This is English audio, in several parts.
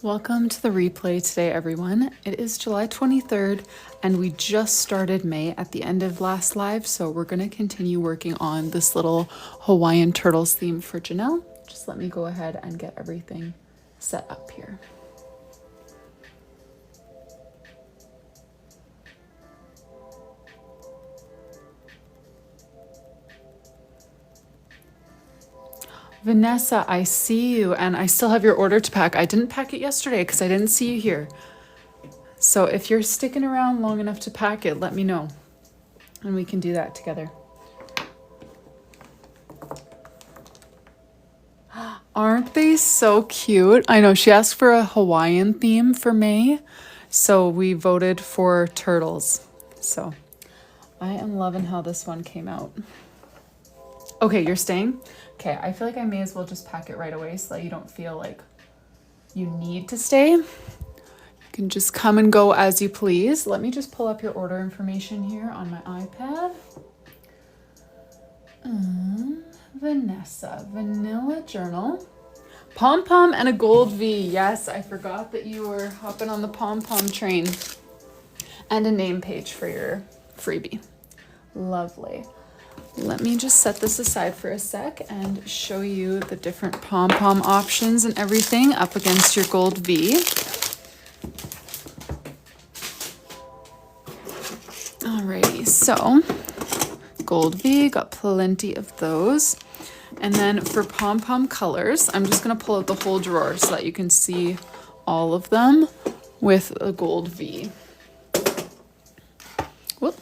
Welcome to the replay today, everyone. It is July 23rd, and we just started May at the end of last live, so we're going to continue working on this little Hawaiian turtles theme for Janelle. Just let me go ahead and get everything set up here. Vanessa, I see you, and I still have your order to pack. I didn't pack it yesterday because I didn't see you here. So if you're sticking around long enough to pack it, let me know, and we can do that together. Aren't they so cute? I know she asked for a Hawaiian theme for May, so we voted for turtles. So I am loving how this one came out. Okay, you're staying? Okay, I feel like I may as well just pack it right away so that you don't feel like you need to stay. You can just come and go as you please. Let me just pull up your order information here on my iPad. Vanessa, vanilla journal, pom-pom and a gold V. Yes, I forgot that you were hopping on the pom-pom train. And a name page for your freebie. Lovely. Let me just set this aside for a sec and show you the different pom-pom options and everything up against your gold V. Alrighty, so gold V, got plenty of those. And then for pom-pom colors, I'm just gonna pull out the whole drawer so that you can see all of them with a gold V. Whoop.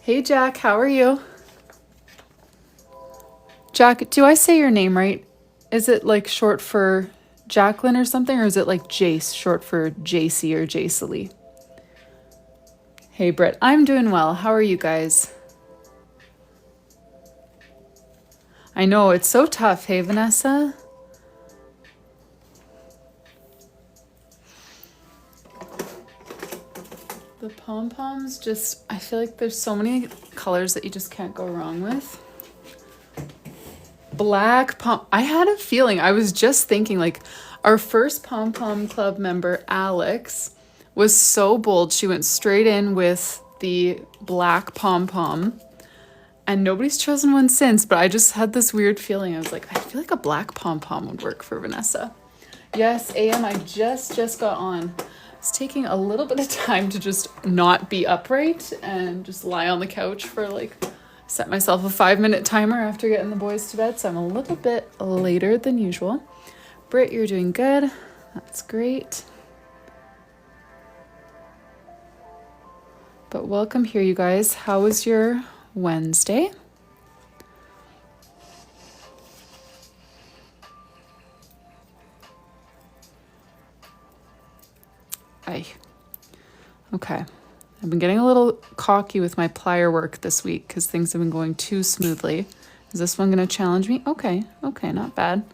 Hey Jack, how are you? Jack, do I say your name right? Is it like short for Jacqueline or something, or is it like Jace, short for JC or Jacely? Hey Britt, I'm doing well. How are you guys? I know, it's so tough, hey Vanessa? The pom-poms just, I feel like there's so many colors that you just can't go wrong with. Black pom, I had a feeling, I was just thinking like our first pom-pom club member, Alex, was so bold. She went straight in with the black pom-pom and nobody's chosen one since, but I just had this weird feeling. I was like, I feel like a black pom-pom would work for Vanessa. Yes, AM, I just got on. It's taking a little bit of time to just not be upright and just lie on the couch for like, set myself a 5-minute timer after getting the boys to bed. So I'm a little bit later than usual. Britt, you're doing good. That's great. But welcome here, you guys. How was your Wednesday? Okay. I've been getting a little cocky with my plier work this week because things have been going too smoothly. Is this one going to challenge me? Okay, not bad.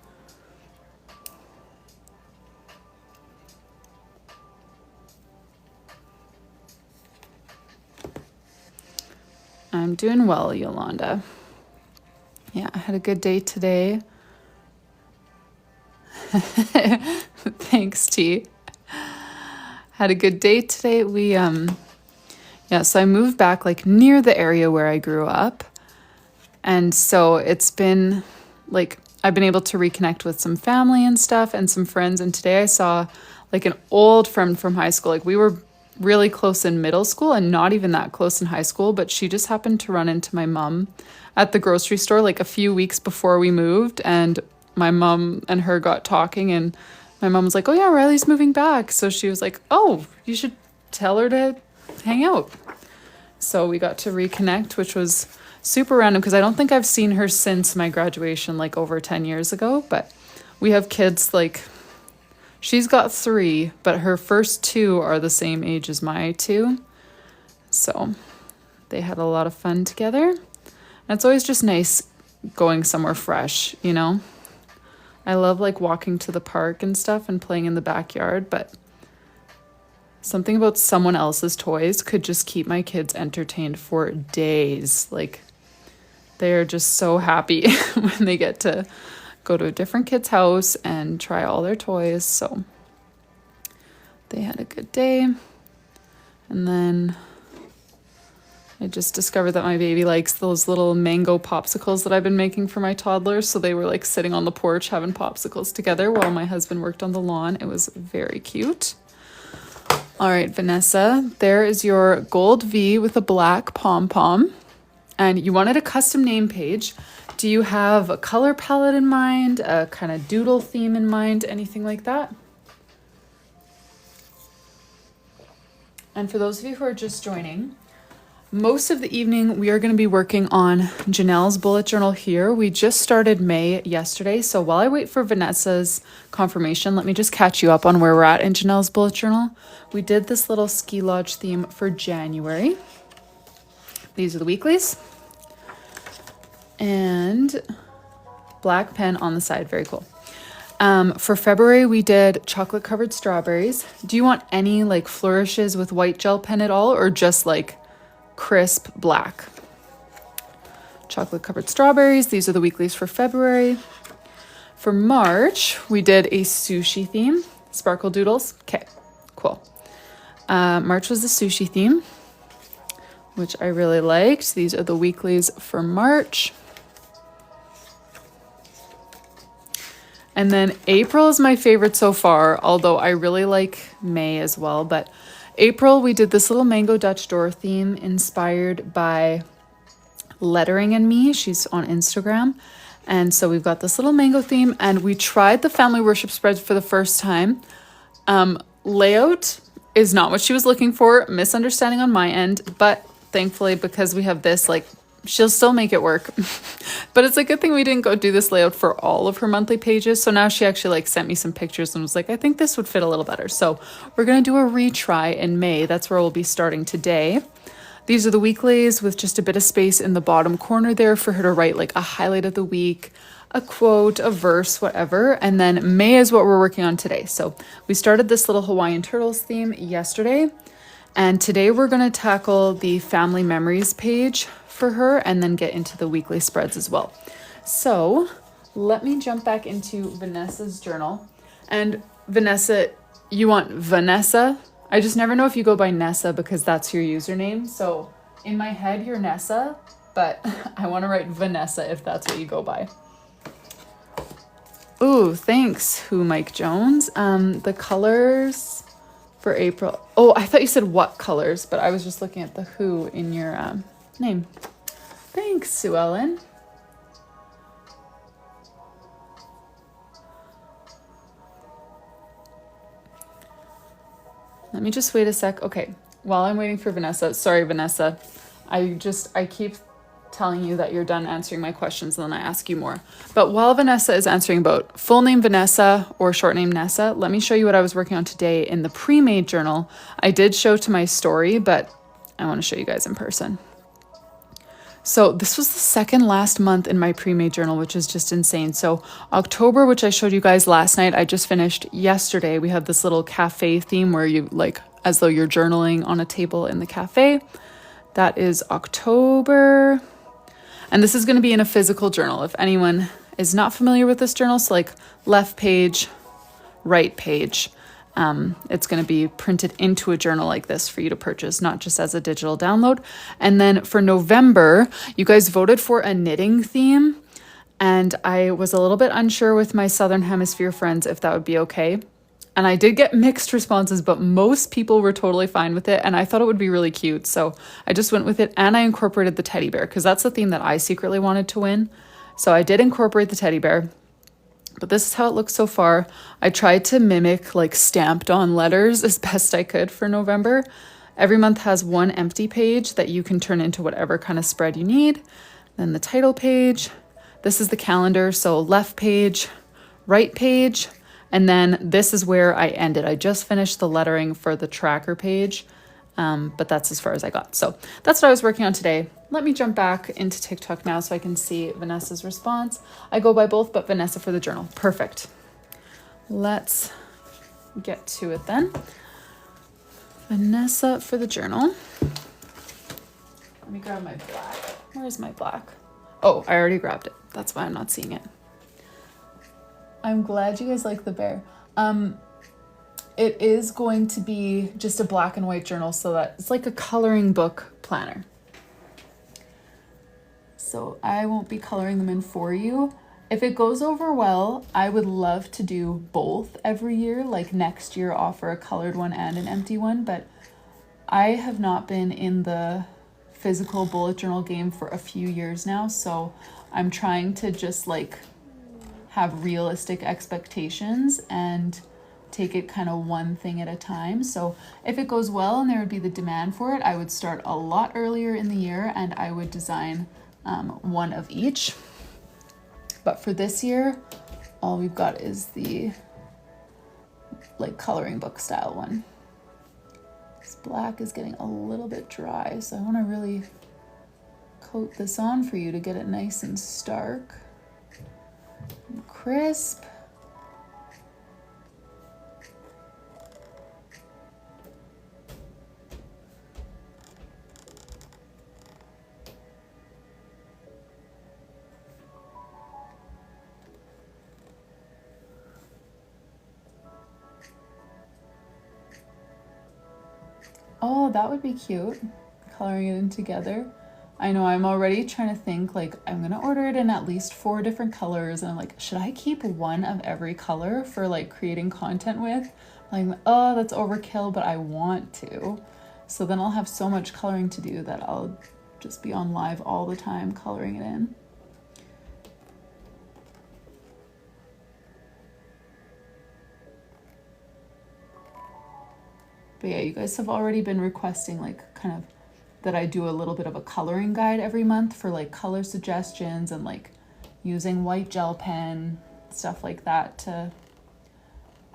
I'm doing well, Yolanda. Yeah, I had a good day today. Thanks, T. Had a good day today. So I moved back like near the area where I grew up. And so it's been like, I've been able to reconnect with some family and stuff and some friends. And today I saw like an old friend from high school. Like we were really close in middle school and not even that close in high school, but she just happened to run into my mom at the grocery store like a few weeks before we moved. And my mom and her got talking and my mom was like, oh yeah, Riley's moving back. So she was like, oh, you should tell her to hang out. So we got to reconnect, which was super random because I don't think I've seen her since my graduation, like over 10 years ago. But we have kids, like she's got 3, but her first 2 are the same age as my 2. So they had a lot of fun together. And it's always just nice going somewhere fresh, you know? I love like walking to the park and stuff and playing in the backyard, but something about someone else's toys could just keep my kids entertained for days. Like they are just so happy when they get to go to a different kid's house and try all their toys. So they had a good day. And then I just discovered that my baby likes those little mango popsicles that I've been making for my toddlers. So they were like sitting on the porch having popsicles together while my husband worked on the lawn. It was very cute. All right, Vanessa, there is your gold V with a black pom-pom. And you wanted a custom name page. Do you have a color palette in mind, a kind of doodle theme in mind, anything like that? And for those of you who are just joining, most of the evening, we are going to be working on Janelle's bullet journal here. We just started May yesterday. So while I wait for Vanessa's confirmation, let me just catch you up on where we're at in Janelle's bullet journal. We did this little ski lodge theme for January. These are the weeklies. And black pen on the side. Very cool. For February, we did chocolate covered strawberries. Do you want any like flourishes with white gel pen at all, or just like crisp black? Chocolate covered strawberries. These are the weeklies for February. For March, we did a sushi theme. Sparkle doodles. Okay, cool. March was the sushi theme, which I really liked. These are the weeklies for March. And then April is my favorite so far, although I really like May as well. But April, we did this little mango Dutch door theme inspired by Lettering and Me. She's on Instagram. And so we've got this little mango theme, and we tried the family worship spreads for the first time. Layout is not what she was looking for, misunderstanding on my end, but thankfully, because we have this, like, she'll still make it work. But it's a good thing we didn't go do this layout for all of her monthly pages. So now she actually like sent me some pictures and was like, I think this would fit a little better. So we're going to do a retry in May. That's where we'll be starting today. These are the weeklies with just a bit of space in the bottom corner there for her to write like a highlight of the week, a quote, a verse, whatever. And then May is what we're working on today. So we started this little Hawaiian turtles theme yesterday. And today we're going to tackle the family memories page for her and then get into the weekly spreads as well. So let me jump back into Vanessa's journal. And Vanessa, you want Vanessa? I just never know if you go by Nessa because that's your username. So in my head, you're Nessa, but I want to write Vanessa if that's what you go by. Ooh, thanks, Who Mike Jones. The colors for April. Oh, I thought you said what colors, but I was just looking at the who in your name. Thanks, Sue Ellen. Let me just wait a sec. Okay, while I'm waiting for Vanessa, sorry, Vanessa, I keep telling you that you're done answering my questions and then I ask you more. But while Vanessa is answering about full name Vanessa or short name Nessa, let me show you what I was working on today in the pre-made journal. I did show to my story, but I want to show you guys in person. So this was the second last month in my pre-made journal, which is just insane. So October, which I showed you guys last night, I just finished yesterday. We had this little cafe theme where you like, as though you're journaling on a table in the cafe. That is October. And this is going to be in a physical journal. If anyone is not familiar with this journal, so like left page, right page, it's going to be printed into a journal like this for you to purchase, not just as a digital download. And then for November, you guys voted for a knitting theme. And I was a little bit unsure with my Southern Hemisphere friends if that would be okay. And I did get mixed responses, but most people were totally fine with it. And I thought it would be really cute. So I just went with it and I incorporated the teddy bear because that's the theme that I secretly wanted to win. So I did incorporate the teddy bear. But this is how it looks so far. I tried to mimic like stamped on letters as best I could for November. Every month has one empty page that you can turn into whatever kind of spread you need. Then the title page. This is the calendar. So left page, right page. And then this is where I ended. I just finished the lettering for the tracker page, but that's as far as I got. So that's what I was working on today. Let me jump back into TikTok now so I can see Vanessa's response. I go by both, but Vanessa for the journal. Perfect. Let's get to it then. Vanessa for the journal. Let me grab my black. Where's my black? Oh, I already grabbed it. That's why I'm not seeing it. I'm glad you guys like the bear. It is going to be just a black and white journal, so that it's like a coloring book planner. So I won't be coloring them in for you. If it goes over well, I would love to do both every year, like next year offer a colored one and an empty one, but I have not been in the physical bullet journal game for a few years now, so I'm trying to just like have realistic expectations and take it kind of one thing at a time. So if it goes well and there would be the demand for it, I would start a lot earlier in the year and I would design one of each. But for this year, all we've got is the like coloring book style one. This black is getting a little bit dry, so I want to really coat this on for you to get it nice and stark and crisp. Oh, that would be cute, coloring it in together. I know I'm already trying to think like I'm gonna order it in at least 4 different colors, and I'm like, should I keep one of every color for like creating content with? Like, oh, that's overkill, but I want to. So then I'll have so much coloring to do that I'll just be on live all the time coloring it in. But yeah, you guys have already been requesting like kind of that I do a little bit of a coloring guide every month for like color suggestions and like using white gel pen, stuff like that to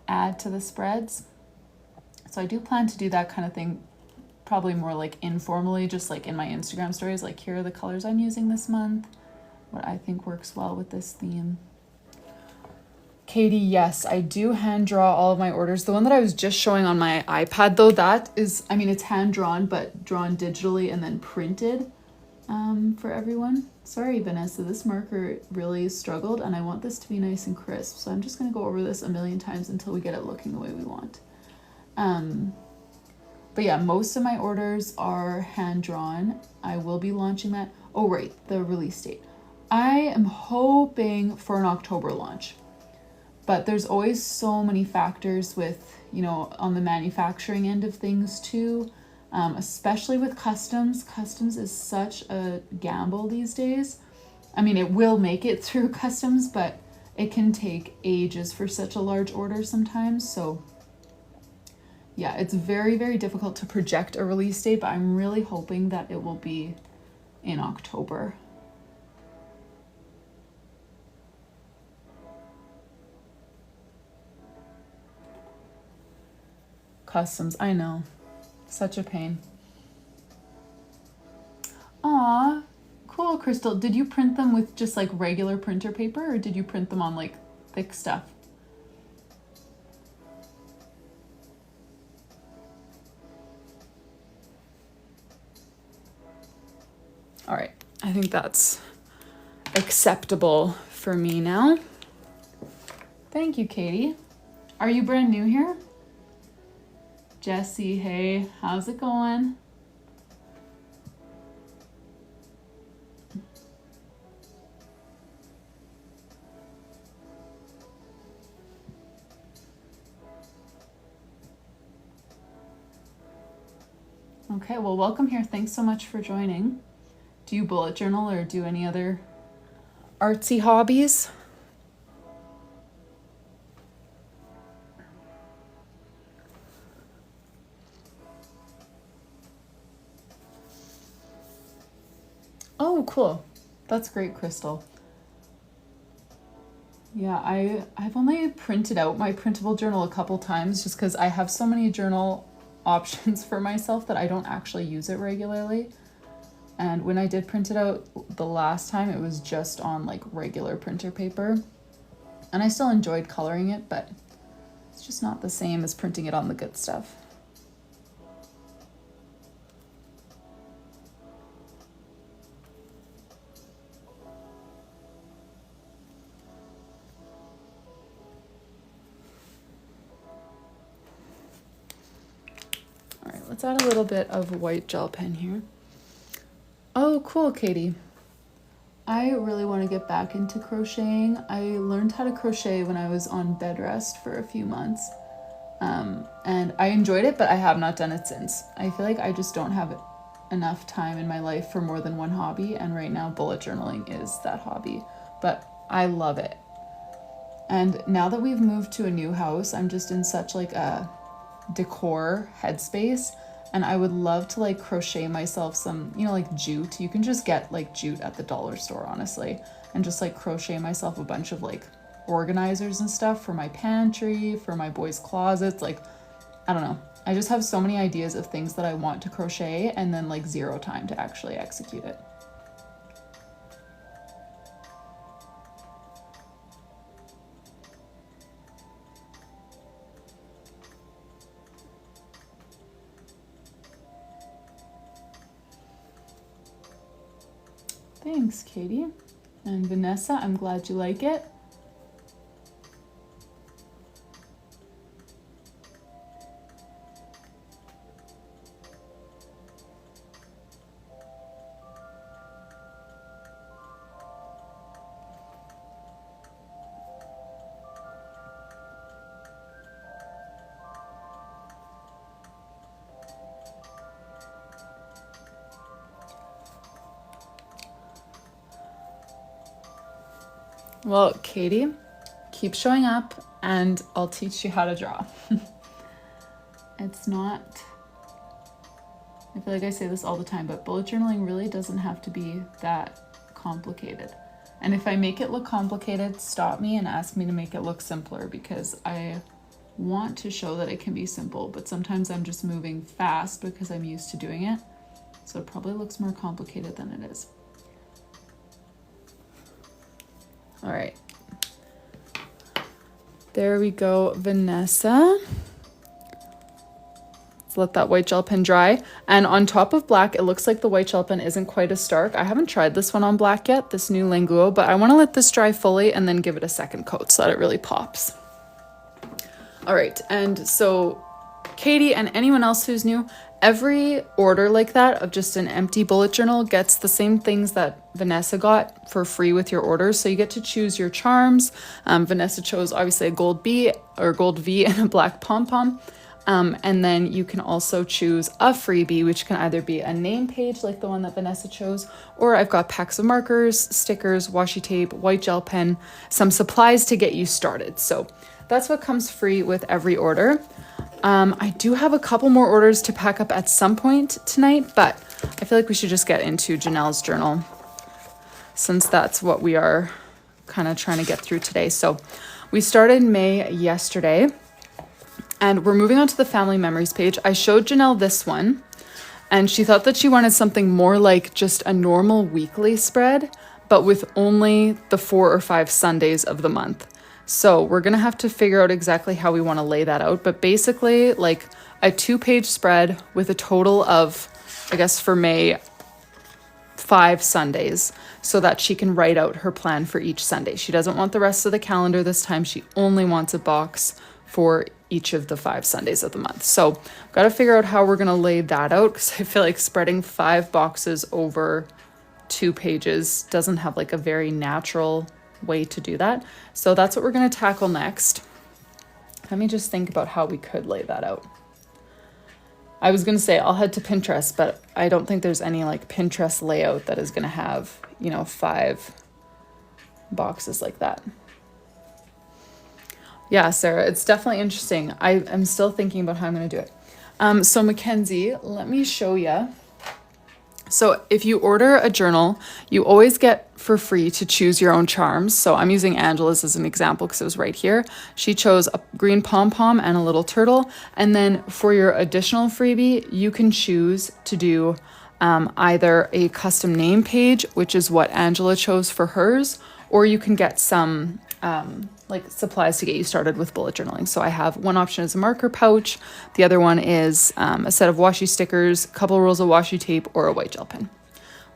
add to the spreads. So I do plan to do that kind of thing, probably more like informally, just like in my Instagram stories, like here are the colors I'm using this month, what I think works well with this theme. Katie, yes, I do hand draw all of my orders. The one that I was just showing on my iPad though, that is, I mean, it's hand drawn, but drawn digitally and then printed for everyone. Sorry, Vanessa, this marker really struggled and I want this to be nice and crisp. So I'm just gonna go over this a million times until we get it looking the way we want. But yeah, most of my orders are hand drawn. I will be launching that. Oh, right, the release date. I am hoping for an October launch. But there's always so many factors with, you know, on the manufacturing end of things too, especially with customs. Customs is such a gamble these days. I mean, it will make it through customs, but it can take ages for such a large order sometimes. So yeah, it's very, very difficult to project a release date, but I'm really hoping that it will be in October. Customs, I know. Such a pain. Aw, cool, Crystal. Did you print them with just like regular printer paper or did you print them on like thick stuff? All right, I think that's acceptable for me now. Thank you, Katie. Are you brand new here? Jesse, hey, how's it going? Okay, well, welcome here. Thanks so much for joining. Do you bullet journal or do any other artsy hobbies? Oh, cool. That's great, Crystal. Yeah, I've only printed out my printable journal a couple times just because I have so many journal options for myself that I don't actually use it regularly. And when I did print it out the last time, it was just on like regular printer paper. And I still enjoyed coloring it, but it's just not the same as printing it on the good stuff. let's add a little bit of white gel pen here. Oh, cool, Katie. I really want to get back into crocheting. I learned how to crochet when I was on bed rest for a few months. And I enjoyed it, but I have not done it since. I feel like I just don't have enough time in my life for more than one hobby, and right now bullet journaling is that hobby, but I love it. And now that we've moved to a new house, I'm just in such like a decor headspace, and I would love to like crochet myself some, you know, like jute. You can just get like jute at the dollar store, honestly, and just like crochet myself a bunch of like organizers and stuff for my pantry, for my boys' closets. Like, I don't know. I just have so many ideas of things that I want to crochet and then like zero time to actually execute it. Thanks, Katie. And Vanessa, I'm glad you like it. Well, Katie, keep showing up and I'll teach you how to draw. It's not, I feel like I say this all the time, but bullet journaling really doesn't have to be that complicated. And if I make it look complicated, stop me and ask me to make it look simpler, because I want to show that it can be simple, but sometimes I'm just moving fast because I'm used to doing it. So it probably looks more complicated than it is. All right, there we go, Vanessa. Let's let that white gel pen dry. And on top of black, it looks like the white gel pen isn't quite as stark. I haven't tried this one on black yet, this new Languo, but I want to let this dry fully and then give it a second coat so that it really pops. All right, and so Katie and anyone else who's new, every order like that of just an empty bullet journal gets the same things that Vanessa got for free with your orders. So you get to choose your charms. Vanessa chose obviously a gold B or gold V and a black pom-pom. And then you can also choose a freebie, which can either be a name page like the one that Vanessa chose, or I've got packs of markers, stickers, washi tape, white gel pen, some supplies to get you started. So that's what comes free with every order. I do have a couple more orders to pack up at some point tonight, but I feel like we should just get into Janelle's journal since that's what we are kind of trying to get through today. So we started May yesterday and we're moving on to the family memories page. I showed Janelle this one and she thought that she wanted something more like just a normal weekly spread, but with only the 4 or 5 Sundays of the month. So we're gonna have to figure out exactly how we wanna lay that out, but basically like a 2-page spread with a total of, I guess for May, 5 Sundays, so that she can write out her plan for each Sunday. She doesn't want the rest of the calendar this time. She only wants a box for each of the 5 Sundays of the month. So gotta figure out how we're gonna lay that out, because I feel like spreading 5 boxes over 2 pages doesn't have like a very natural way to do that. So that's what we're going to tackle next. Let me just think about how we could lay that out. I was going to say I'll head to Pinterest, but I don't think there's any like Pinterest layout that is going to have, you know, 5 boxes like that. Yeah, Sarah, it's definitely interesting. I am still thinking about how I'm going to do it. So Mackenzie, let me show you. So if you order a journal, you always get for free to choose your own charms. So I'm using Angela's as an example because it was right here. She chose a green pom-pom and a little turtle. And then for your additional freebie, you can choose to do either a custom name page, which is what Angela chose for hers, or you can get some like supplies to get you started with bullet journaling. So I have one option is a marker pouch. The other one is a set of washi stickers, a couple rolls of washi tape, or a white gel pen.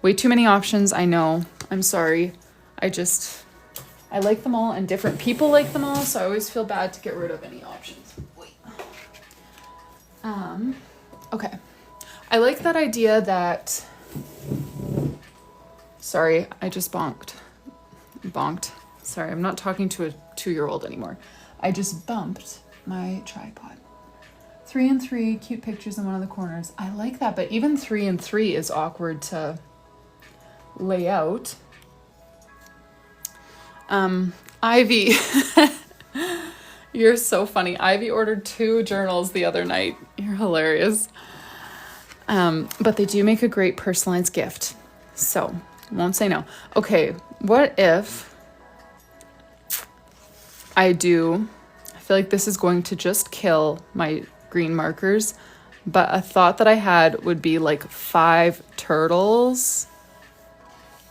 Way too many options, I know. I'm sorry. I like them all and different people like them all, so I always feel bad to get rid of any options. Wait. Okay. I like that idea that, sorry, I just bonked. Sorry, I'm not talking to a 2-year-old anymore. I just bumped my tripod. 3 and 3, cute pictures in one of the corners. I like that, but even 3 and 3 is awkward to lay out. Ivy, you're so funny. Ivy ordered 2 journals the other night. You're hilarious. But they do make a great personalized gift. So, won't say no. Okay, what if I feel like this is going to just kill my green markers, but a thought that I had would be like 5 turtles.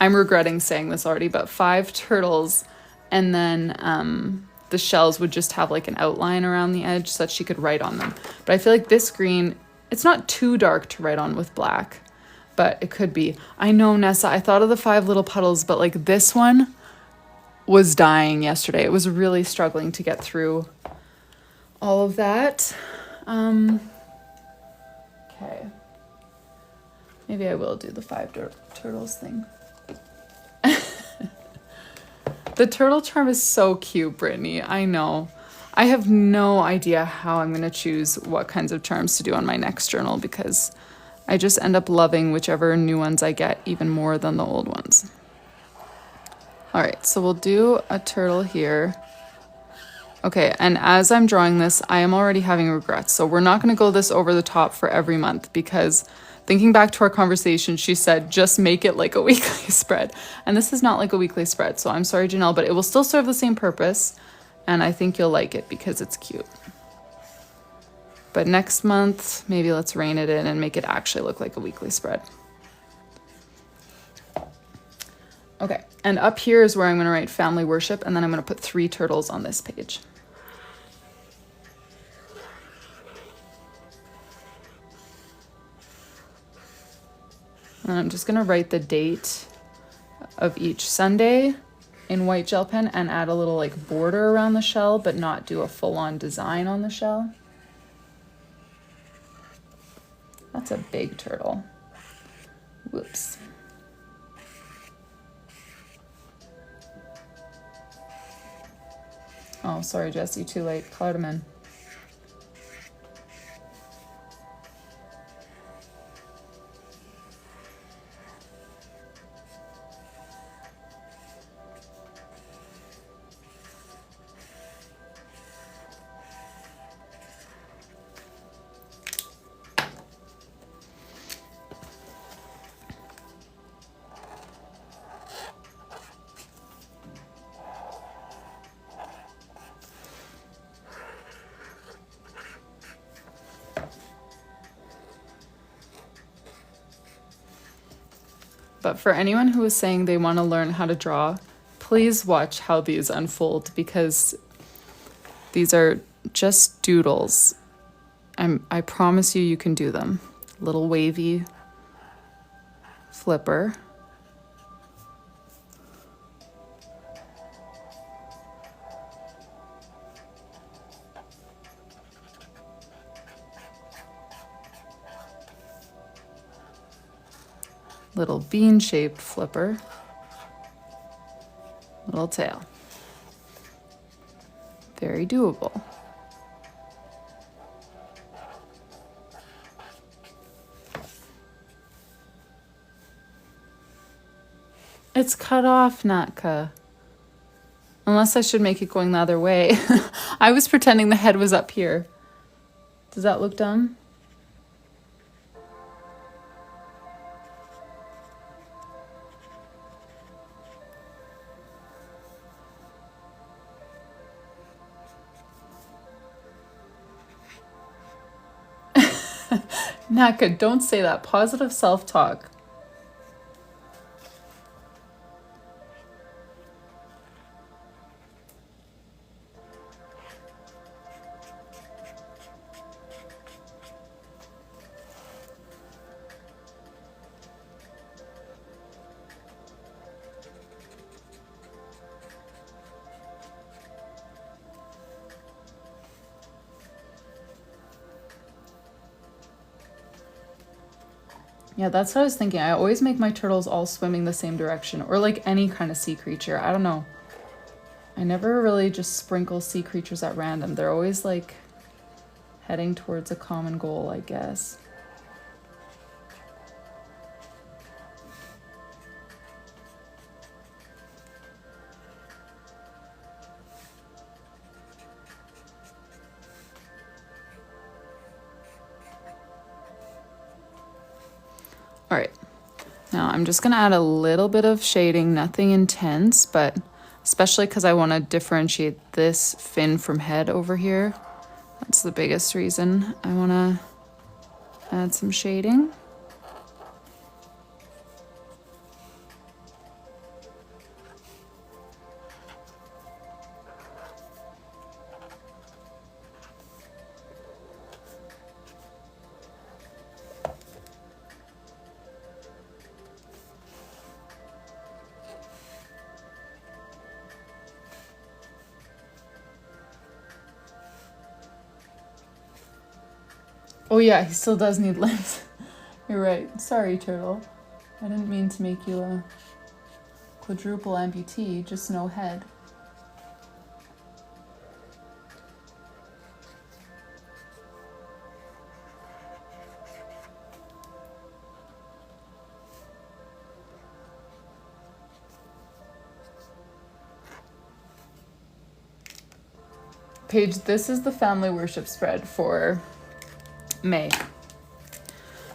I'm regretting saying this already, but 5 turtles, and then the shells would just have like an outline around the edge so that she could write on them. But I feel like this green, it's not too dark to write on with black, but it could be. I know, Nessa, I thought of the 5 little puddles, but like this one was dying yesterday. It was really struggling to get through all of that. Okay. Maybe I will do the 5 turtles thing. The turtle charm is so cute, Brittany. I know. I have no idea how I'm going to choose what kinds of charms to do on my next journal because I just end up loving whichever new ones I get even more than the old ones. All right, so we'll do a turtle here. Okay, and as I'm drawing this, I am already having regrets. So we're not going to go this over the top for every month because thinking back to our conversation, she said, just make it like a weekly spread. And this is not like a weekly spread. So I'm sorry, Janelle, but it will still serve the same purpose. And I think you'll like it because it's cute. But next month, maybe let's rein it in and make it actually look like a weekly spread. Okay, and up here is where I'm going to write family worship, and then I'm going to put 3 turtles on this page. And I'm just going to write the date of each Sunday in white gel pen and add a little like border around the shell, but not do a full-on design on the shell. That's a big turtle. Whoops. Oh, sorry, Jessie, too late. Colored them in. But for anyone who is saying they want to learn how to draw, please watch how these unfold because these are just doodles. I promise you can do them. Little wavy flipper. Little bean-shaped flipper, little tail. Very doable. It's cut off, Natka. Unless I should make it going the other way. I was pretending the head was up here. Does that look dumb? Naka, don't say that. Positive self-talk. Yeah, that's what I was thinking. I always make my turtles all swimming the same direction, or like any kind of sea creature. I don't know. I never really just sprinkle sea creatures at random. They're always like heading towards a common goal, I guess. All right, now I'm just gonna add a little bit of shading, nothing intense, but especially because I want to differentiate this fin from head over here. That's the biggest reason I want to add some shading. Oh yeah, he still does need limbs. You're right. Sorry, turtle. I didn't mean to make you a quadruple amputee, just no head. Paige, this is the family worship spread for May.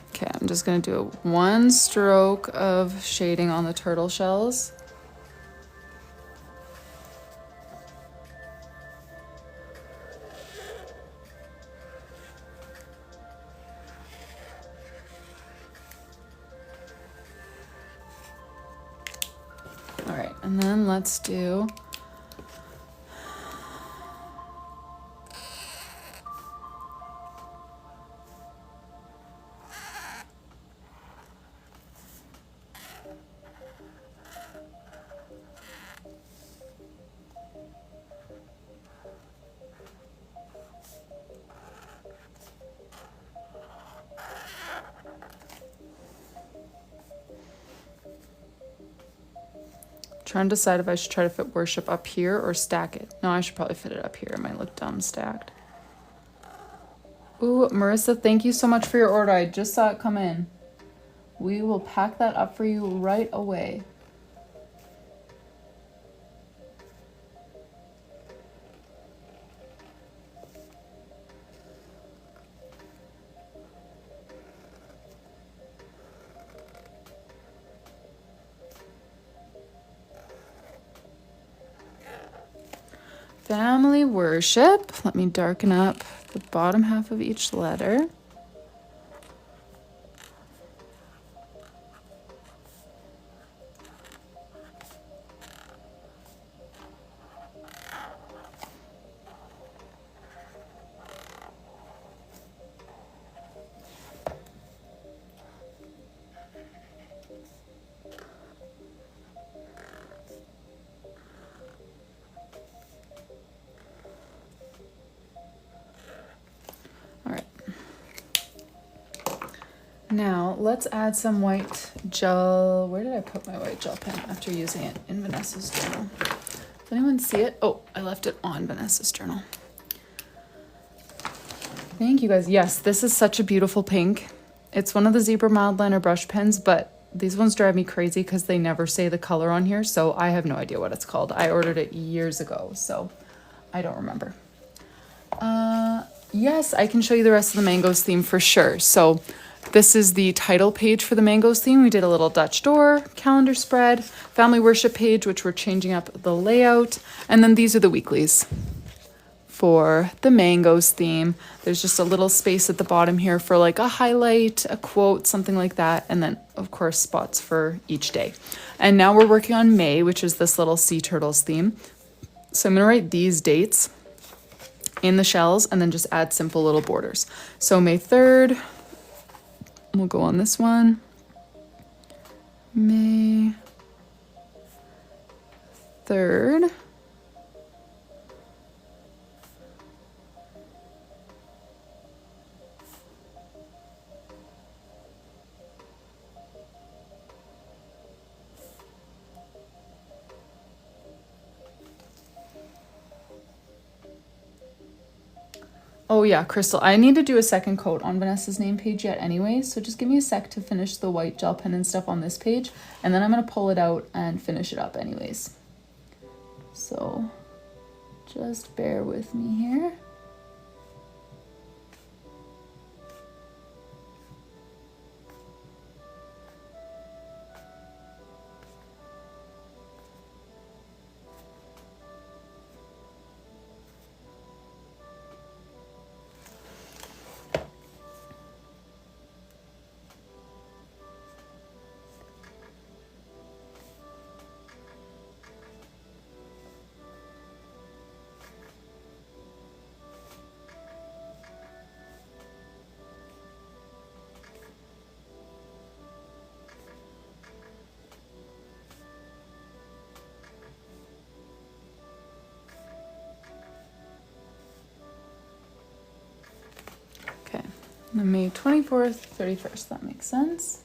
Okay, I'm just gonna do one stroke of shading on the turtle shells. All right, and then let's do trying to decide if I should try to fit worship up here or stack it. No, I should probably fit it up here. It might look dumb stacked. Ooh, Marissa, thank you so much for your order. I just saw it come in. We will pack that up for you right away. Family worship. Let me darken up the bottom half of each letter. Now let's add some white gel. Where did I put my white gel pen after using it? In Vanessa's journal. Does anyone see it? Oh, I left it on Vanessa's journal. Thank you guys. Yes, this is such a beautiful pink. It's one of the Zebra Mildliner brush pens, but these ones drive me crazy because they never say the color on here, so I have no idea what it's called. I ordered it years ago, so I don't remember. Yes, I can show you the rest of the mangoes theme for sure. So this is the title page for the mangoes theme. We did a little Dutch door, calendar spread, family worship page, which we're changing up the layout. And then these are the weeklies for the mangoes theme. There's just a little space at the bottom here for like a highlight, a quote, something like that. And then of course spots for each day. And now we're working on May, which is this little sea turtles theme. So I'm gonna write these dates in the shells and then just add simple little borders. So May 3rd, we'll go on this one. May 3rd. Oh yeah, Crystal, I need to do a second coat on Vanessa's name page yet anyway, so just give me a sec to finish the white gel pen and stuff on this page, and then I'm gonna pull it out and finish it up anyways. So just bear with me here. Okay, the May 24th, 31st, that makes sense.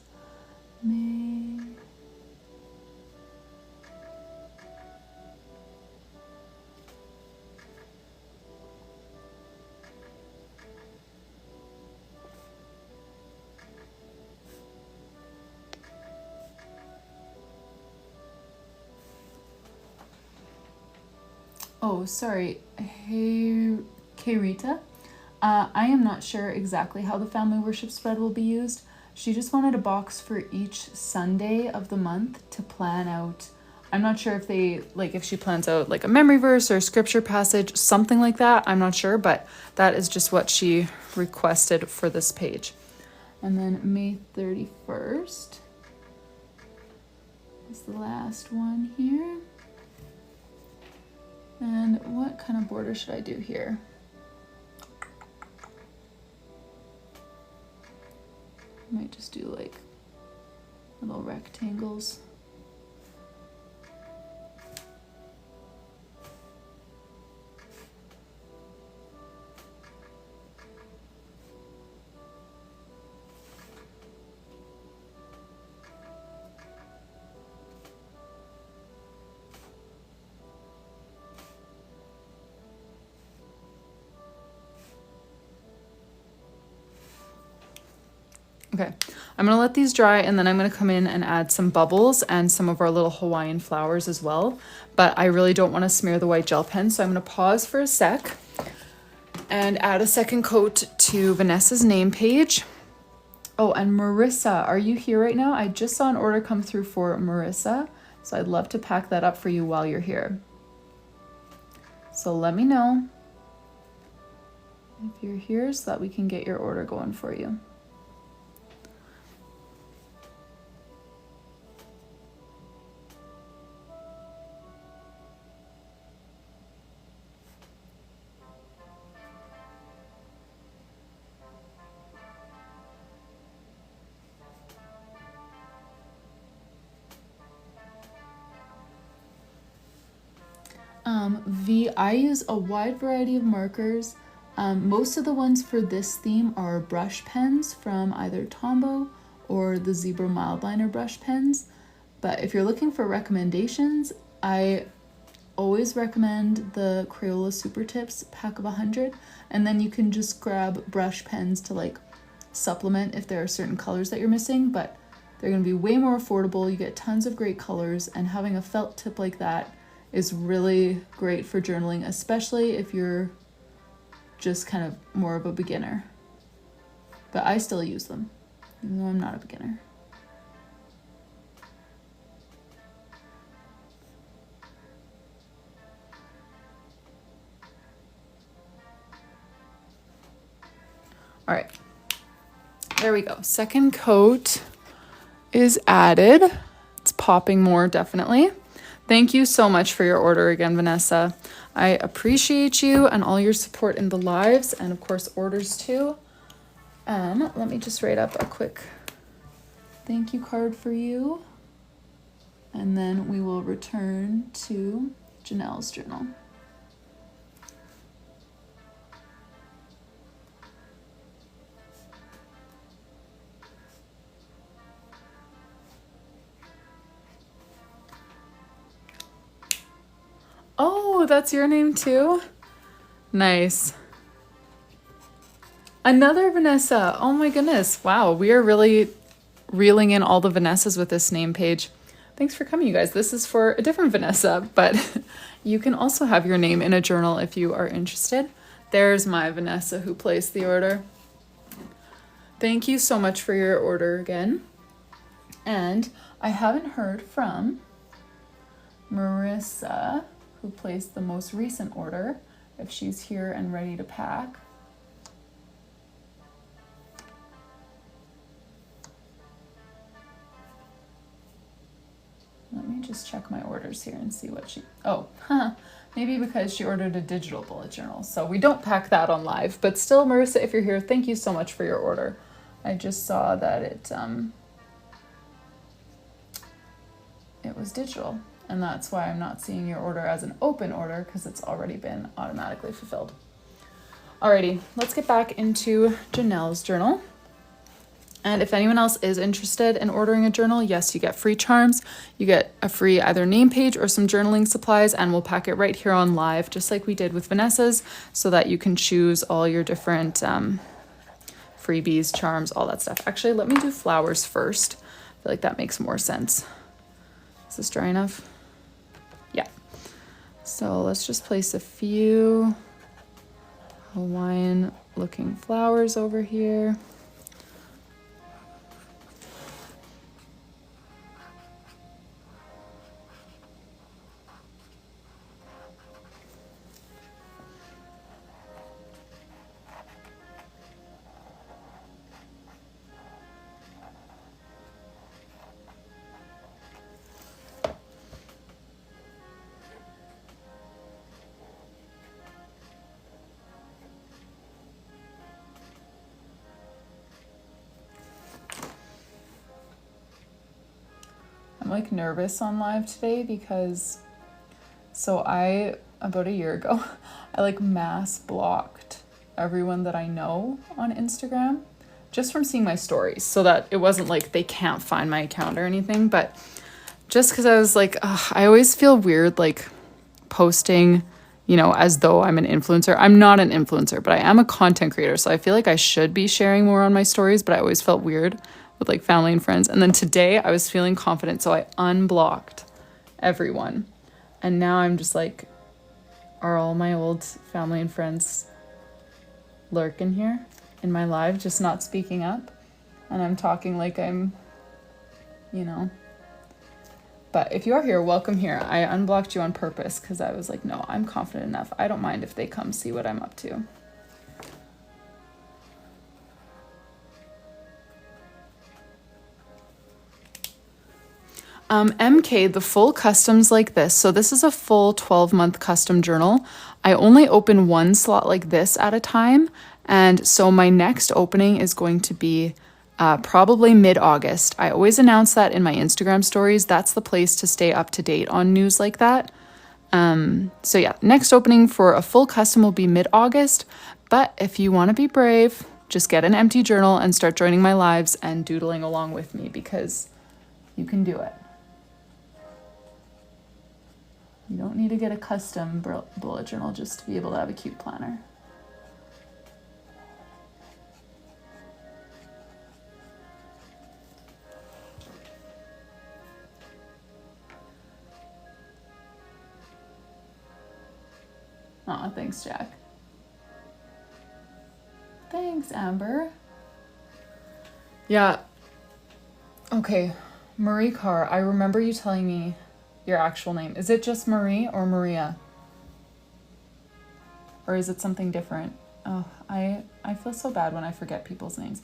May. Oh, sorry. Hey, Rita. I am not sure exactly how the family worship spread will be used. She just wanted a box for each Sunday of the month to plan out. I'm not sure if if she plans out like a memory verse or a scripture passage, something like that. I'm not sure, but that is just what she requested for this page. And then May 31st is the last one here. And what kind of border should I do here? I might just do like little rectangles. Okay, I'm gonna let these dry and then I'm gonna come in and add some bubbles and some of our little Hawaiian flowers as well. But I really don't wanna smear the white gel pen, so I'm gonna pause for a sec and add a second coat to Vanessa's name page. Oh, and Marissa, are you here right now? I just saw an order come through for Marissa, so I'd love to pack that up for you while you're here. So let me know if you're here so that we can get your order going for you. I use a wide variety of markers. Most of the ones for this theme are brush pens from either Tombow or the Zebra Mildliner brush pens. But if you're looking for recommendations, I always recommend the Crayola Super Tips pack of 100. And then you can just grab brush pens to like supplement if there are certain colors that you're missing, but they're going to be way more affordable. You get tons of great colors, and having a felt tip like that is really great for journaling, especially if you're just kind of more of a beginner. But I still use them, even though I'm not a beginner. All right, there we go. Second coat is added. It's popping more, definitely. Thank you so much for your order again, Vanessa. I appreciate you and all your support in the lives, and of course orders too. Let me just write up a quick thank you card for you, and then we will return to Janelle's journal. Oh, that's your name too? Nice. Another Vanessa. Oh my goodness. Wow. We are really reeling in all the Vanessas with this name page. Thanks for coming, you guys. This is for a different Vanessa, but you can also have your name in a journal if you are interested. There's my Vanessa who placed the order. Thank you so much for your order again. And I haven't heard from Marissa, who placed the most recent order, if she's here and ready to pack. Let me just check my orders here and see what she, maybe because she ordered a digital bullet journal. So we don't pack that on live, but still, Marissa, if you're here, thank you so much for your order. I just saw that it was digital, and that's why I'm not seeing your order as an open order, because it's already been automatically fulfilled. Alrighty, let's get back into Janelle's journal. And if anyone else is interested in ordering a journal, yes, you get free charms. You get a free either name page or some journaling supplies, and we'll pack it right here on live, just like we did with Vanessa's, so that you can choose all your different freebies, charms, all that stuff. Actually, let me do flowers first. I feel like that makes more sense. Is this dry enough? Yeah. So let's just place a few Hawaiian looking flowers over here. I'm like nervous on live today because about a year ago, I like mass blocked everyone that I know on Instagram just from seeing my stories, so that it wasn't like they can't find my account or anything, but just because I was like, I always feel weird like posting, as though I'm an influencer. I'm not an influencer, but I am a content creator, so I feel like I should be sharing more on my stories, but I always felt weird with like family and friends. And then today I was feeling confident, so I unblocked everyone. And now I'm just like, are all my old family and friends lurking here in my live, just not speaking up? And I'm talking like I'm, But if you are here, welcome here. I unblocked you on purpose because I was like, no, I'm confident enough. I don't mind if they come see what I'm up to. MK, the full customs like this. So this is a full 12-month custom journal. I only open one slot like this at a time. And so my next opening is going to be probably mid-August. I always announce that in my Instagram stories. That's the place to stay up to date on news like that. So yeah, next opening for a full custom will be mid-August. But if you want to be brave, just get an empty journal and start joining my lives and doodling along with me, because you can do it. You don't need to get a custom bullet journal just to be able to have a cute planner. Aw, thanks, Jack. Thanks, Amber. Yeah. Okay, Marie Carr, I remember you telling me your actual name. Is it just Marie or Maria? Or is it something different? Oh, I feel so bad when I forget people's names.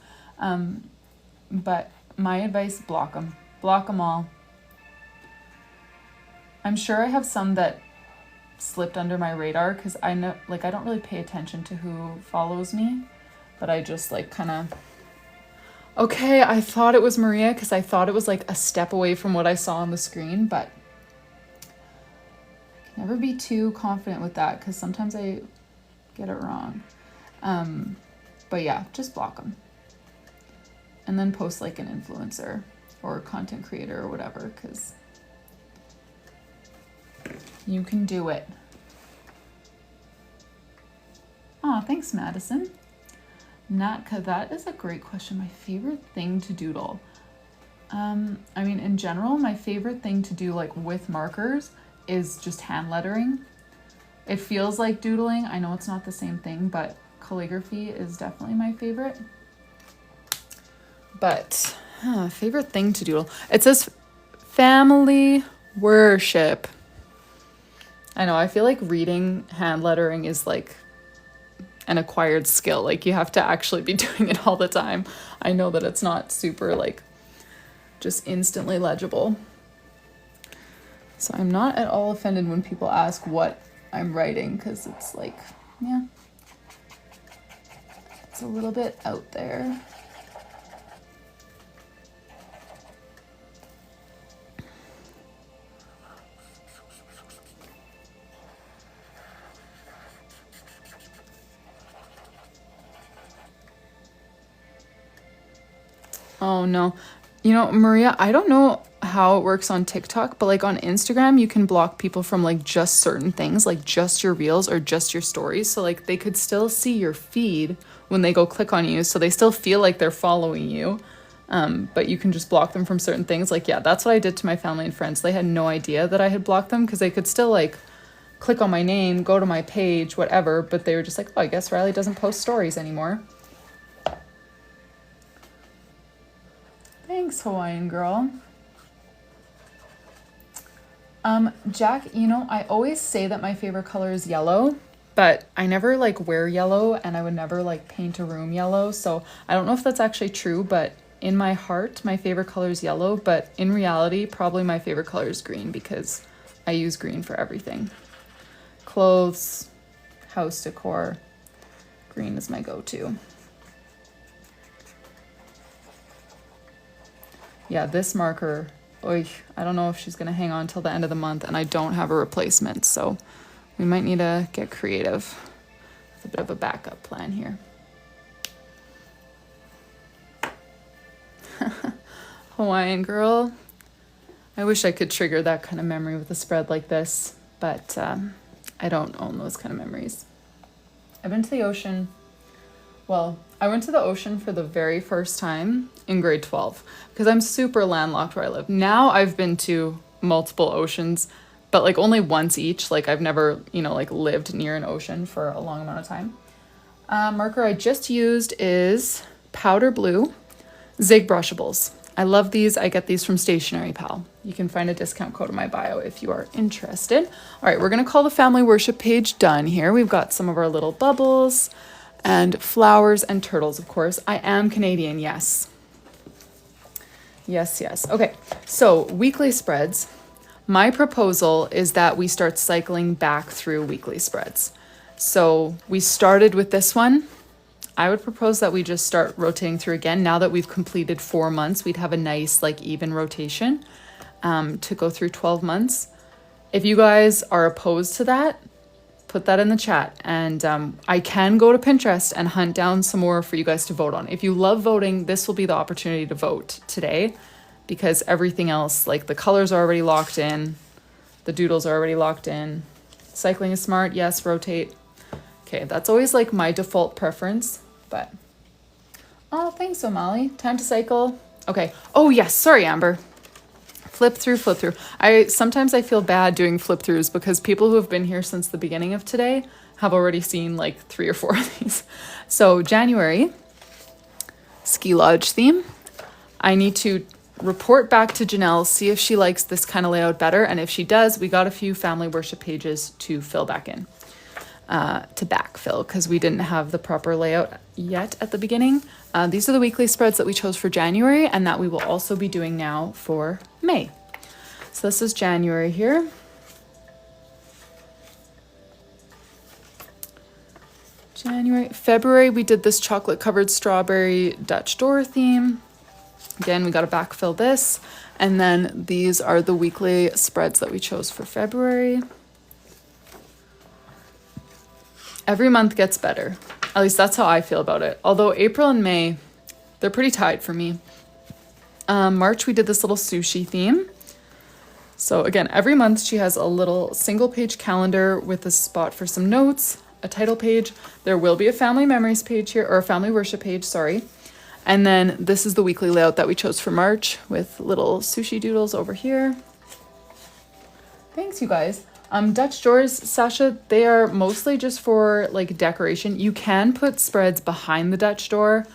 But my advice, block them. Block them all. I'm sure I have some that slipped under my radar because I know, like, I don't really pay attention to who follows me, but I just like kind of, okay, I thought it was Maria because I thought it was like a step away from what I saw on the screen, but I can never be too confident with that because sometimes I get it wrong. But yeah, just block them. And then post like an influencer or content creator or whatever, because you can do it. Aw, thanks, Madison. Natka, that is a great question. My favorite thing to doodle. I mean, in general, my favorite thing to do like with markers is just hand lettering. It feels like doodling. I know it's not the same thing, but calligraphy is definitely my favorite. But favorite thing to doodle. It says family worship. I know, I feel like reading hand lettering is like an acquired skill. Like you have to actually be doing it all the time. I know that it's not super like just instantly legible. So I'm not at all offended when people ask what I'm writing, because it's like, yeah, it's a little bit out there. Oh no. You know, Maria, I don't know how it works on TikTok, but like on Instagram, you can block people from like just certain things, like just your reels or just your stories. So like they could still see your feed when they go click on you. So they still feel like they're following you. But you can just block them from certain things. Like, yeah, that's what I did to my family and friends. They had no idea that I had blocked them because they could still like click on my name, go to my page, whatever. But they were just like, oh, I guess Rylee doesn't post stories anymore. Thanks, Hawaiian girl. Jack, you know, I always say that my favorite color is yellow, but I never like wear yellow and I would never like paint a room yellow. So I don't know if that's actually true, but in my heart, my favorite color is yellow, but in reality, probably my favorite color is green because I use green for everything. Clothes, house decor, green is my go-to. Yeah, this marker, oy, I don't know if she's gonna hang on till the end of the month, and I don't have a replacement, so we might need to get creative with a bit of a backup plan here. Hawaiian girl. I wish I could trigger that kind of memory with a spread like this, but I don't own those kind of memories. I've been to the ocean. Well, I went to the ocean for the very first time in grade 12 because I'm super landlocked where I live. Now I've been to multiple oceans, but like only once each. Like I've never, you know, like lived near an ocean for a long amount of time. Marker I just used is powder blue Zig Brushables. I love these. I get these from Stationery Pal. You can find a discount code in my bio if you are interested. All right, we're gonna call the family worship page done here. We've got some of our little bubbles and flowers and turtles, of course. I am Canadian, yes. Yes, yes. Okay, so weekly spreads. My proposal is that we start cycling back through weekly spreads. So we started with this one. I would propose that we just start rotating through again. Now that we've completed 4 months, we'd have a nice like even rotation to go through 12 months. If you guys are opposed to that, put that in the chat, and I can go to Pinterest and hunt down some more for you guys to vote on. If you love voting, this will be the opportunity to vote today, because everything else, like the colors are already locked in, the doodles are already locked in. Cycling is smart, yes, rotate. Okay, that's always like my default preference, but oh, thanks, O'Malley. Time to cycle. Okay. Oh yes, sorry, Amber. Flip through. Sometimes I feel bad doing flip throughs because people who have been here since the beginning of today have already seen like 3 or 4 of these. So January, ski lodge theme. I need to report back to Janelle, see if she likes this kind of layout better. And if she does, we got a few family worship pages to fill back in, to backfill, because we didn't have the proper layout yet at the beginning. These are the weekly spreads that we chose for January and that we will also be doing now for May. So this is January here. February, we did this chocolate covered strawberry Dutch door theme. Again, we got to backfill this. And then these are the weekly spreads that we chose for February. Every month gets better. At least that's how I feel about it. Although April and May, they're pretty tight for me. March, we did this little sushi theme. So again, every month she has a little single page calendar with a spot for some notes. a title page. There will be a family memories page here, or a family worship page, sorry. And then this is the weekly layout that we chose for March with little sushi doodles over here. Thanks, you guys. Dutch drawers, Sasha, they are mostly just for like decoration. You can put spreads behind the Dutch door.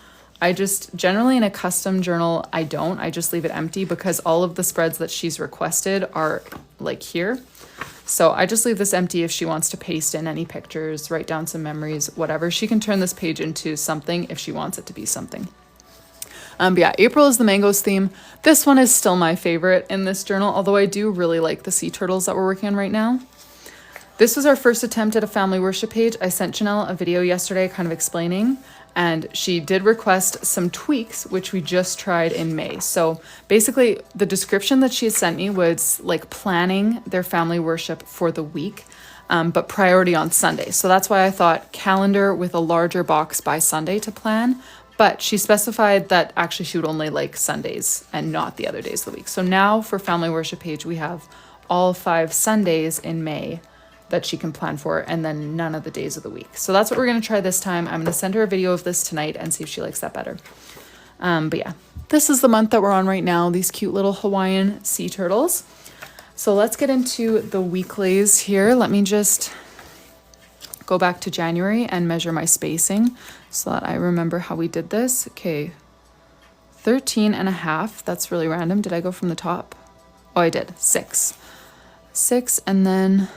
I just, generally in a custom journal, I just leave it empty because all of the spreads that she's requested are like here. So I just leave this empty if she wants to paste in any pictures, write down some memories, whatever. She can turn this page into something if she wants it to be something. But yeah, April is the mangoes theme. This one is still my favorite in this journal, although I do really like the sea turtles that we're working on right now. This was our first attempt at a family worship page. I sent Janelle a video yesterday kind of explaining, and she did request some tweaks, which we just tried in May. So basically the description that she had sent me was like planning their family worship for the week, but priority on Sunday. So that's why I thought calendar with a larger box by Sunday to plan. But she specified that actually she would only like Sundays and not the other days of the week. So now for family worship page, we have all 5 Sundays in May that she can plan for, and then none of the days of the week. So that's what we're going to try this time. I'm going to send her a video of this tonight and see if she likes that better. But yeah, this is the month that we're on right now, these cute little Hawaiian sea turtles. So let's get into the weeklies here. Let me just go back to January and measure my spacing so that I remember how we did this. Okay, 13.5. That's really random. Did I go from the top? Oh, I did. 6, and then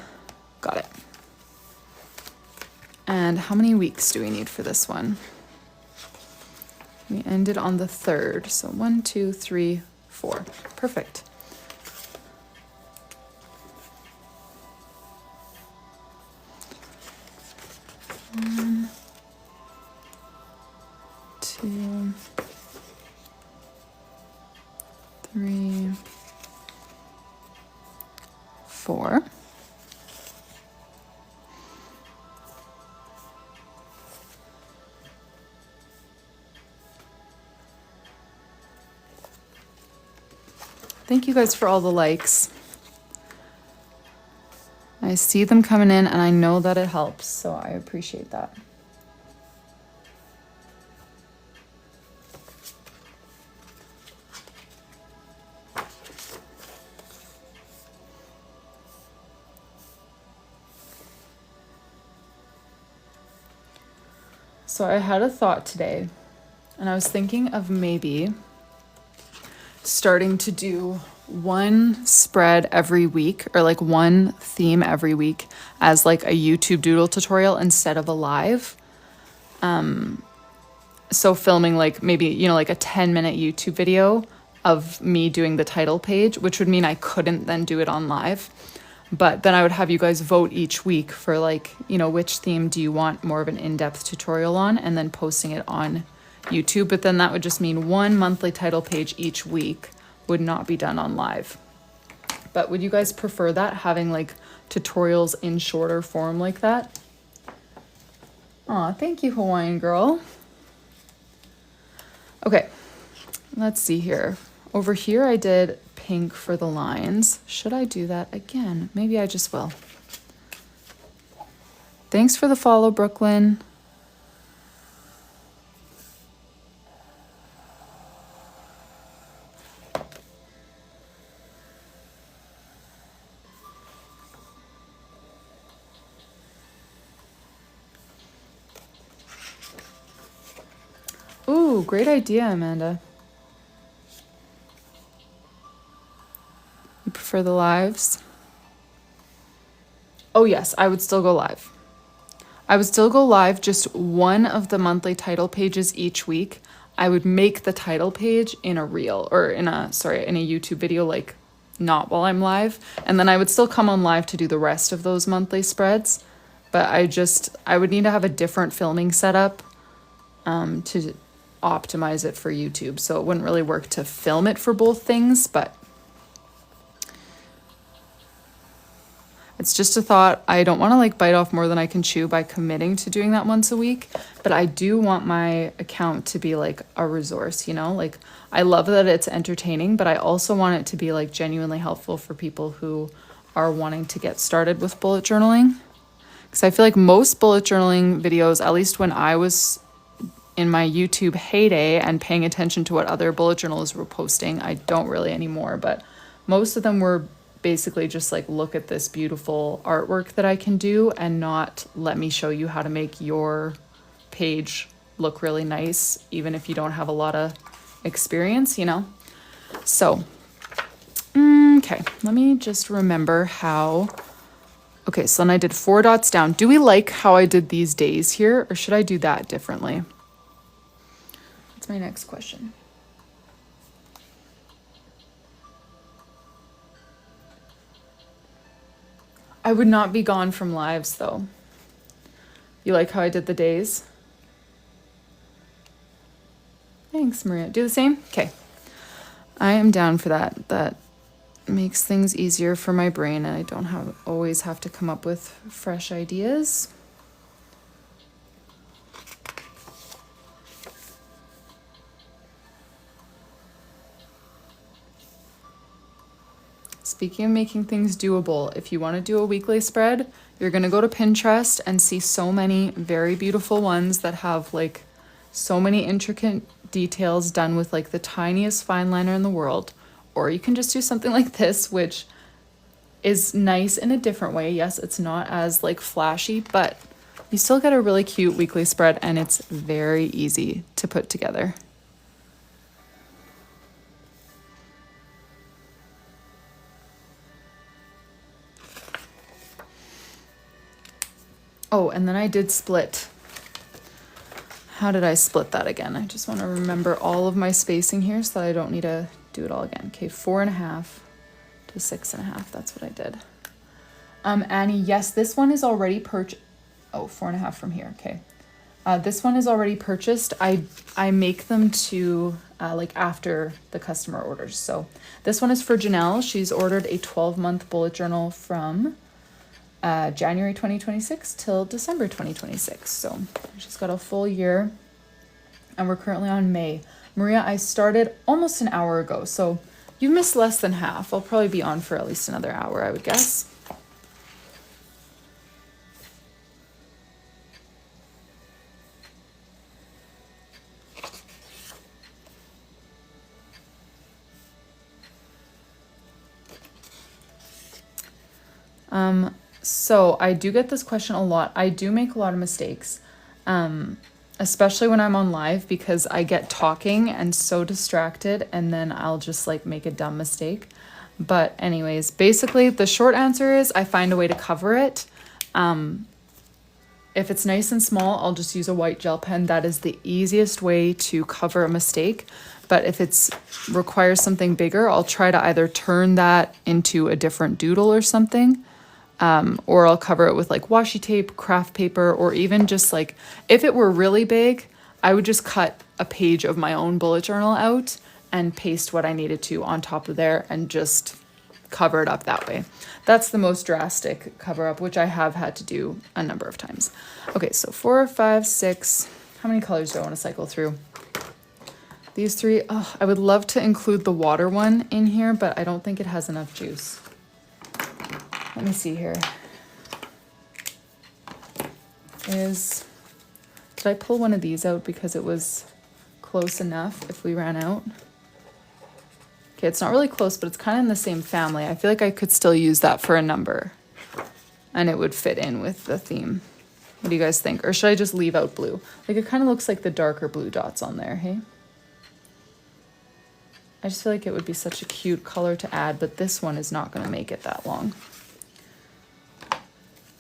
got it. And how many weeks do we need for this one? We ended on the 3rd. So 1, 2, 3, 4. Perfect. One, 2, 3, 4. Thank you guys for all the likes. I see them coming in and I know that it helps, so I appreciate that. So I had a thought today, and I was thinking of maybe starting to do one spread every week, or like one theme every week as like a YouTube doodle tutorial instead of a live. So filming like maybe, you know, like a 10-minute YouTube video of me doing the title page, which would mean I couldn't then do it on live. But then I would have you guys vote each week for like, you know, which theme do you want more of an in-depth tutorial on, and then posting it on YouTube. But then that would just mean one monthly title page each week would not be done on live. But would you guys prefer that, having like tutorials in shorter form like that? Aw, thank you, Hawaiian girl. Okay, let's see here. Over here I did pink for the lines. Should I do that again? Maybe I just will. Thanks for the follow, Brooklyn. Ooh, great idea, Amanda. You prefer the lives? Oh yes, I would still go live. I would still go live, just one of the monthly title pages each week. I would make the title page in a reel, or in a YouTube video, like not while I'm live. And then I would still come on live to do the rest of those monthly spreads. But I would need to have a different filming setup to optimize it for YouTube. So it wouldn't really work to film it for both things, but it's just a thought. I don't want to like bite off more than I can chew by committing to doing that once a week, but I do want my account to be like a resource, you know? Like I love that it's entertaining, but I also want it to be like genuinely helpful for people who are wanting to get started with bullet journaling. Because I feel like most bullet journaling videos, at least when I was in my YouTube heyday and paying attention to what other bullet journals were posting, I don't really anymore, but most of them were basically just like, look at this beautiful artwork that I can do, and not let me show you how to make your page look really nice, even if you don't have a lot of experience, you know? So, okay, let me just remember how. Okay, so then I did 4 dots down. Do we like how I did these days here, or should I do that differently? That's my next question. I would not be gone from lives though. You like how I did the days? Thanks, Maria. Do the same? Okay. I am down for that. That makes things easier for my brain, and I don't always have to come up with fresh ideas. Speaking of making things doable, if you want to do a weekly spread, you're going to go to Pinterest and see so many very beautiful ones that have like so many intricate details done with like the tiniest fine liner in the world. Or you can just do something like this, which is nice in a different way. Yes, it's not as like flashy, but you still get a really cute weekly spread, and it's very easy to put together. Oh, and then I did split. How did I split that again? I just want to remember all of my spacing here so that I don't need to do it all again. Okay, 4.5 to 6.5. That's what I did. Annie, yes, this one is already purchased. Oh, 4.5 from here. Okay. This one is already purchased. I make them to like after the customer orders. So this one is for Janelle. She's ordered a 12-month bullet journal from January 2026 till December 2026. So she's got a full year, and we're currently on May. Maria, I started almost an hour ago, so you missed less than half. I'll probably be on for at least another hour, I would guess. So I do get this question a lot. I do make a lot of mistakes, especially when I'm on live, because I get talking and so distracted, and then I'll just like make a dumb mistake. But anyways, basically the short answer is I find a way to cover it. If it's nice and small, I'll just use a white gel pen. That is the easiest way to cover a mistake. But if it's requires something bigger, I'll try to either turn that into a different doodle or something. Or I'll cover it with like washi tape, craft paper, or even just like, if it were really big, I would just cut a page of my own bullet journal out and paste what I needed to on top of there and just cover it up that way. That's the most drastic cover up, which I have had to do a number of times. Okay, so 4, 5, 6. How many colors do I want to cycle through? These 3. Oh, I would love to include the water one in here, but I don't think it has enough juice. Let me see here. Did I pull one of these out because it was close enough if we ran out? Okay, it's not really close, but it's kind of in the same family. I feel like I could still use that for a number, and it would fit in with the theme. What do you guys think? Or should I just leave out blue? Like, it kind of looks like the darker blue dots on there, hey? I just feel like it would be such a cute color to add, but this one is not going to make it that long.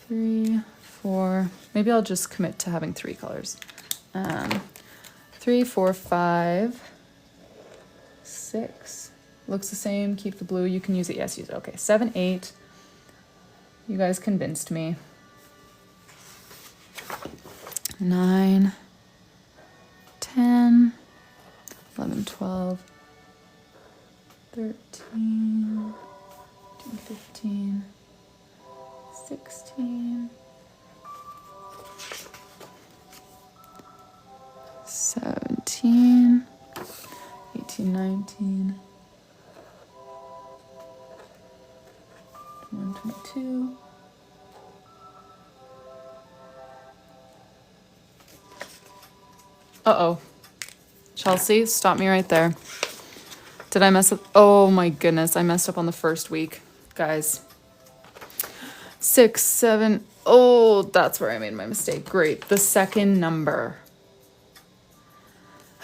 3, 4, maybe I'll just commit to having 3 colors. 3, 4, 5, 6. Looks the same, keep the blue, you can use it, yes, use it. Okay, 7, 8. You guys convinced me. 9, 10, 11, 12, 13, 15, 16, 17, 18, 19, 21, 22, Uh-oh. Chelsea, stop me right there. Did I mess up? Oh my goodness, I messed up on the first week, guys. 6, 7. Oh, that's where I made my mistake. Great. The second number.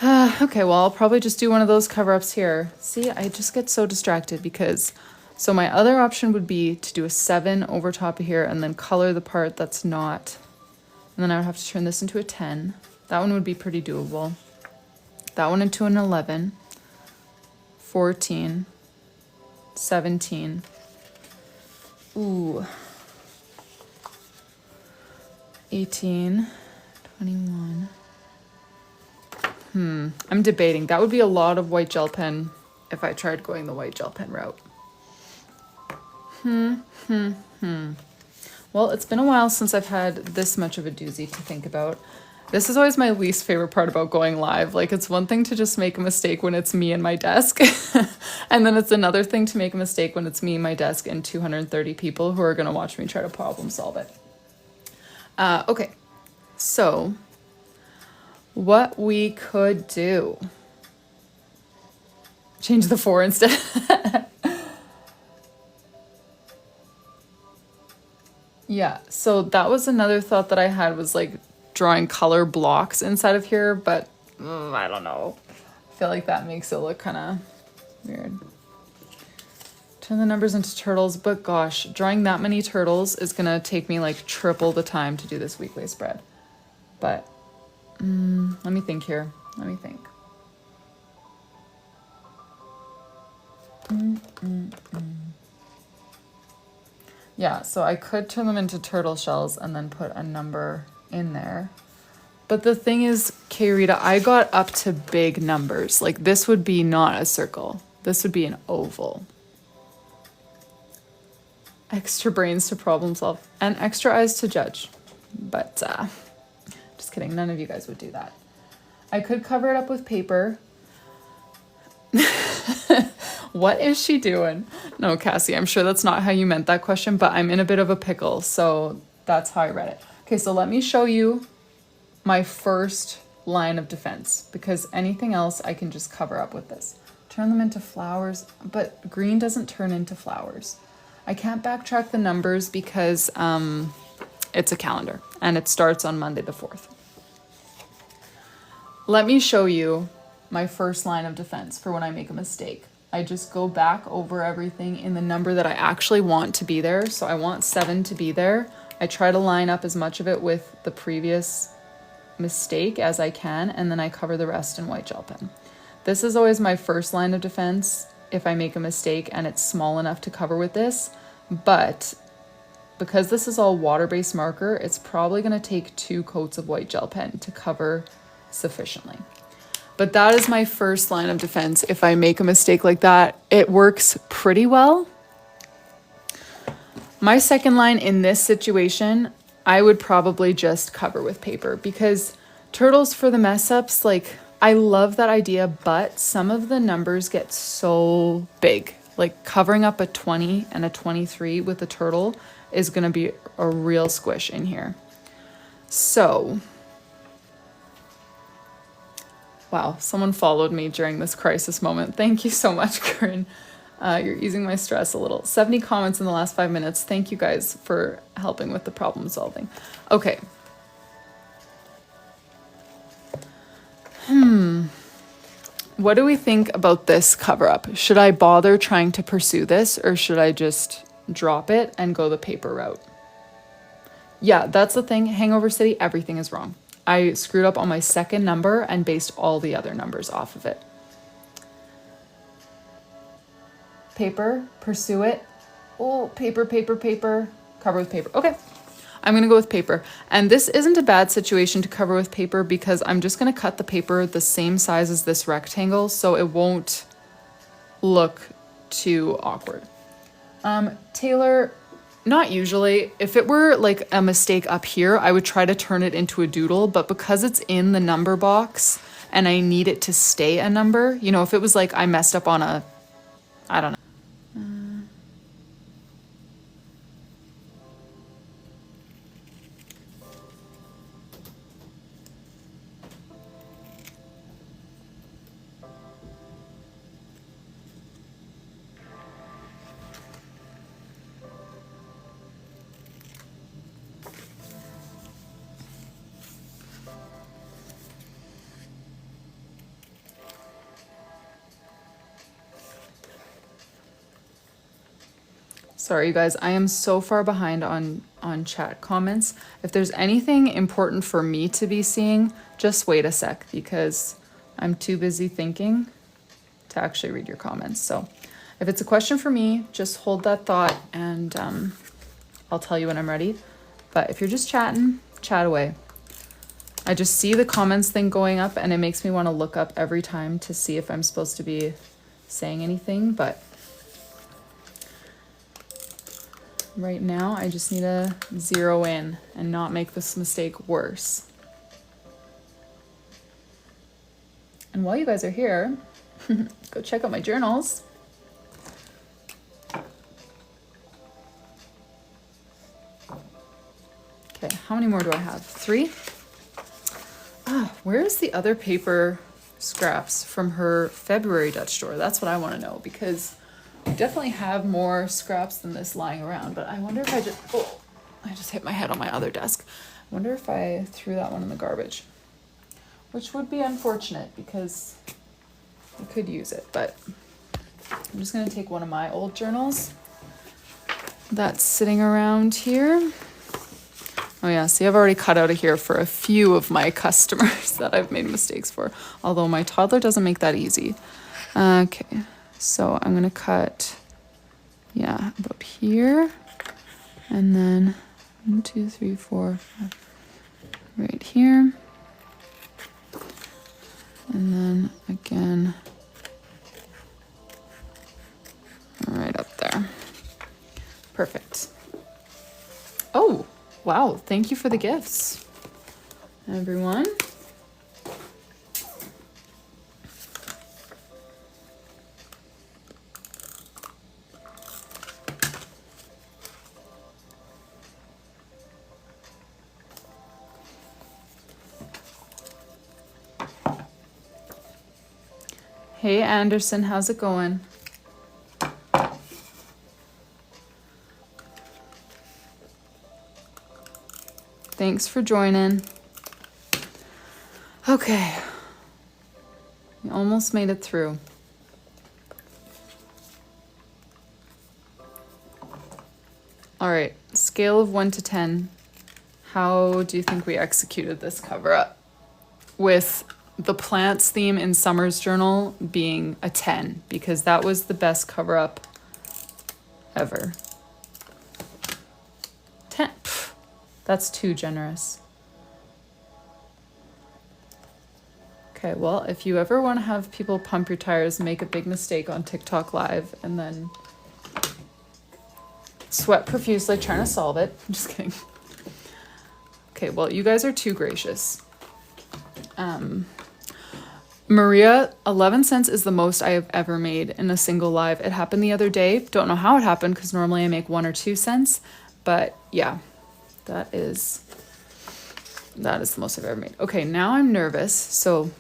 Okay, well, I'll probably just do one of those cover-ups here. See, I just get so distracted because... So my other option would be to do a 7 over top of here and then color the part that's not. And then I would have to turn this into a 10. That one would be pretty doable. That one into an 11. 14. 17. Ooh. 18. 21. I'm debating. That would be a lot of white gel pen if I tried going the white gel pen route. Well, it's been a while since I've had this much of a doozy to think about. This is always my least favorite part about going live. Like, it's one thing to just make a mistake when it's me and my desk. And then it's another thing to make a mistake when it's me, my desk, and 230 people who are going to watch me try to problem solve it. Okay, so what we could do. Change the 4 instead. Yeah, so that was another thought that I had, was like drawing color blocks inside of here, but I don't know. I feel like that makes it look kind of weird. Turn the numbers into turtles, but gosh, drawing that many turtles is gonna take me like triple the time to do this weekly spread. But let me think here. Let me think. Yeah, so I could turn them into turtle shells and then put a number in there. But the thing is, Rita, I got up to big numbers. Like, this would be not a circle. This would be an oval. Extra brains to problem solve and extra eyes to judge. But just kidding, none of you guys would do that. I could cover it up with paper. What is she doing? No, Cassie, I'm sure that's not how you meant that question, but I'm in a bit of a pickle, so that's how I read it. Okay, so let me show you my first line of defense, because anything else I can just cover up with this. Turn them into flowers, but green doesn't turn into flowers. I can't backtrack the numbers because it's a calendar and it starts on Monday the 4th. Let me show you my first line of defense for when I make a mistake. I just go back over everything in the number that I actually want to be there. So I want 7 to be there. I try to line up as much of it with the previous mistake as I can, and then I cover the rest in white gel pen. This is always my first line of defense if I make a mistake and it's small enough to cover with this. But because this is all water-based marker, it's probably going to take 2 coats of white gel pen to cover sufficiently. But that is my first line of defense. If I make a mistake like that, it works pretty well. My second line in this situation, I would probably just cover with paper, because turtles for the mess ups, like, I love that idea, but some of the numbers get so big. Like, covering up a 20 and a 23 with a turtle is going to be a real squish in here. So... Wow, someone followed me during this crisis moment. Thank you so much, Corinne. You're easing my stress a little. 70 comments in the last 5 minutes. Thank you guys for helping with the problem solving. Okay. What do we think about this cover up? Should I bother trying to pursue this, or should I just drop it and go the paper route? Yeah, that's the thing. Hangover City, everything is wrong. I screwed up on my second number and based all the other numbers off of it. Paper, pursue it. Oh, paper, paper, paper. Cover with paper. Okay, I'm going to go with paper. And this isn't a bad situation to cover with paper, because I'm just going to cut the paper the same size as this rectangle, so it won't look too awkward. Taylor... Not usually. If it were like a mistake up here, I would try to turn it into a doodle, but because it's in the number box and I need it to stay a number, you know, if it was like I messed up on a, I don't know. Sorry, you guys, I am so far behind on chat comments. If there's anything important for me to be seeing, just wait a sec because I'm too busy thinking to actually read your comments. So if it's a question for me, just hold that thought and I'll tell you when I'm ready. But if you're just chatting, chat away. I just see the comments thing going up and it makes me want to look up every time to see if I'm supposed to be saying anything, but right now I just need to zero in and not make this mistake worse. And while you guys are here, go check out my journals. Okay, how many more do I have? 3? Ah, where's the other paper scraps from her February Dutch store? That's what I want to know because I definitely have more scraps than this lying around, but I wonder if I just hit my head on my other desk. I wonder if I threw that one in the garbage, which would be unfortunate because I could use it, but I'm just going to take one of my old journals that's sitting around here. Oh yeah, see, I've already cut out of here for a few of my customers that I've made mistakes for, although my toddler doesn't make that easy. Okay, so I'm gonna cut, yeah, about here, and then 1, 2, 3, 4, 5, right here, and then again, right up there. Perfect. Oh, wow, thank you for the gifts, everyone. Hey Anderson, how's it going? Thanks for joining. Okay. We almost made it through. All right, scale of 1 to 10. How do you think we executed this cover up? With the plants theme in Summer's journal being a 10, because that was the best cover up ever. 10. Pff, that's too generous. Okay, well, if you ever want to have people pump your tires, make a big mistake on TikTok Live, and then sweat profusely trying to solve it. I'm just kidding. Okay, well, you guys are too gracious. Maria, 11 cents is the most I have ever made in a single live. It happened the other day. Don't know how it happened because normally I make 1 or 2 cents. But yeah, that is the most I've ever made. Okay, now I'm nervous. So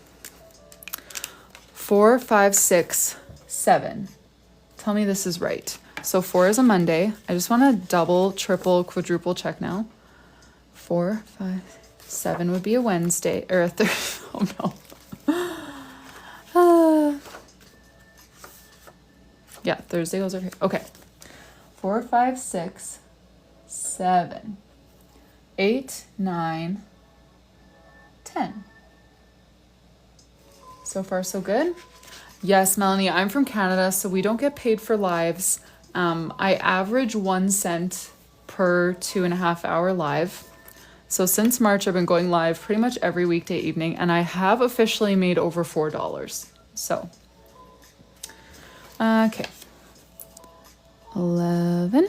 4, 5, 6, 7. Tell me this is right. So 4 is a Monday. I just want to double, triple, quadruple check now. 4, 5, 7 would be a Wednesday or a Thursday. Oh no. Yeah, Thursday goes over here. Okay. 4, 5, 6, 7, 8, 9, 10. So far, so good. Yes, Melanie, I'm from Canada, so we don't get paid for lives. I average 1 cent per 2.5 hour live. So since March, I've been going live pretty much every weekday evening, and I have officially made over $4. So, okay. 11,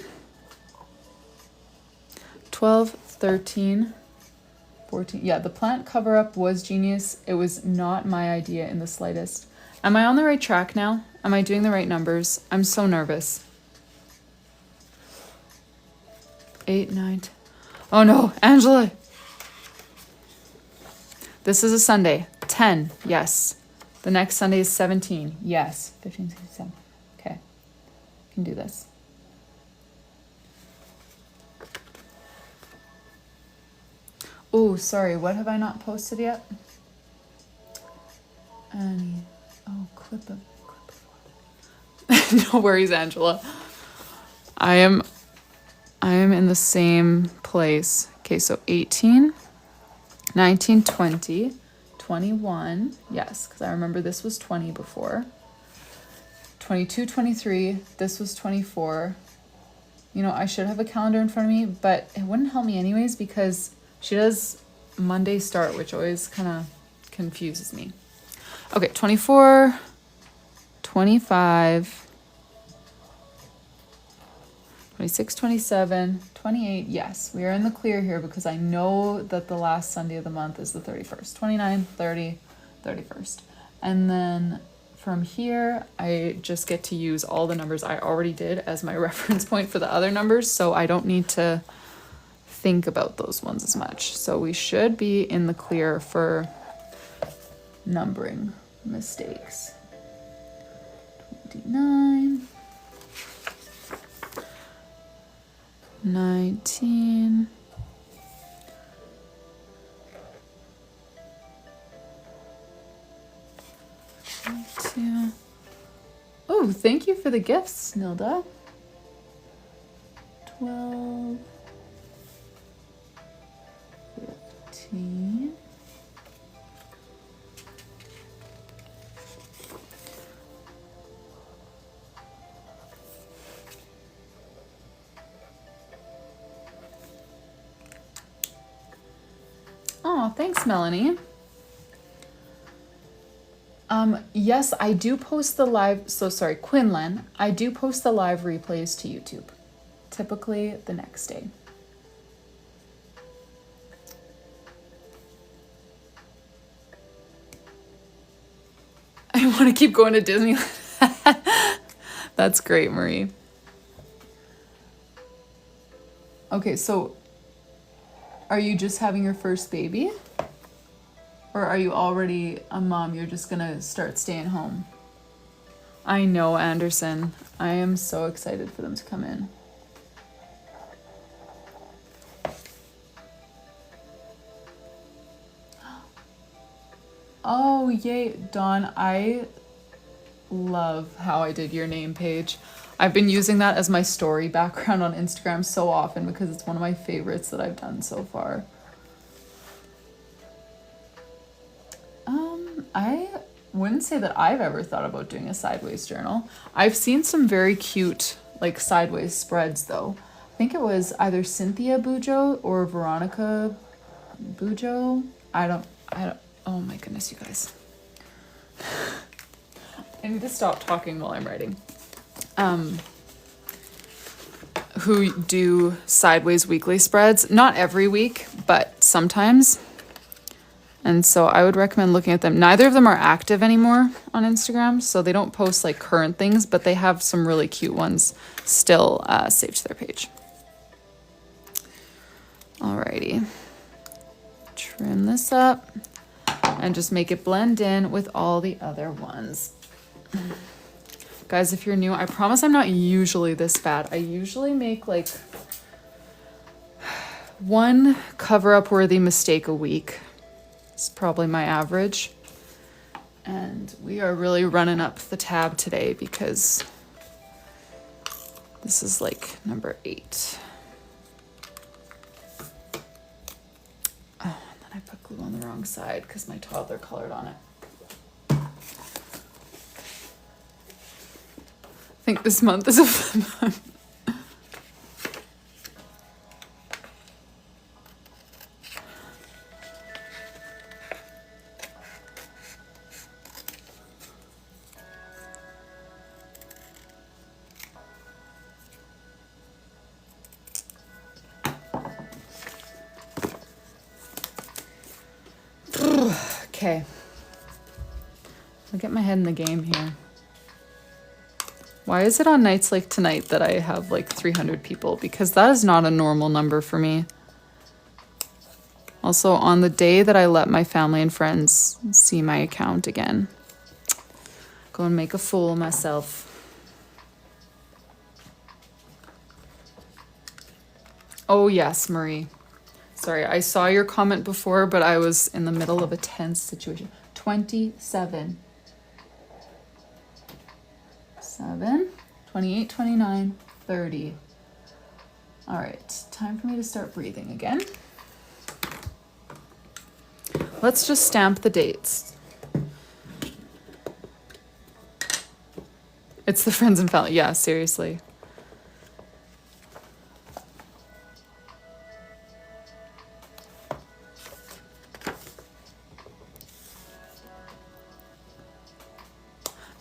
12, 13, 14. Yeah, the plant cover up was genius. It was not my idea in the slightest. Am I on the right track now? Am I doing the right numbers? I'm so nervous. 8, 9, 10. Oh no, Angela. This is a Sunday. 10, yes. The next Sunday is 17, yes. 15, 16, 17. Okay, can do this. Oh, sorry, what have I not posted yet? Oh, clip of. No worries, Angela. I am in the same place. Okay, so 18, 19, 20, 21. Yes, because I remember this was 20 before. 22, 23. This was 24. You know, I should have a calendar in front of me, but it wouldn't help me anyways because she does Monday start, which always kind of confuses me. Okay, 24, 25, 26, 27, 28. Yes, we are in the clear here because I know that the last Sunday of the month is the 31st. 29, 30, 31st. And then from here, I just get to use all the numbers I already did as my reference point for the other numbers, so I don't need to think about those ones as much. So we should be in the clear for numbering mistakes. 29, 19, 22. Oh, thank you for the gifts, Nilda. 12, 15. Oh, thanks, Melanie. Yes, I do post the live, so sorry, Quinlan, I do post the live replays to YouTube, typically the next day. I want to keep going to Disneyland. That's great, Marie. Okay, so are you just having your first baby? Or are you already a mom? You're just gonna start staying home. I know, Anderson. I am so excited for them to come in. Oh, yay, Dawn. I love how I did your name page. I've been using that as my story background on Instagram so often because it's one of my favorites that I've done so far. I wouldn't say that I've ever thought about doing a sideways journal. I've seen some very cute like sideways spreads though. I think it was either Cynthia Bujo or Veronica Bujo. I don't, oh my goodness, you guys. I need to stop talking while I'm writing. Who do sideways weekly spreads. Not every week, but sometimes. And so I would recommend looking at them. Neither of them are active anymore on Instagram, so they don't post like current things, but they have some really cute ones still saved to their page. Alrighty. Trim this up and just make it blend in with all the other ones. Guys, if you're new, I promise I'm not usually this bad. I usually make like one cover-up worthy mistake a week. It's probably my average. And we are really running up the tab today because this is like number 8. Oh, and then I put glue on the wrong side because my toddler colored on it. I think this month is a flip month. Okay, I'll get my head in the game here. Why is it on nights like tonight that I have like 300 people? Because that is not a normal number for me. Also, on the day that I let my family and friends see my account again, go and make a fool of myself. Oh yes, Marie. Sorry, I saw your comment before, but I was in the middle of a tense situation. 27. 7, 28, 29, 30. All right, time for me to start breathing again. Let's just stamp the dates. It's the friends and family. Yeah, seriously.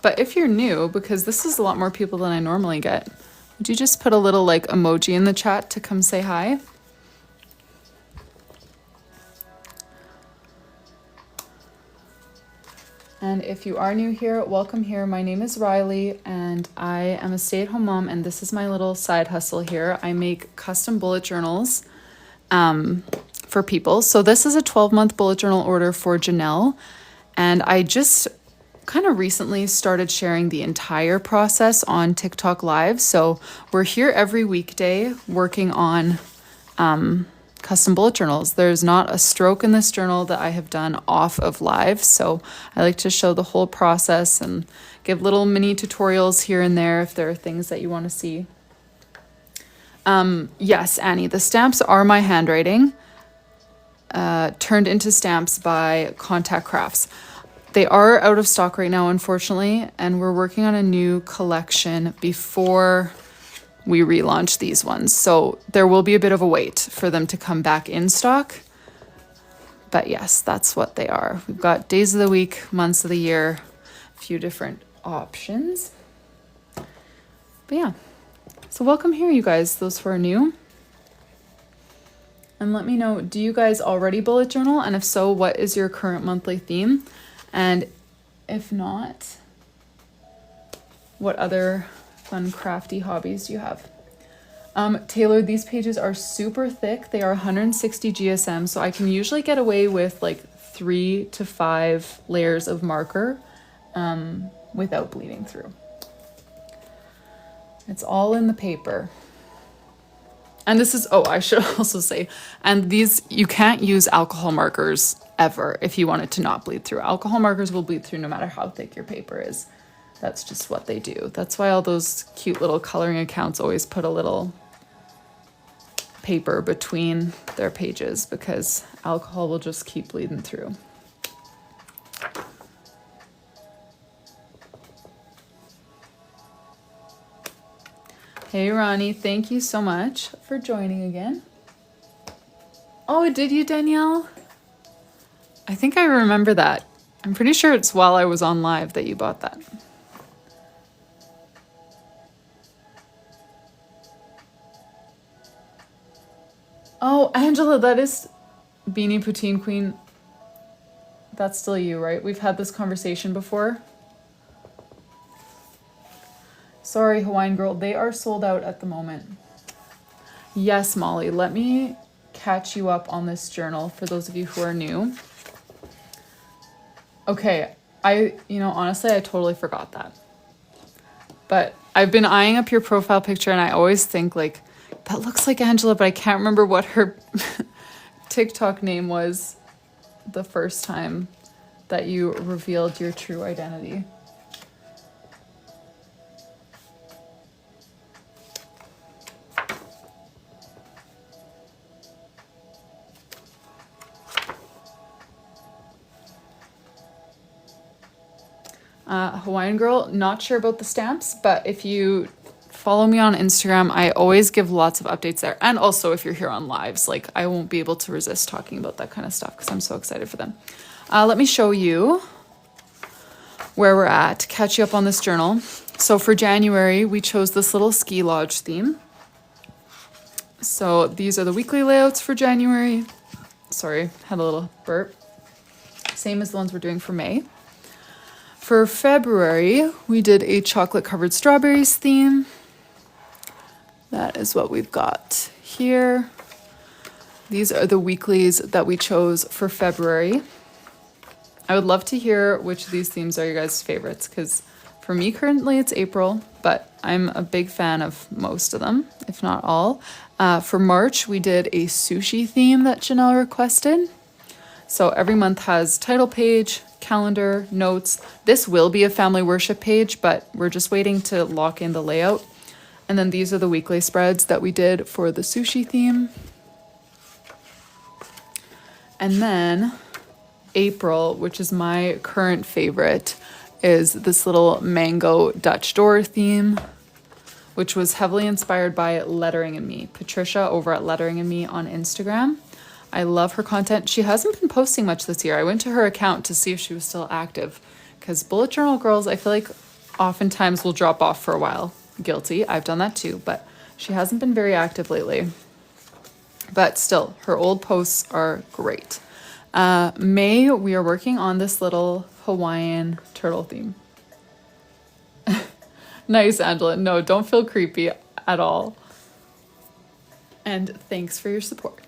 But if you're new, because this is a lot more people than I normally get, would you just put a little like emoji in the chat to come say hi? And if you are new here, welcome here. My name is Rylee and I am a stay-at-home mom, and this is my little side hustle here. I make custom bullet journals for people. So this is a 12-month bullet journal order for Janelle, and I just kind of recently started sharing the entire process on TikTok Live. So we're here every weekday working on custom bullet journals. There's not a stroke in this journal that I have done off of live. So I like to show the whole process and give little mini tutorials here and there if there are things that you want to see. Yes, Annie, the stamps are my handwriting, turned into stamps by Contact Crafts. They are out of stock right now, unfortunately, and we're working on a new collection before we relaunch these ones. So there will be a bit of a wait for them to come back in stock. But yes, that's what they are. We've got days of the week, months of the year, a few different options. But yeah, so welcome here, you guys, those who are new. And let me know, do you guys already bullet journal? And if so, what is your current monthly theme? And if not, what other fun crafty hobbies do you have? Taylor, these pages are super thick. They are 160 GSM, so I can usually get away with like 3 to 5 layers of marker without bleeding through. It's all in the paper. And this is, oh, I should also say, and these, you can't use alcohol markers ever if you want it to not bleed through. Alcohol markers will bleed through no matter how thick your paper is. That's just what they do. That's why all those cute little coloring accounts always put a little paper between their pages, because alcohol will just keep bleeding through. Hey Ronnie, thank you so much for joining again. Oh, did you, Danielle? I think I remember that. I'm pretty sure it's while I was on live that you bought that. Oh, Angela, that is Beanie Poutine Queen. That's still you, right? We've had this conversation before. Sorry, Hawaiian Girl, they are sold out at the moment. Yes, Molly, let me catch you up on this journal for those of you who are new. Okay, honestly, I totally forgot that. But I've been eyeing up your profile picture and I always think like, that looks like Angela, but I can't remember what her TikTok name was the first time that you revealed your true identity. Hawaiian Girl, not sure about the stamps, but if you follow me on Instagram, I always give lots of updates there. And also if you're here on lives, like I won't be able to resist talking about that kind of stuff because I'm so excited for them. Let me show you where we're at, catch you up on this journal. So for January, we chose this little ski lodge theme. So these are the weekly layouts for January. Sorry, had a little burp. Same as the ones we're doing for May. For February, we did a chocolate covered strawberries theme. That is what we've got here. These are the weeklies that we chose for February. I would love to hear which of these themes are your guys' favorites, because for me currently it's April, but I'm a big fan of most of them, if not all. For March, we did a sushi theme that Janelle requested. So every month has title page, calendar, notes. This will be a family worship page, but we're just waiting to lock in the layout. And then these are the weekly spreads that we did for the sushi theme. And then April, which is my current favorite, is this little mango Dutch door theme, which was heavily inspired by Lettering and Me. Patricia over at Lettering and Me on Instagram. I love her content. She hasn't been posting much this year. I went to her account to see if she was still active, because bullet journal girls, I feel like oftentimes will drop off for a while. Guilty, I've done that too, but she hasn't been very active lately. But still, her old posts are great. May, we are working on this little Hawaiian turtle theme. Nice, Angela. No, don't feel creepy at all. And thanks for your support.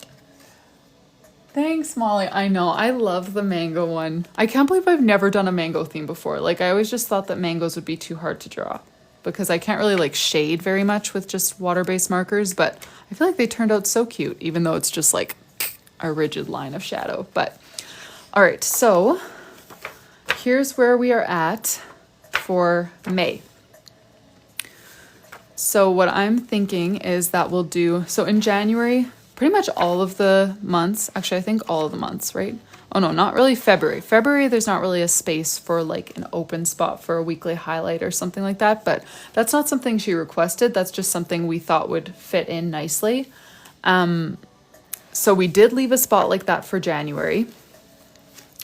Thanks, Molly. I know, I love the mango one. I can't believe I've never done a mango theme before. Like, I always just thought that mangoes would be too hard to draw because I can't really like shade very much with just water-based markers, but I feel like they turned out so cute, even though it's just like a rigid line of shadow. But all right, so here's where we are at for May. So what I'm thinking is that we'll do, so in January, pretty much all of the months, actually I think all of the months, right? Oh no, not really February. February, there's not really a space for like an open spot for a weekly highlight or something like that, but that's not something she requested. That's just something we thought would fit in nicely. So we did leave a spot like that for January,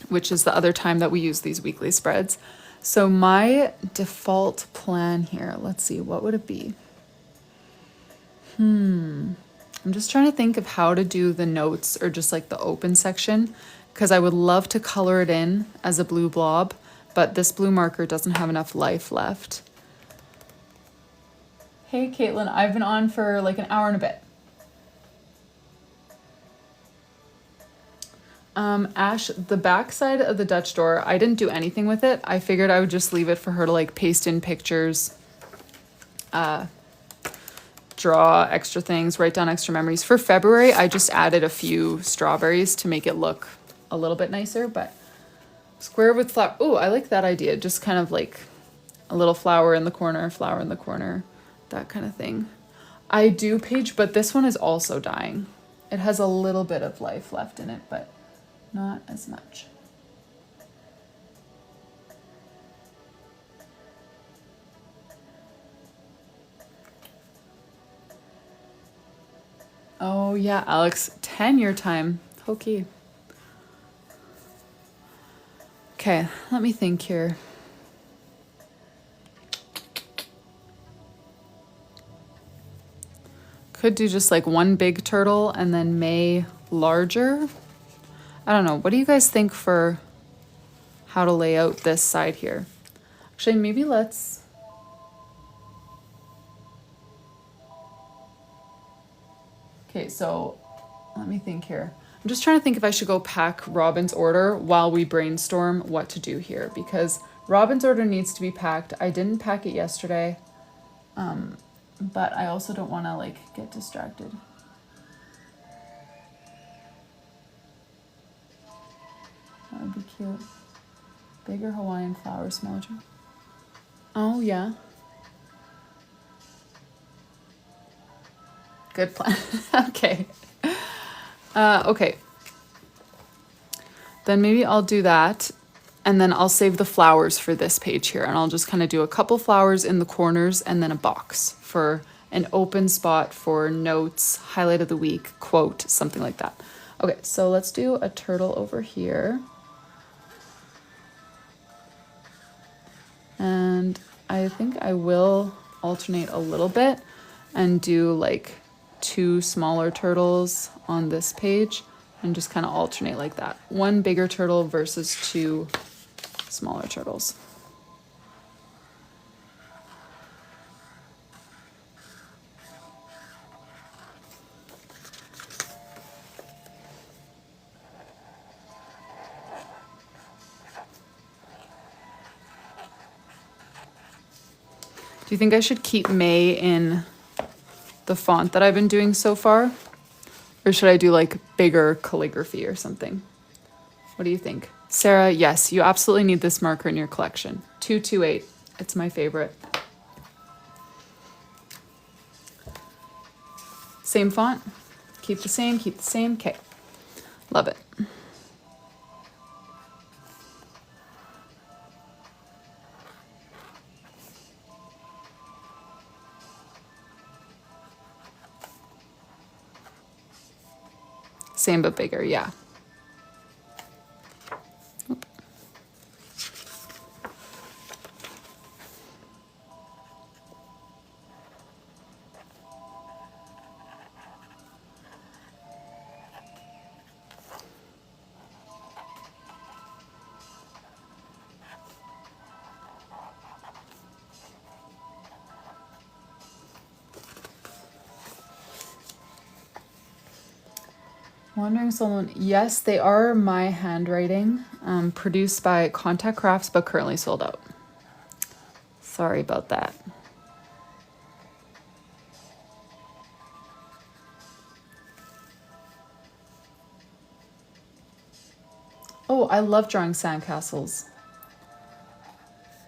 which is the other time that we use these weekly spreads. So my default plan here, let's see, what would it be? I'm just trying to think of how to do the notes or just like the open section, because I would love to color it in as a blue blob, but this blue marker doesn't have enough life left. Hey, Caitlin, I've been on for like an hour and a bit. Ash, the back side of the Dutch door, I didn't do anything with it. I figured I would just leave it for her to like paste in pictures, draw extra things, write down extra memories. For February, I just added a few strawberries to make it look a little bit nicer, but square with flower. Oh, I like that idea. Just kind of like a little flower in the corner, that kind of thing. I do page, but this one is also dying. It has a little bit of life left in it, but not as much. Oh yeah, Alex, 10-year time. Okay. Okay, let me think here. Could do just like one big turtle and then May larger. I don't know. What do you guys think for how to lay out this side here? Actually, maybe let's... Okay, so let me think here. I'm just trying to think if I should go pack Robin's order while we brainstorm what to do here, because Robin's order needs to be packed. I didn't pack it yesterday, but I also don't want to like get distracted. That would be cute. Bigger Hawaiian flower, smaller. Oh yeah. Good plan. Okay. Okay. Then maybe I'll do that, and then I'll save the flowers for this page here, and I'll just kind of do a couple flowers in the corners and then a box for an open spot for notes, highlight of the week, quote, something like that. Okay, so let's do a turtle over here. And I think I will alternate a little bit and do like 2 smaller turtles on this page and just kind of alternate like that. 1 bigger turtle versus 2 smaller turtles. Do you think I should keep May in the font that I've been doing so far? Or should I do like bigger calligraphy or something? What do you think? Sarah, yes, you absolutely need this marker in your collection. 228, it's my favorite. Same font? Keep the same, keep the same. Okay. Love it. Same but bigger, yeah. Wandering Soul, yes, they are my handwriting, produced by Contact Crafts, but currently sold out. Sorry about that. Oh, I love drawing sandcastles.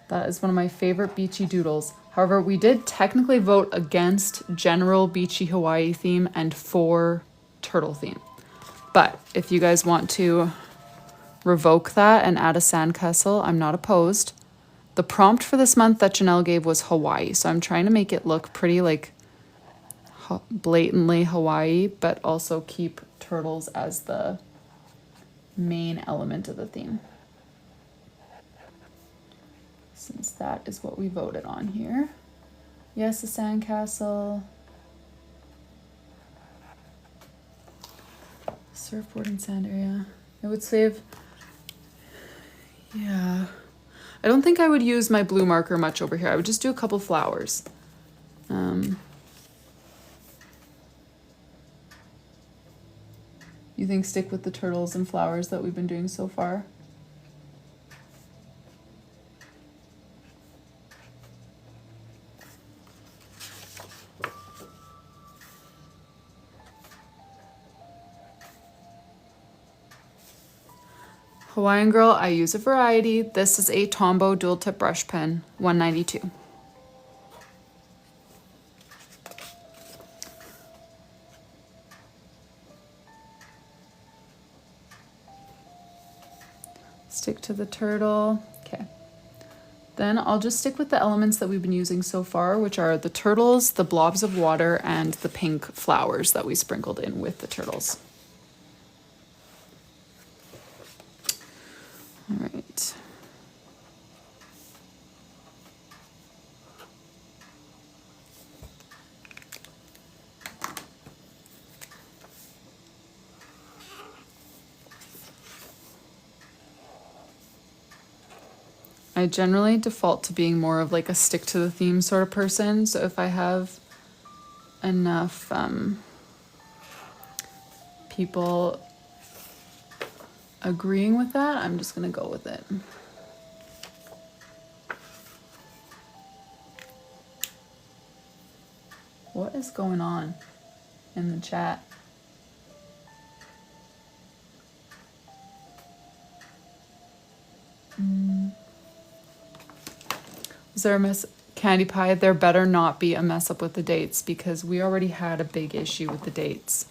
That is one of my favorite beachy doodles. However, we did technically vote against general beachy Hawaii theme and for turtle theme. But if you guys want to revoke that and add a sandcastle, I'm not opposed. The prompt for this month that Janelle gave was Hawaii, so I'm trying to make it look pretty like blatantly Hawaii, but also keep turtles as the main element of the theme. Since that is what we voted on here. Yes, a sandcastle. Surfboard and sand area. It would save, yeah. I don't think I would use my blue marker much over here. I would just do a couple flowers. You think stick with the turtles and flowers that we've been doing so far? Hawaiian Girl, I use a variety. This is a Tombow dual tip brush pen, $192. Stick to the turtle. Okay. Then I'll just stick with the elements that we've been using so far, which are the turtles, the blobs of water, and the pink flowers that we sprinkled in with the turtles. All right. I generally default to being more of like a stick to the theme sort of person. So if I have enough people agreeing with that, I'm just gonna go with it. What is going on in the chat? Is there a mess? Candy Pie, there better not be a mess up with the dates because we already had a big issue with the dates.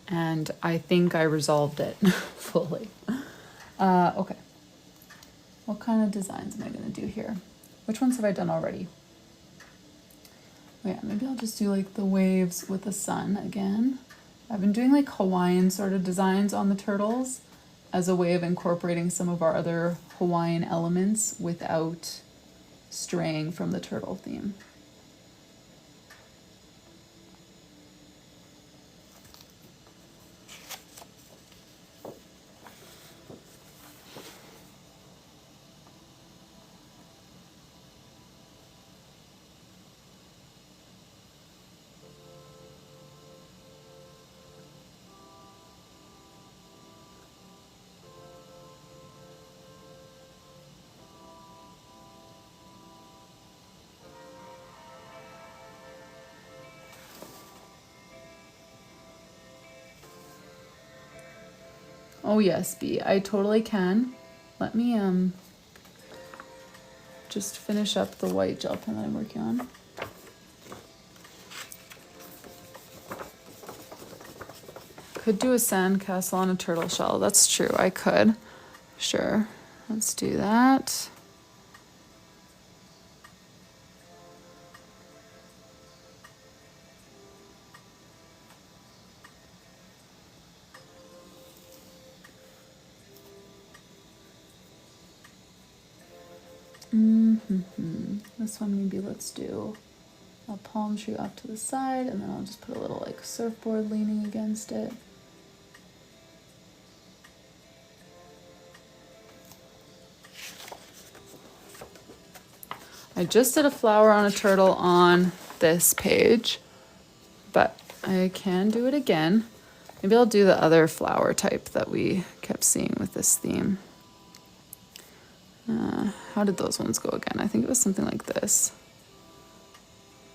And I think I resolved it fully. Okay. What kind of designs am I going to do here? Which ones have I done already? Oh yeah, maybe I'll just do like the waves with the sun again. I've been doing like Hawaiian sort of designs on the turtles as a way of incorporating some of our other Hawaiian elements without straying from the turtle theme. Oh yes, B, I totally can. Let me just finish up the white gel pen that I'm working on. could do a sandcastle on a turtle shell. That's true, I could. Sure, let's do that. This one maybe let's do a palm tree off to the side, and then I'll just put a little like surfboard leaning against it. I just did a flower on a turtle on this page, but I can do it again. Maybe I'll do the other flower type that we kept seeing with this theme. How did those ones go again? I think it was something like this.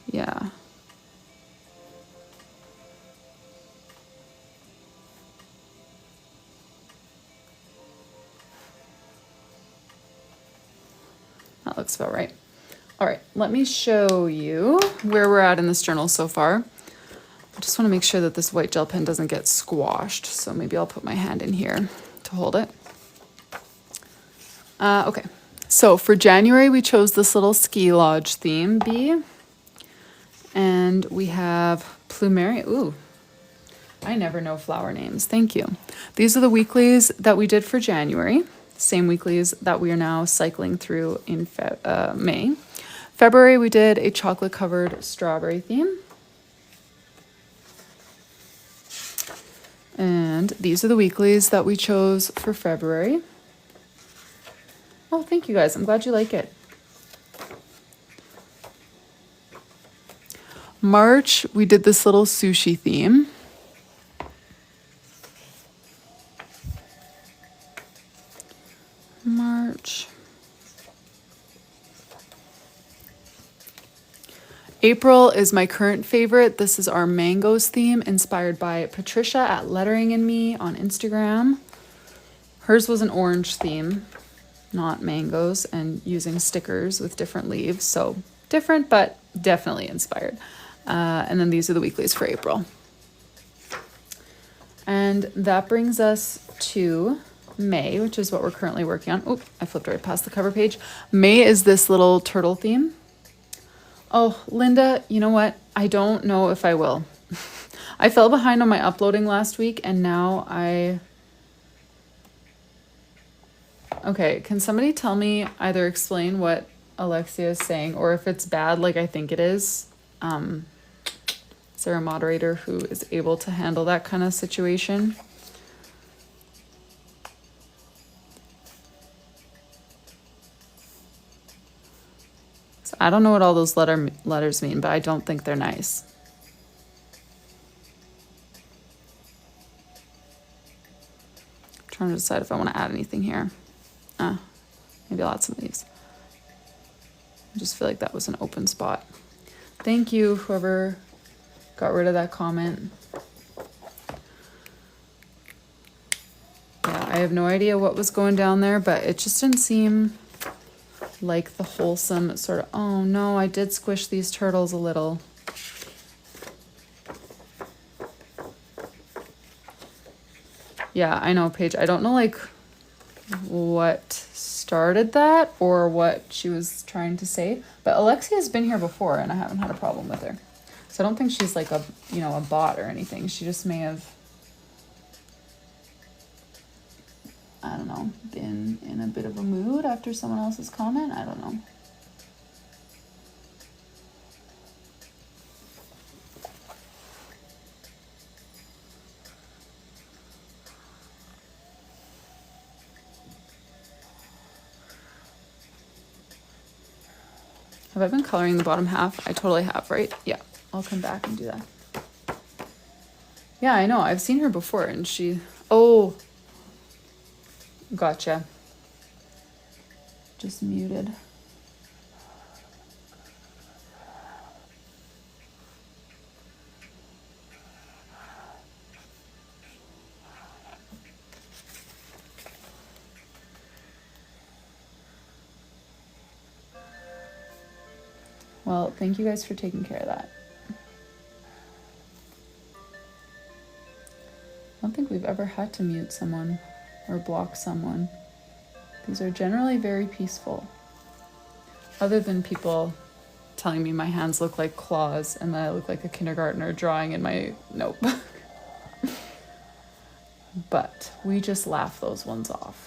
Yeah. That looks about right. All right, let me show you where we're at in this journal so far. I just want to make sure that this white gel pen doesn't get squashed, so maybe I'll put my hand in here to hold it. Okay, so for January, we chose this little ski lodge theme bee. And we have plumeria. Ooh, I never know flower names. Thank you. These are the weeklies that we did for January. Same weeklies that we are now cycling through in May. February, we did a chocolate covered strawberry theme. And these are the weeklies that we chose for February. Oh, thank you guys. I'm glad you like it. March, we did this little sushi theme. March. April is my current favorite. This is our mangoes theme inspired by Patricia at Lettering and Me on Instagram. Hers was an orange theme, not mangoes, and using stickers with different leaves. So different, but definitely inspired. And then these are the weeklies for April. And that brings us to May, which is what we're currently working on. Oh, I flipped right past the cover page. May is this little turtle theme. Oh, Linda, you know what? I don't know if I will. I fell behind on my uploading last week, and now Okay, can somebody tell me, either explain what Alexia is saying, or if it's bad like I think it is? Is there a moderator who is able to handle that kind of situation? So I don't know what all those letters mean, but I don't think they're nice. I'm trying to decide if I want to add anything here. Maybe I'll add some leaves. I just feel like that was an open spot. Thank you, whoever got rid of that comment. Yeah, I have no idea what was going down there, but it just didn't seem like the wholesome sort of, oh no, I did squish these turtles a little. Yeah, I know, Paige. I don't know like what started that or what she was trying to say, but Alexia's been here before and I haven't had a problem with her. So I don't think she's like a bot or anything. She just may have, I don't know, been in a bit of a mood after someone else's comment. I don't know. Have I been coloring the bottom half? I totally have, right? Yeah, I'll come back and do that. Yeah, I know. I've seen her before and she... Oh, gotcha. Just muted. Well, thank you guys for taking care of that. think we've ever had to mute someone or block someone. These are generally very peaceful. Other than people telling me my hands look like claws and that I look like a kindergartner drawing in my notebook. But we just laugh those ones off.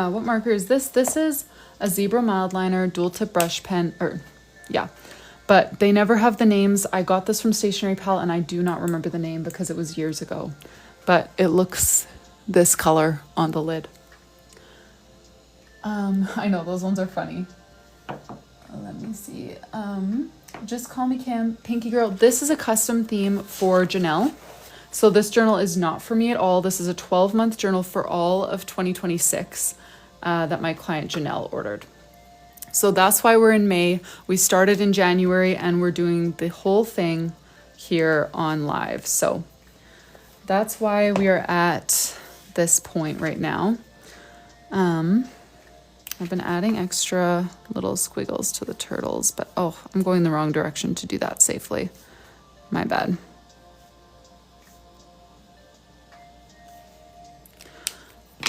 What marker is this? This is a zebra mild liner, dual tip brush pen, but they never have the names. I got this from Stationery Pal and I do not remember the name because it was years ago, but it looks this color on the lid. I know those ones are funny. Let me see. Just call me Pinky Girl. This is a custom theme for Janelle. So this journal is not for me at all. This is a 12-month journal for all of 2026 that my client Janelle ordered. So that's why we're in May. We started in January and we're doing the whole thing here on live. So that's why we are at this point right now. I've been adding extra little squiggles to the turtles, but oh, I'm going the wrong direction to do that safely. My bad.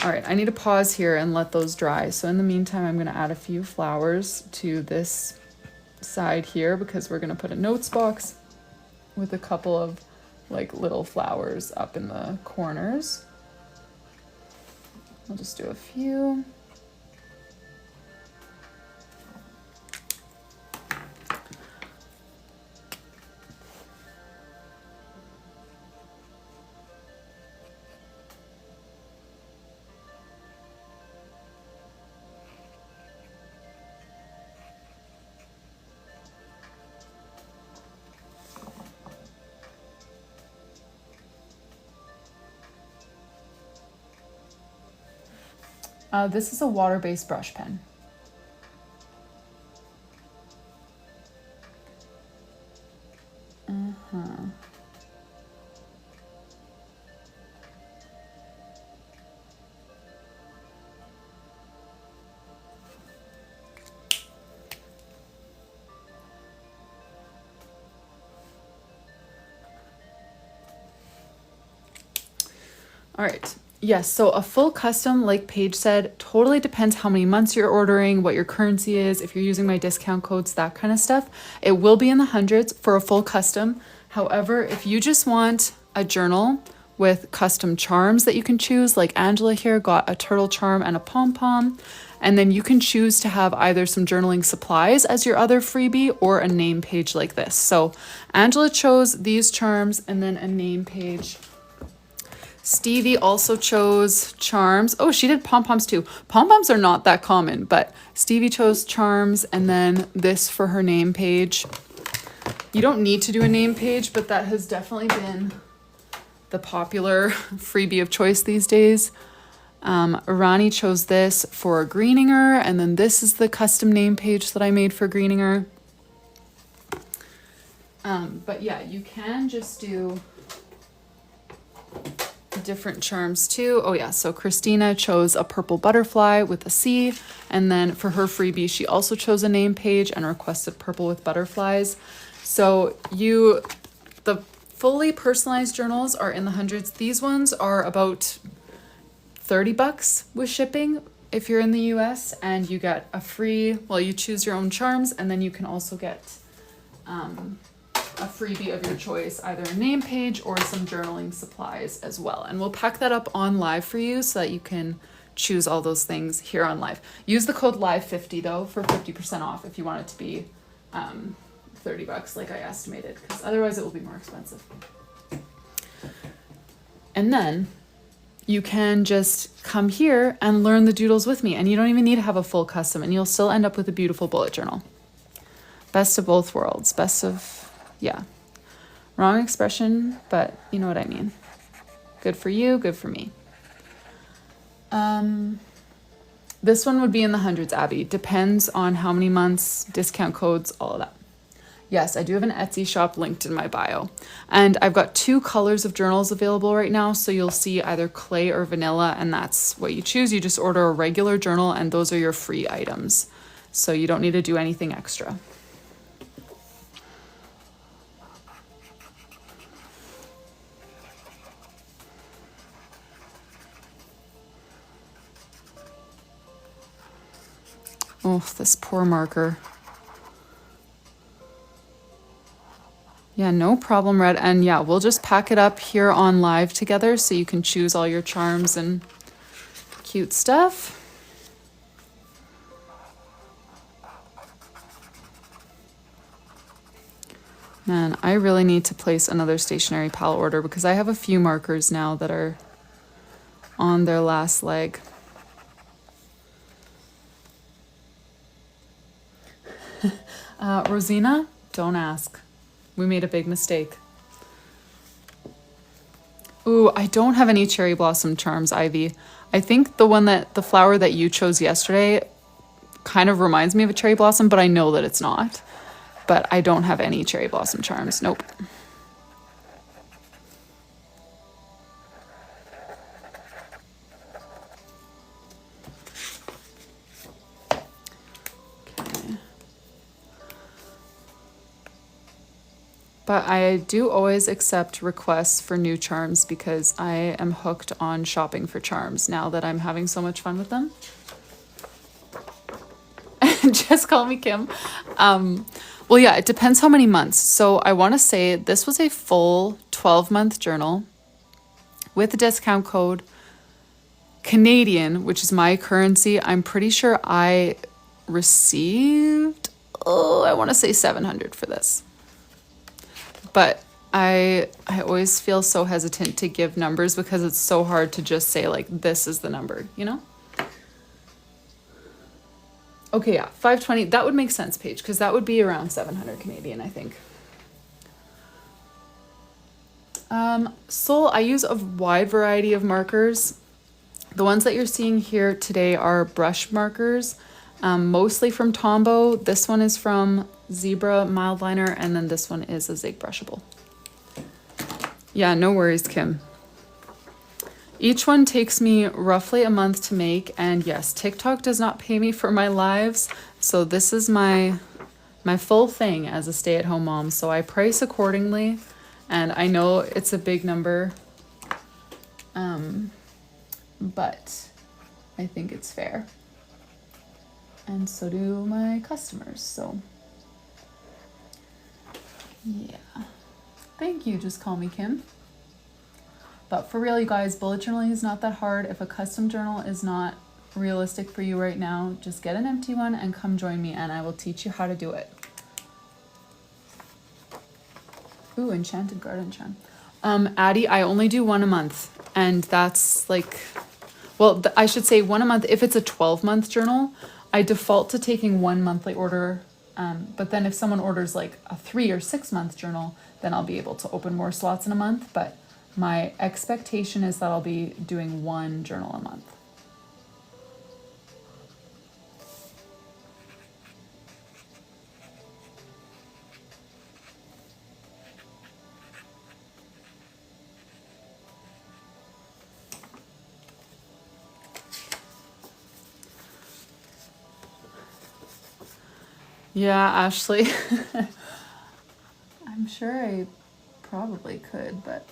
All right, I need to pause here and let those dry. So in the meantime, I'm gonna add a few flowers to this side here because we're gonna put a notes box with a couple of like little flowers up in the corners. I'll just do a few. This is a water-based brush pen. All right. Yes, so a full custom, like Paige said, totally depends how many months you're ordering, what your currency is, if you're using my discount codes, that kind of stuff. It will be in the hundreds for a full custom. However, if you just want a journal with custom charms that you can choose, like Angela here got a turtle charm and a pom-pom, and then you can choose to have either some journaling supplies as your other freebie or a name page like this. So Angela chose these charms and then a name page. Stevie also chose charms. Oh, she did pom-poms too. Pom-poms are not that common, but Stevie chose charms and then this for her name page. You don't need to do a name page, but that has definitely been the popular freebie of choice these days. Rani chose this for Greeninger, and then this is the custom name page that I made for Greeninger. But yeah, you can just do different charms too. Oh yeah, so Christina chose a purple butterfly with a C, and then for her freebie she also chose a name page and requested purple with butterflies. So the fully personalized journals are in the hundreds. These ones are about $30 with shipping if you're in the US, and you get a free, well, you choose your own charms, and then you can also get a freebie of your choice, either a name page or some journaling supplies as well. And we'll pack that up on live for you so that you can choose all those things here on live. Use the code LIVE50 though for 50% off if you want it to be $30 like I estimated, because otherwise it will be more expensive. And then you can just come here and learn the doodles with me, and you don't even need to have a full custom, and you'll still end up with a beautiful bullet journal. Best of both worlds. Best of, yeah. Wrong expression, but you know what I mean. Good for you, good for me. This one would be in the hundreds, Abby. Depends on how many months, discount codes, all of that. Yes, I do have an Etsy shop linked in my bio. And I've got 2 colors of journals available right now. So you'll see either clay or vanilla, and that's what you choose. You just order a regular journal and those are your free items. So you don't need to do anything extra. Oh, this poor marker. Yeah, no problem, Red. And yeah, we'll just pack it up here on live together so you can choose all your charms and cute stuff. Man, I really need to place another Stationery Pal order because I have a few markers now that are on their last leg. Rosina, don't ask. We made a big mistake. Ooh, I don't have any cherry blossom charms, Ivy. I think the flower that you chose yesterday kind of reminds me of a cherry blossom, but I know that it's not. But I don't have any cherry blossom charms. Nope. But I do always accept requests for new charms because I am hooked on shopping for charms now that I'm having so much fun with them. Just call me Kim. Well, yeah, it depends how many months. So I want to say this was a full 12-month journal with a discount code. Canadian, which is my currency, I'm pretty sure I received, I want to say 700 for this. But I always feel so hesitant to give numbers because it's so hard to just say like, this is the number, you know? Okay, yeah, 520, that would make sense, Paige, because that would be around 700 Canadian, I think. Soul, I use a wide variety of markers. The ones that you're seeing here today are brush markers, mostly from Tombow. This one is from Zebra Mildliner, and then this one is a Zig Brushable. Yeah, no worries, Kim. Each one takes me roughly a month to make, and yes, TikTok does not pay me for my lives, so this is my full thing as a stay-at-home mom, so I price accordingly, and I know it's a big number, but I think it's fair, and so do my customers, so yeah. Thank you, just call me Kim. But for real, you guys, bullet journaling is not that hard. If a custom journal is not realistic for you right now, just get an empty one and come join me and I will teach you how to do it. Ooh, Enchanted Garden Charm. Addie, I only do one a month, and that's like, well, I should say one a month. If it's a 12-month journal, I default to taking one monthly order. But then if someone orders like a 3 or 6 month journal, then I'll be able to open more slots in a month. But my expectation is that I'll be doing one journal a month. Yeah, Ashley. I'm sure I probably could, but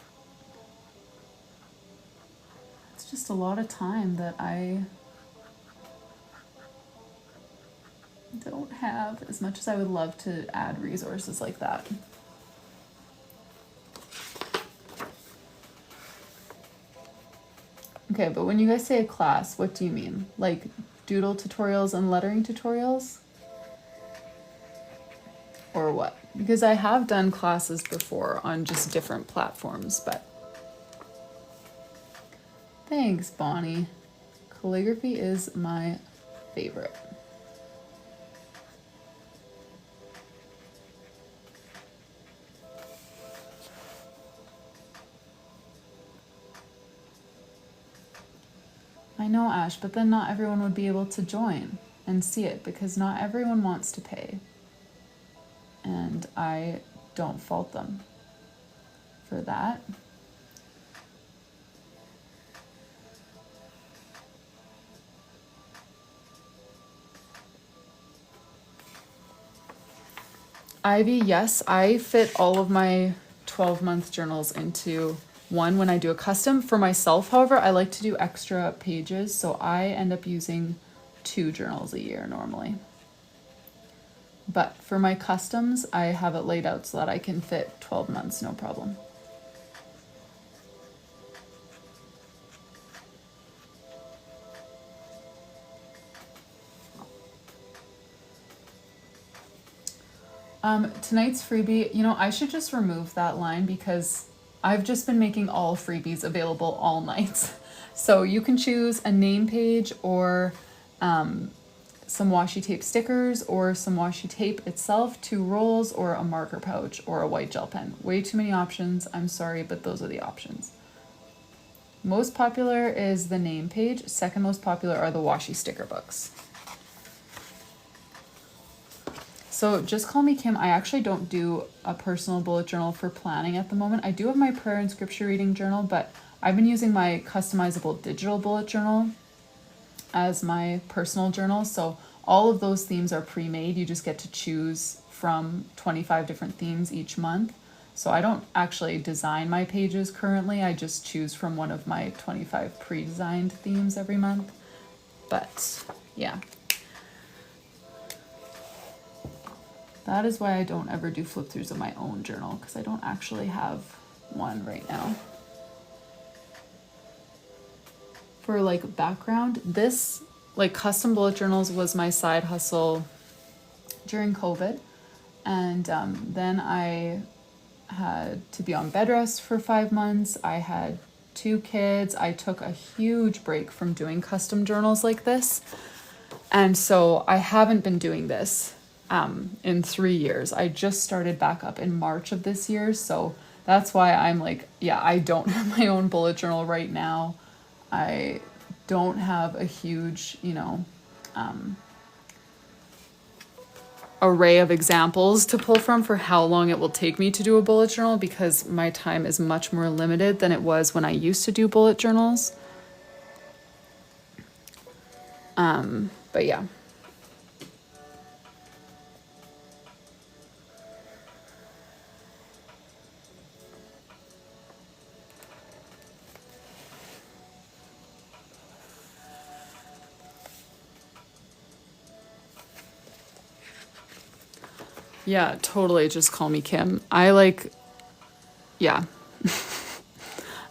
it's just a lot of time that I don't have as much as I would love to add resources like that. Okay, but when you guys say a class, what do you mean? Like doodle tutorials and lettering tutorials? Or what? Because I have done classes before on just different platforms, but thanks, Bonnie. Calligraphy is my favorite. I know, Ash, but then not everyone would be able to join and see it because not everyone wants to pay. And I don't fault them for that. Ivy, yes, I fit all of my 12-month journals into one when I do a custom. For myself, however, I like to do extra pages, so I end up using 2 journals a year normally. But for my customs, I have it laid out so that I can fit 12 months, no problem. Tonight's freebie, you know, I should just remove that line because I've just been making all freebies available all nights. So you can choose a name page or some washi tape stickers or some washi tape itself, 2 rolls, or a marker pouch or a white gel pen. Way too many options. I'm sorry, but those are the options. Most popular is the name page. Second most popular are the washi sticker books. So just call me Kim. I actually don't do a personal bullet journal for planning at the moment. I do have my prayer and scripture reading journal, but I've been using my customizable digital bullet journal as my personal journal. So all of those themes are pre-made. You just get to choose from 25 different themes each month. So I don't actually design my pages currently. I just choose from one of my 25 pre-designed themes every month. But yeah. That is why I don't ever do flip-throughs of my own journal, because I don't actually have one right now. For like background, this like custom bullet journals was my side hustle during COVID. And then I had to be on bed rest for 5 months. I had 2 kids. I took a huge break from doing custom journals like this. And so I haven't been doing this in 3 years. I just started back up in March of this year. So that's why I'm like, yeah, I don't have my own bullet journal right now. I don't have a huge, you know, array of examples to pull from for how long it will take me to do a bullet journal, because my time is much more limited than it was when I used to do bullet journals. But yeah. Yeah, totally. Just call me Kim. Yeah.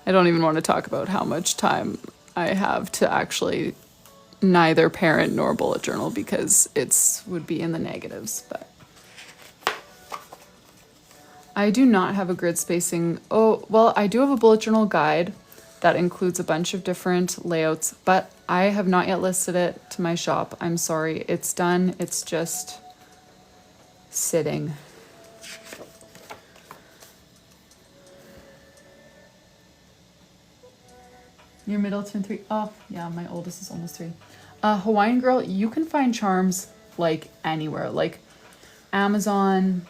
I don't even want to talk about how much time I have to actually neither parent nor bullet journal, because would be in the negatives. But I do not have a grid spacing. Oh, well, I do have a bullet journal guide that includes a bunch of different layouts, but I have not yet listed it to my shop. I'm sorry. It's done. It's just sitting. Your middle twin 3. Oh, yeah, my oldest is almost 3. Hawaiian girl, you can find charms like anywhere, like Amazon,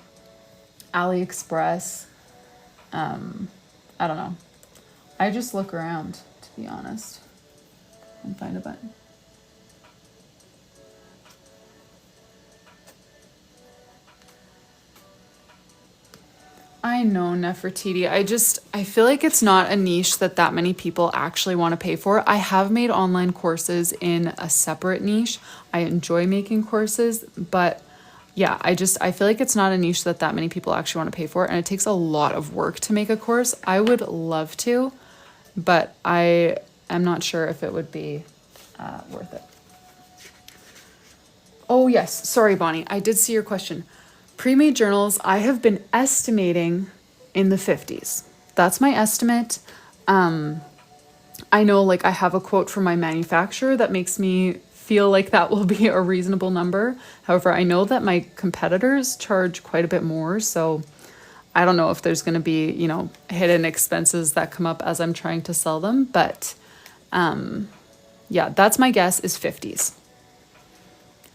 AliExpress. I don't know. I just look around, to be honest, and find a button. I know, Nefertiti. I feel like it's not a niche that many people actually want to pay for. I have made online courses in a separate niche. I enjoy making courses, but yeah, I feel like it's not a niche that many people actually want to pay for, and it takes a lot of work to make a course. I would love to, but I am not sure if it would be worth it. Oh yes, sorry, Bonnie. I did see your question. Pre-made journals, I have been estimating in the 50s. That's my estimate. I know, like, I have a quote from my manufacturer that makes me feel like that will be a reasonable number. However, I know that my competitors charge quite a bit more, so I don't know if there's going to be, you know, hidden expenses that come up as I'm trying to sell them, but Yeah, that's my guess, is 50s.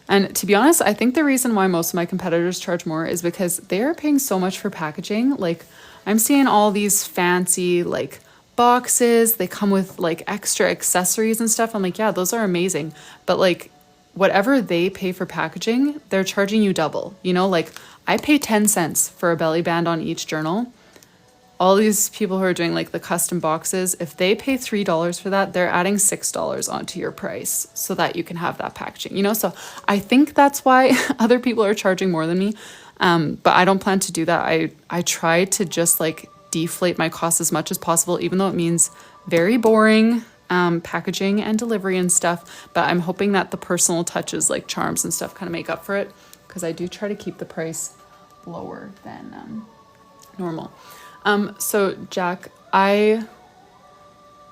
And to be honest, I think the reason why most of my competitors charge more is because they're paying so much for packaging. Like, I'm seeing all these fancy like boxes, they come with like extra accessories and stuff. I'm like, yeah, those are amazing. But like, whatever they pay for packaging, they're charging you double. You know, like I pay 10 cents for a belly band on each journal. All these people who are doing like the custom boxes, if they pay $3 for that, they're adding $6 onto your price so that you can have that packaging, you know? So I think that's why other people are charging more than me. But I don't plan to do that. I try to just like deflate my costs as much as possible, even though it means very boring packaging and delivery and stuff. But I'm hoping that the personal touches like charms and stuff kind of make up for it, because I do try to keep the price lower than normal. So Jack, I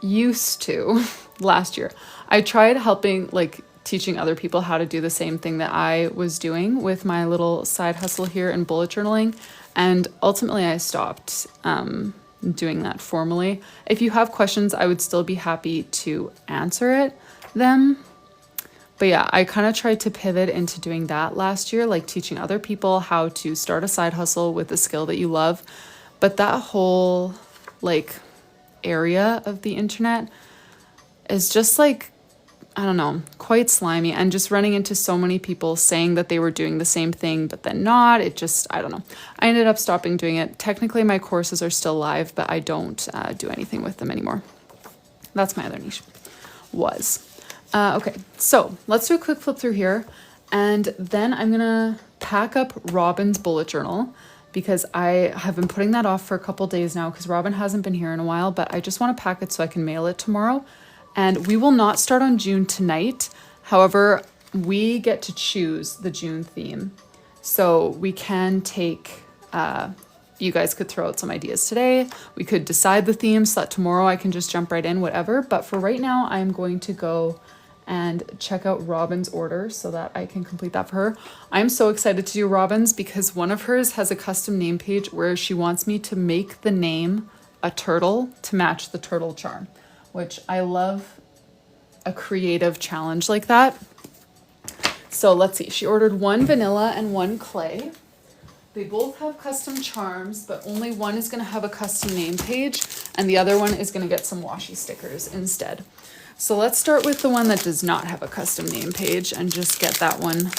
used to, last year, I tried helping, like teaching other people how to do the same thing that I was doing with my little side hustle here in bullet journaling. And ultimately I stopped, doing that formally. If you have questions, I would still be happy to answer them. But yeah, I kind of tried to pivot into doing that last year, like teaching other people how to start a side hustle with a skill that you love. But that whole like area of the internet is just like, I don't know, quite slimy, and just running into so many people saying that they were doing the same thing, but then not. It just, I don't know. I ended up stopping doing it. Technically my courses are still live, but I don't do anything with them anymore. That's my other niche. Okay, so let's do a quick flip through here. And then I'm gonna pack up Robin's bullet journal, because I have been putting that off for a couple days now because Robin hasn't been here in a while, but I just want to pack it so I can mail it tomorrow. And we will not start on June tonight. However, we get to choose the June theme. So we can take, you guys could throw out some ideas today. We could decide the theme so that tomorrow I can just jump right in, whatever. But for right now, I'm going to go and check out Robin's order so that I can complete that for her. I'm so excited to do Robin's because one of hers has a custom name page where she wants me to make the name a turtle to match the turtle charm, which I love a creative challenge like that. So let's see. She ordered one vanilla and one clay. They both have custom charms, but only one is going to have a custom name page and the other one is going to get some washi stickers instead. So let's start with the one that does not have a custom name page and just get that one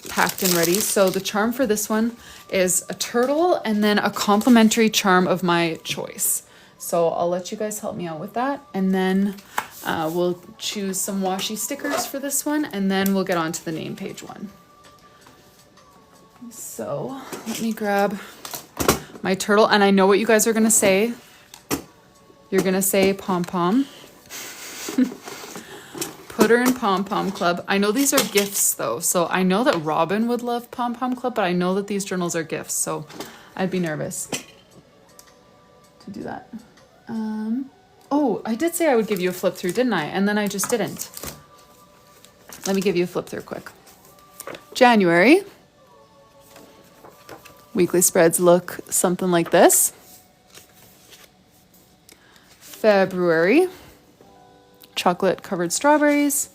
packed and ready. So the charm for this one is a turtle and then a complimentary charm of my choice. So I'll let you guys help me out with that. And then we'll choose some washi stickers for this one, and then we'll get on to the name page one. So let me grab my turtle. And I know what you guys are going to say. You're going to say pom-pom. Put her in Pom Pom Club. I know these are gifts though, so I know that Robin would love Pom Pom Club, but I know that these journals are gifts, so I'd be nervous to do that. Oh, I did say I would give you a flip through, didn't I? And then I just didn't. Let me give you a flip through quick. January. Weekly spreads look something like this. February. Chocolate covered strawberries,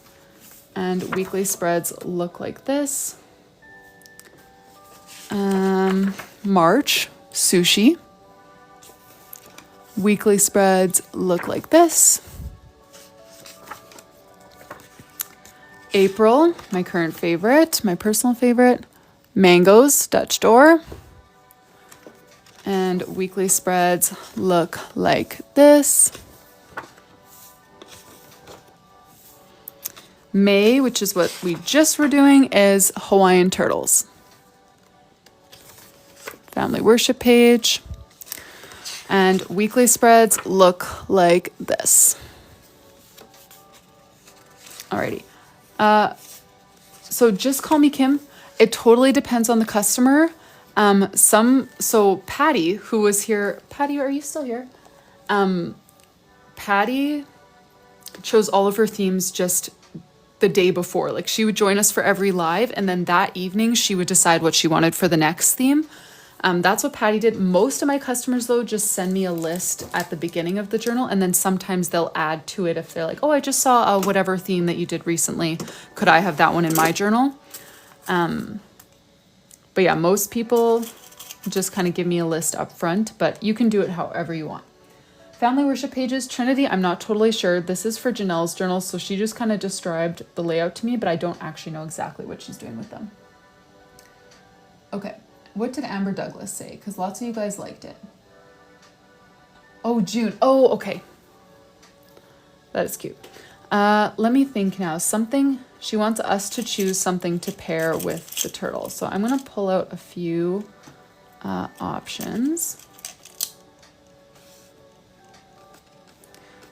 and weekly spreads look like this. March, sushi. Weekly spreads look like this. April, my current favorite, my personal favorite, mangoes, Dutch door. And weekly spreads look like this. May, which is what we just were doing, is Hawaiian turtles. Family worship page. And weekly spreads look like this. Alrighty. So just call me Kim. It totally depends on the customer. So Patty, who was here, Patty, are you still here? Patty chose all of her themes just the day before. Like she would join us for every live, and then that evening she would decide what she wanted for the next theme. That's what Patty did. Most of my customers, though, just send me a list at the beginning of the journal, and then sometimes they'll add to it if they're like, oh, I just saw a whatever theme that you did recently. Could I have that one in my journal? But yeah, most people just kind of give me a list up front, but you can do it however you want. Family worship pages, Trinity, I'm not totally sure. This is for Janelle's journal, so she just kind of described the layout to me, but I don't actually know exactly what she's doing with them. Okay, what did Amber Douglas say? Because lots of you guys liked it. Oh, June. Oh, okay. That is cute. Let me think now. Something, she wants us to choose something to pair with the turtle. So I'm going to pull out a few options.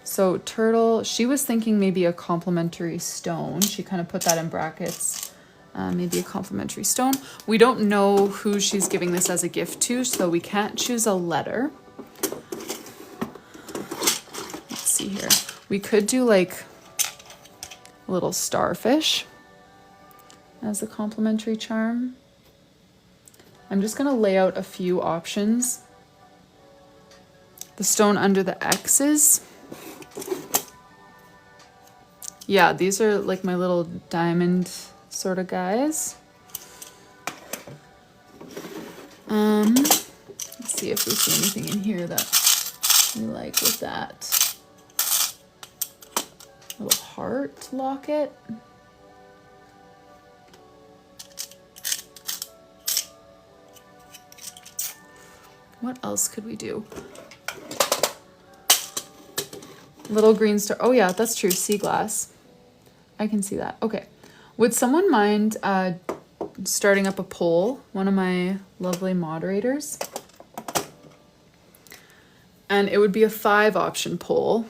So turtle, she was thinking maybe a complimentary stone. She kind of put that in brackets. Maybe a complimentary stone. We don't know who she's giving this as a gift to, so we can't choose a letter. Let's see here. We could do like a little starfish as a complimentary charm. I'm just going to lay out a few options. The stone under the X's. Yeah, these are like my little diamond sort of guys. Let's see if we see anything in here that we like with that. Little heart locket. What else could we do? Little green star. Oh yeah, that's true. Sea glass. I can see that. Okay. Would someone mind starting up a poll? One of my lovely moderators. And it would be a 5-option poll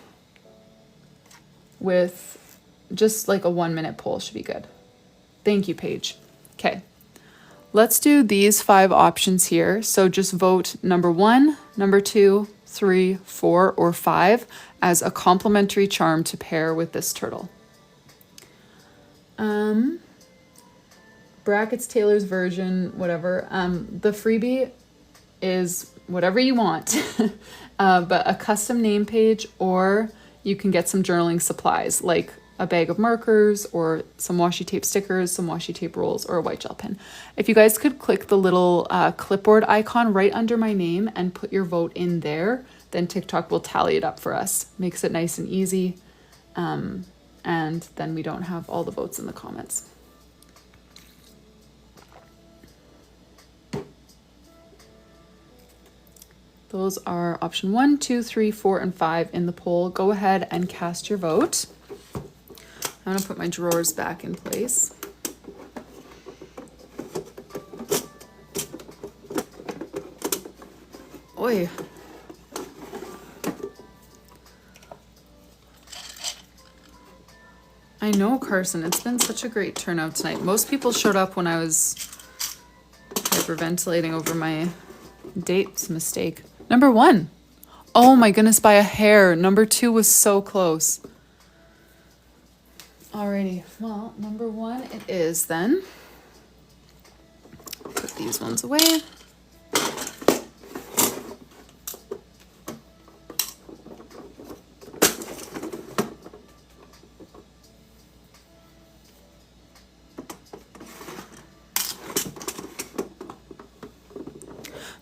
with just like a 1-minute poll should be good. Thank you, Paige. Okay. Let's do these 5 options here. So just vote number 1, number 2, 3, 4, or 5 as a complimentary charm to pair with this turtle. Brackets, Taylor's version, whatever. The freebie is whatever you want, but a custom name page, or you can get some journaling supplies like a bag of markers or some washi tape stickers, some washi tape rolls, or a white gel pen. If you guys could click the little clipboard icon right under my name and put your vote in there, then TikTok will tally it up for us. Makes it nice and easy. And then we don't have all the votes in the comments. Those are option 1, 2, 3, 4, and 5 in the poll. Go ahead and cast your vote. I'm gonna put my drawers back in place. Oi. I know, Carson, it's been such a great turnout tonight. Most people showed up when I was hyperventilating over my dates mistake. Number 1. Oh my goodness, by a hair. Number 2 was so close. Alrighty, well, number 1 it is then. Put these ones away.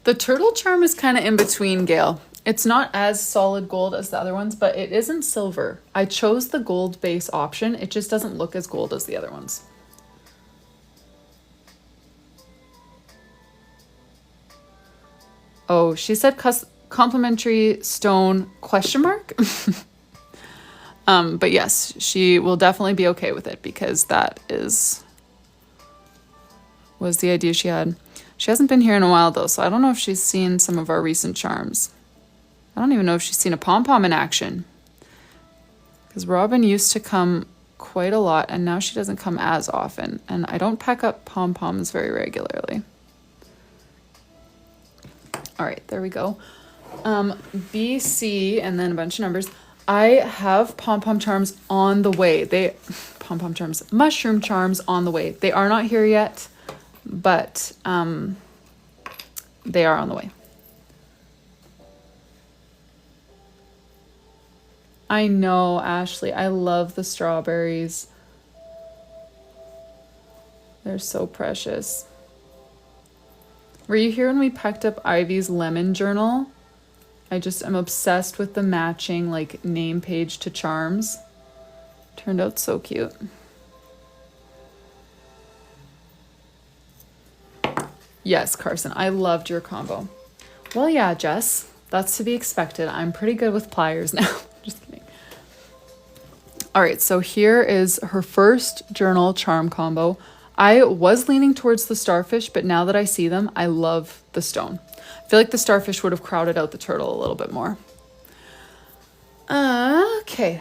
The turtle charm is kind of in between, Gail. It's not as solid gold as the other ones, but it isn't silver. I chose the gold base option. It just doesn't look as gold as the other ones. Oh, she said complimentary stone question mark. But yes, she will definitely be okay with it because that was the idea she had. She hasn't been here in a while though, so I don't know if she's seen some of our recent charms. I don't even know if she's seen a pom-pom in action. Because Robin used to come quite a lot, and now she doesn't come as often. And I don't pack up pom-poms very regularly. All right, there we go. BC, and then a bunch of numbers. I have pom-pom charms on the way. Pom-pom charms, mushroom charms on the way. They are not here yet, but they are on the way. I know, Ashley. I love the strawberries. They're so precious. Were you here when we packed up Ivy's lemon journal? I just am obsessed with the matching like name page to charms. Turned out so cute. Yes, Carson, I loved your combo. Well, yeah, Jess, that's to be expected. I'm pretty good with pliers now. Just kidding. All right, so here is her first journal charm combo. I was leaning towards the starfish, but now that I see them, I love the stone. I feel like the starfish would have crowded out the turtle a little bit more. Okay.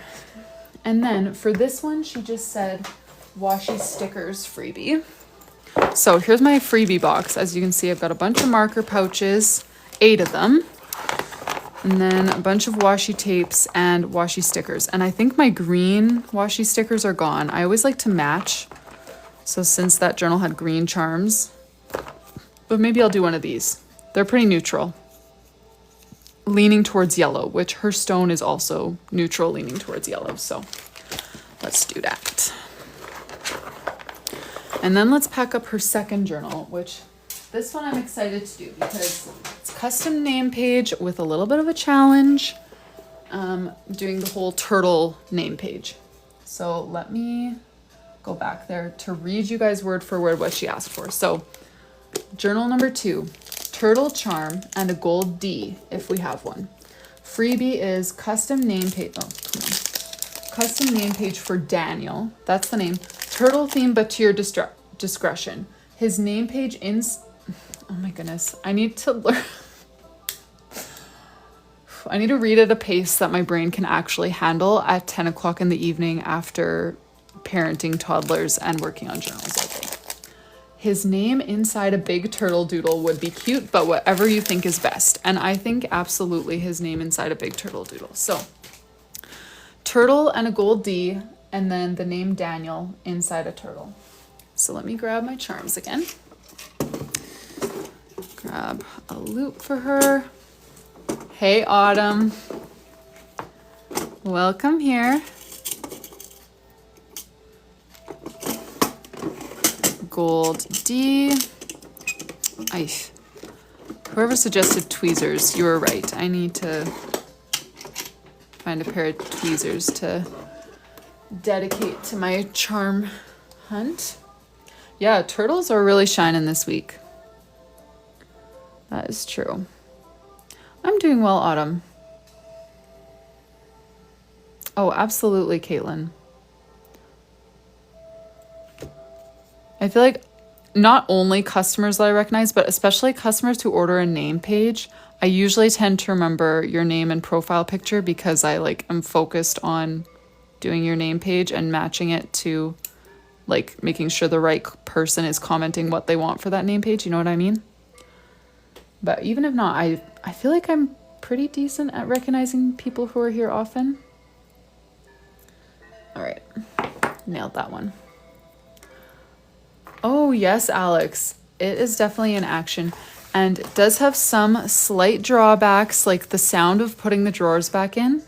And then for this one, she just said washi stickers freebie. So here's my freebie box. As you can see, I've got a bunch of marker pouches, 8 of them. And then a bunch of washi tapes and washi stickers. And I think my green washi stickers are gone. I always like to match. So since that journal had green charms, but maybe I'll do one of these. They're pretty neutral. Leaning towards yellow, which her stone is also neutral, leaning towards yellow. So let's do that. And then let's pack up her second journal, which this one I'm excited to do because it's custom name page with a little bit of a challenge, doing the whole turtle name page. So let me go back there to read you guys word for word what she asked for. So journal number 2, turtle charm and a gold D if we have one. Freebie is custom name page. Oh, come on. Custom name page for Daniel. That's the name. Turtle theme, but to your discretion. His name page in... Oh my goodness. I need to learn... I need to read at a pace that my brain can actually handle at 10 o'clock in the evening after parenting toddlers and working on journals all day. His name inside a big turtle doodle would be cute, but whatever you think is best. And I think absolutely his name inside a big turtle doodle. So, turtle and a gold D, and then the name Daniel inside a turtle. So let me grab my charms again. Grab a loop for her. Hey, Autumn. Welcome here. Gold D. Whoever suggested tweezers, you were right. I need to find a pair of tweezers to dedicate to my charm hunt. Yeah, turtles are really shining this week. That is true. I'm doing well, Autumn. Oh, absolutely, Caitlin. I feel like not only customers that I recognize, but especially customers who order a name page, I usually tend to remember your name and profile picture because I am focused on doing your name page and matching it to making sure the right person is commenting what they want for that name page. You know what I mean? But even if not, I feel like I'm pretty decent at recognizing people who are here often. All right. Nailed that one. Oh, yes, Alex. It is definitely an action. And it does have some slight drawbacks, like the sound of putting the drawers back in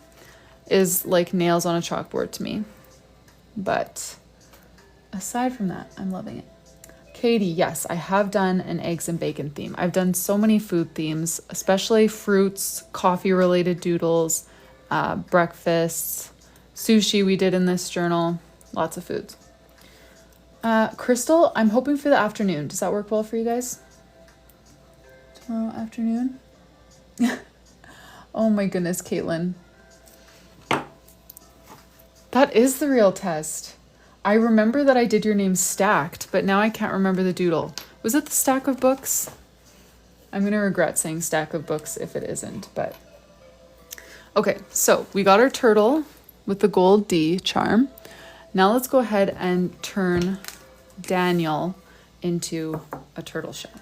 is like nails on a chalkboard to me. But aside from that, I'm loving it. Katie, yes, I have done an eggs and bacon theme. I've done so many food themes, especially fruits, coffee-related doodles, breakfasts, sushi we did in this journal, lots of foods. Crystal, I'm hoping for the afternoon. Does that work well for you guys? Tomorrow afternoon? Oh my goodness, Caitlin. That is the real test. I remember that I did your name stacked, but now I can't remember the doodle. Was it the stack of books? I'm going to regret saying stack of books if it isn't, but... Okay, so we got our turtle with the gold D charm. Now let's go ahead and turn Daniel into a turtle shell.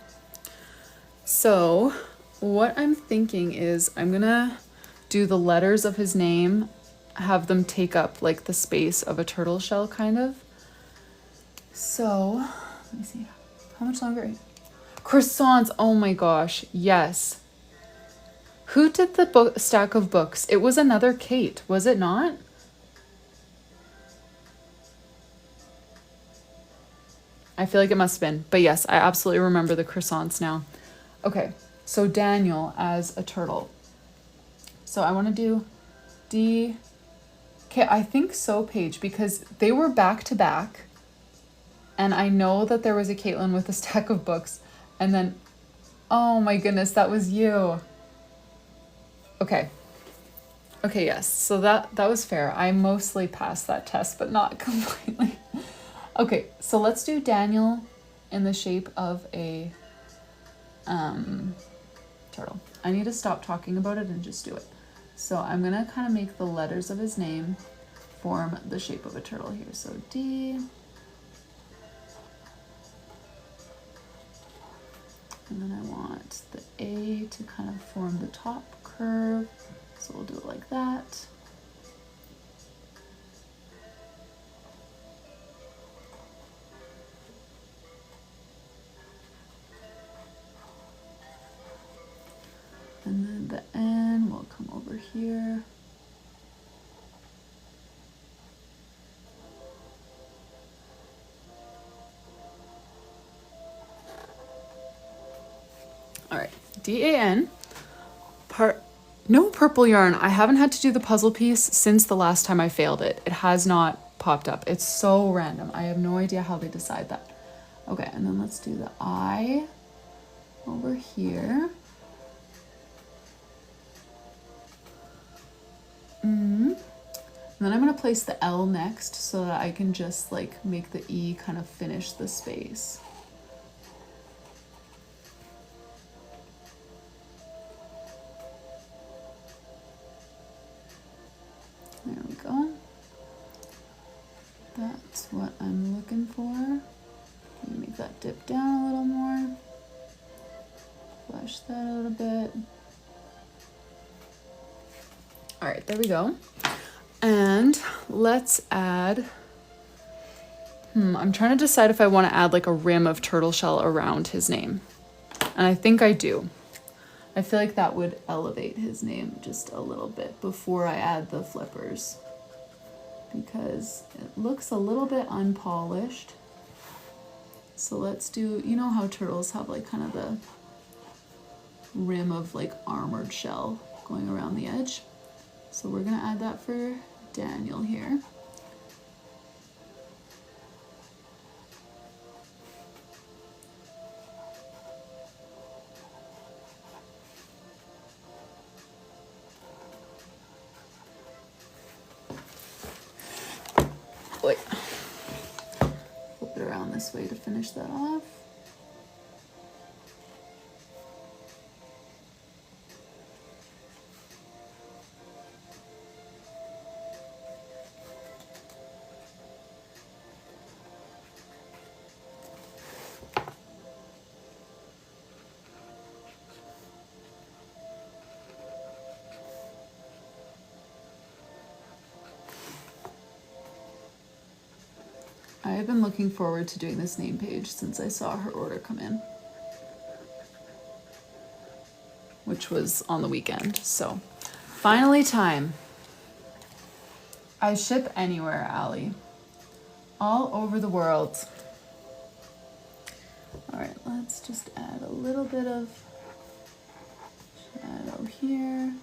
So what I'm thinking is I'm going to do the letters of his name, have them take up the space of a turtle shell kind of. So let me see, how much longer? Croissants. Oh my gosh. Yes. Who did the stack of books? It was another Kate, was it not? I feel like it must have been. But yes, I absolutely remember the croissants now. Okay, so Daniel as a turtle. So I want to do D. Okay, I think so, Paige, because they were back to back. And I know that there was a Caitlin with a stack of books. And then, oh my goodness, that was you. Okay. Okay, yes. So that was fair. I mostly passed that test, but not completely. Okay, so let's do Daniel in the shape of a turtle. I need to stop talking about it and just do it. So I'm gonna kind of make the letters of his name form the shape of a turtle here. So D. And then I want the A to kind of form the top curve. So we'll do it like that. And then the N will come over here. All right, DAN. No purple yarn. I haven't had to do the puzzle piece since the last time I failed it. It has not popped up. It's so random. I have no idea how they decide that. Okay, and then let's do the I over here. And then I'm gonna place the L next so that I can just like make the E kind of finish the space. There we go. That's what I'm looking for. Make that dip down a little more. Flush that a little bit. All right, there we go. And let's add, I'm trying to decide if I want to add like a rim of turtle shell around his name. And I think I do. I feel like that would elevate his name just a little bit before I add the flippers, because it looks a little bit unpolished. So let's do, you know how turtles have like kind of the rim of like armored shell going around the edge. So we're gonna add that for Daniel here. Wait. Flip it around this way to finish that off. I have been looking forward to doing this name page since I saw her order come in, which was on the weekend. So finally time. I ship anywhere, Allie. All over the world. All right, let's just add a little bit of shadow here.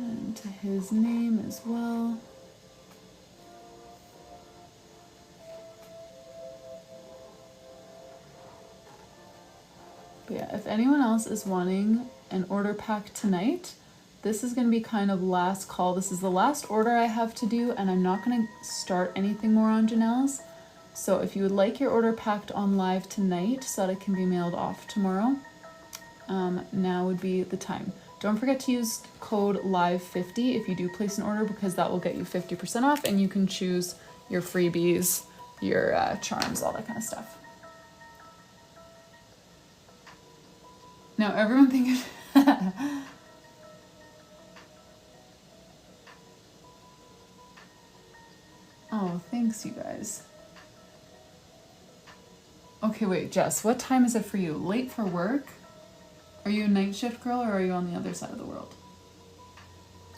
And to his name as well. But yeah, if anyone else is wanting an order pack tonight, this is going to be kind of last call. This is the last order I have to do, and I'm not going to start anything more on Janelle's. So if you would like your order packed on live tonight so that it can be mailed off tomorrow, now would be the time. Don't forget to use code LIVE50 if you do place an order, because that will get you 50% off and you can choose your freebies your charms, all that kind of stuff. Now everyone thinking oh, thanks you guys. Okay, wait, Jess, what time is it for you? Late for work? Are you a night shift girl or are you on the other side of the world?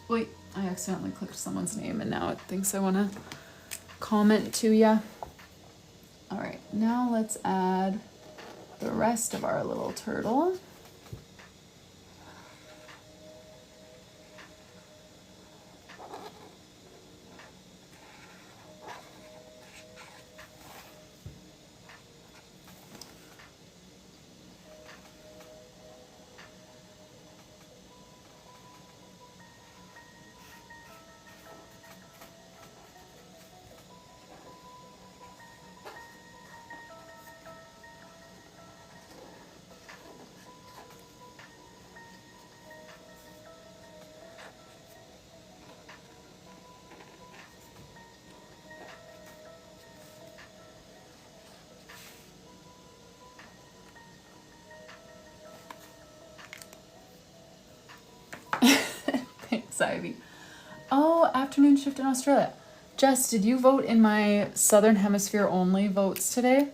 Wait, I accidentally clicked someone's name and now it thinks I want to comment to ya. All right, now let's add the rest of our little turtle. Thanks, Ivy. Oh, afternoon shift in Australia. Jess, did you vote in my Southern Hemisphere only votes today?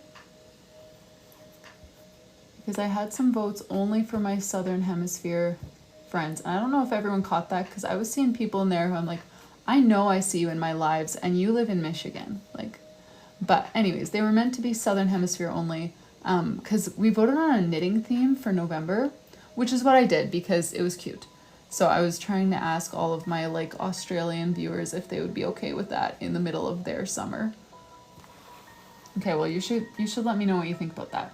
Because I had some votes only for my Southern Hemisphere friends. And I don't know if everyone caught that because I was seeing people in there who I'm like, I know I see you in my lives and you live in Michigan. Like, but anyways, they were meant to be Southern Hemisphere only because we voted on a knitting theme for November, which is what I did because it was cute. So I was trying to ask all of my like Australian viewers if they would be okay with that in the middle of their summer. Okay, well you should let me know what you think about that.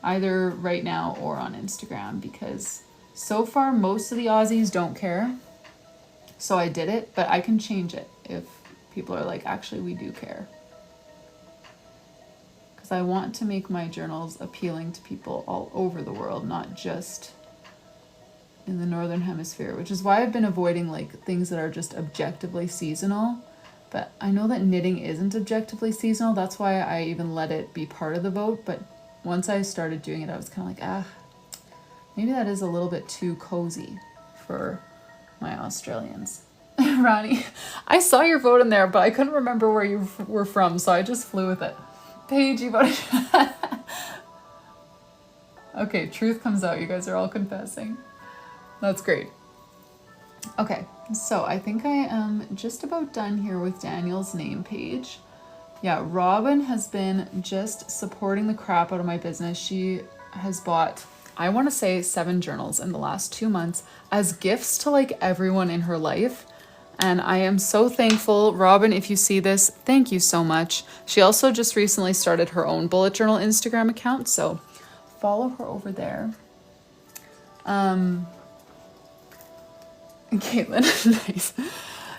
Either right now or on Instagram because so far most of the Aussies don't care. So I did it, but I can change it if people are like, actually we do care. Because I want to make my journals appealing to people all over the world, not just in the Northern Hemisphere, which is why I've been avoiding like things that are just objectively seasonal. But I know that knitting isn't objectively seasonal. That's why I even let it be part of the vote. But once I started doing it, I was kind of like, maybe that is a little bit too cozy for my Australians. Ronnie, I saw your vote in there, but I couldn't remember where you were from, so I just flew with it. Paige, you voted. Okay, truth comes out. You guys are all confessing. That's great. Okay, so I think I am just about done here with Daniel's name page. Yeah, Robin has been just supporting the crap out of my business. She has bought, I want to say 7 journals in the last 2 months as gifts to like everyone in her life. And I am so thankful. Robin, if you see this, thank you so much. She also just recently started her own bullet journal Instagram account, so follow her over there. Caitlin, nice.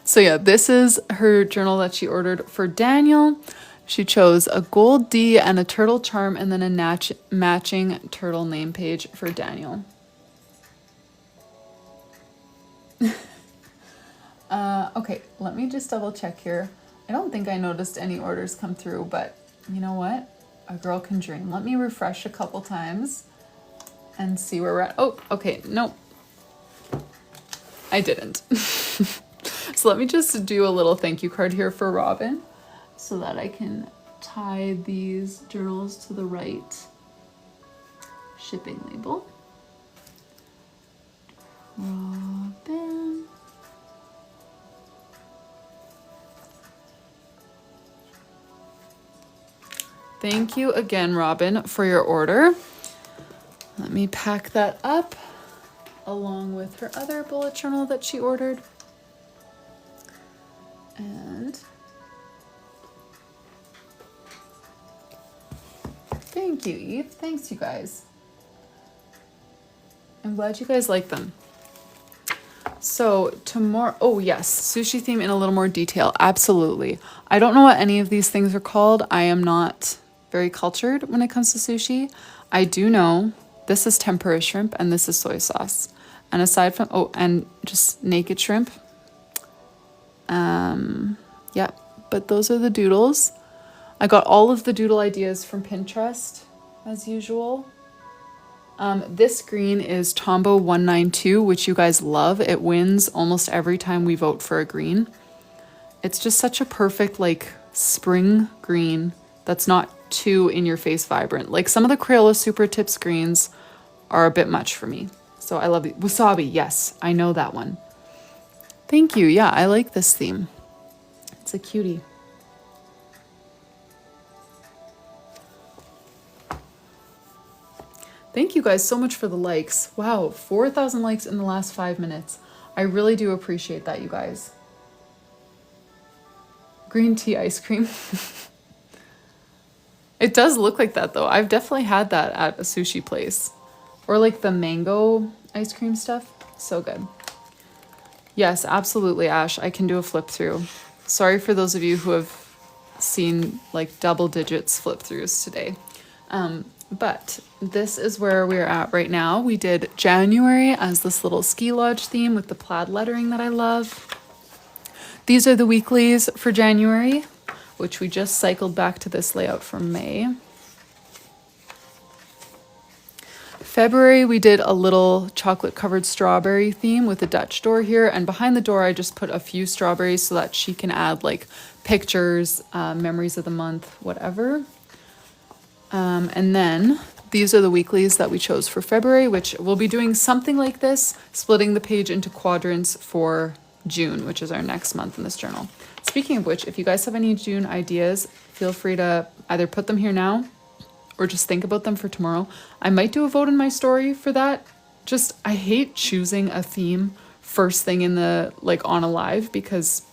So yeah, this is her journal that she ordered for Daniel. She chose a gold D and a turtle charm and then a matching turtle name page for Daniel. Okay, let me just double check here. I don't think I noticed any orders come through, but you know what? A girl can dream. Let me refresh a couple times and see where we're at. Oh, okay, nope. I didn't. So let me just do a little thank you card here for Robin so that I can tie these journals to the right shipping label. Robin. Thank you again, Robin, for your order. Let me pack that up along with her other bullet journal that she ordered. And thank you, Eve. Thanks, you guys. I'm glad you guys like them. So tomorrow, oh yes, sushi theme in a little more detail. Absolutely. I don't know what any of these things are called. I am not very cultured when it comes to sushi. I do know this is tempura shrimp and this is soy sauce. And aside from, oh, and just naked shrimp. Yeah, but those are the doodles. I got all of the doodle ideas from Pinterest, as usual. This green is Tombow 192, which you guys love. It wins almost every time we vote for a green. It's just such a perfect, like, spring green that's not too in-your-face vibrant. Like, some of the Crayola Super Tips greens are a bit much for me. So I love it. Wasabi, yes, I know that one. Thank you. Yeah, I like this theme. It's a cutie. Thank you guys so much for the likes. Wow, 4,000 likes in the last 5 minutes. I really do appreciate that, you guys. Green tea ice cream. It does look like that though. I've definitely had that at a sushi place. Or like the mango ice cream stuff. So good. Yes, absolutely, Ash. I can do a flip through. Sorry for those of you who have seen like double digits flip throughs today. But this is where we're at right now. We did January as this little ski lodge theme with the plaid lettering that I love. These are the weeklies for January, which we just cycled back to this layout from May. February, we did a little chocolate covered strawberry theme with a Dutch door here. And behind the door, I just put a few strawberries so that she can add like pictures, memories of the month, whatever. And then these are the weeklies that we chose for February, which we'll be doing something like this, splitting the page into quadrants for June, which is our next month in this journal. Speaking of which, if you guys have any June ideas, feel free to either put them here now or just think about them for tomorrow. I might do a vote in my story for that. Just, I hate choosing a theme first thing in the, like on a live, because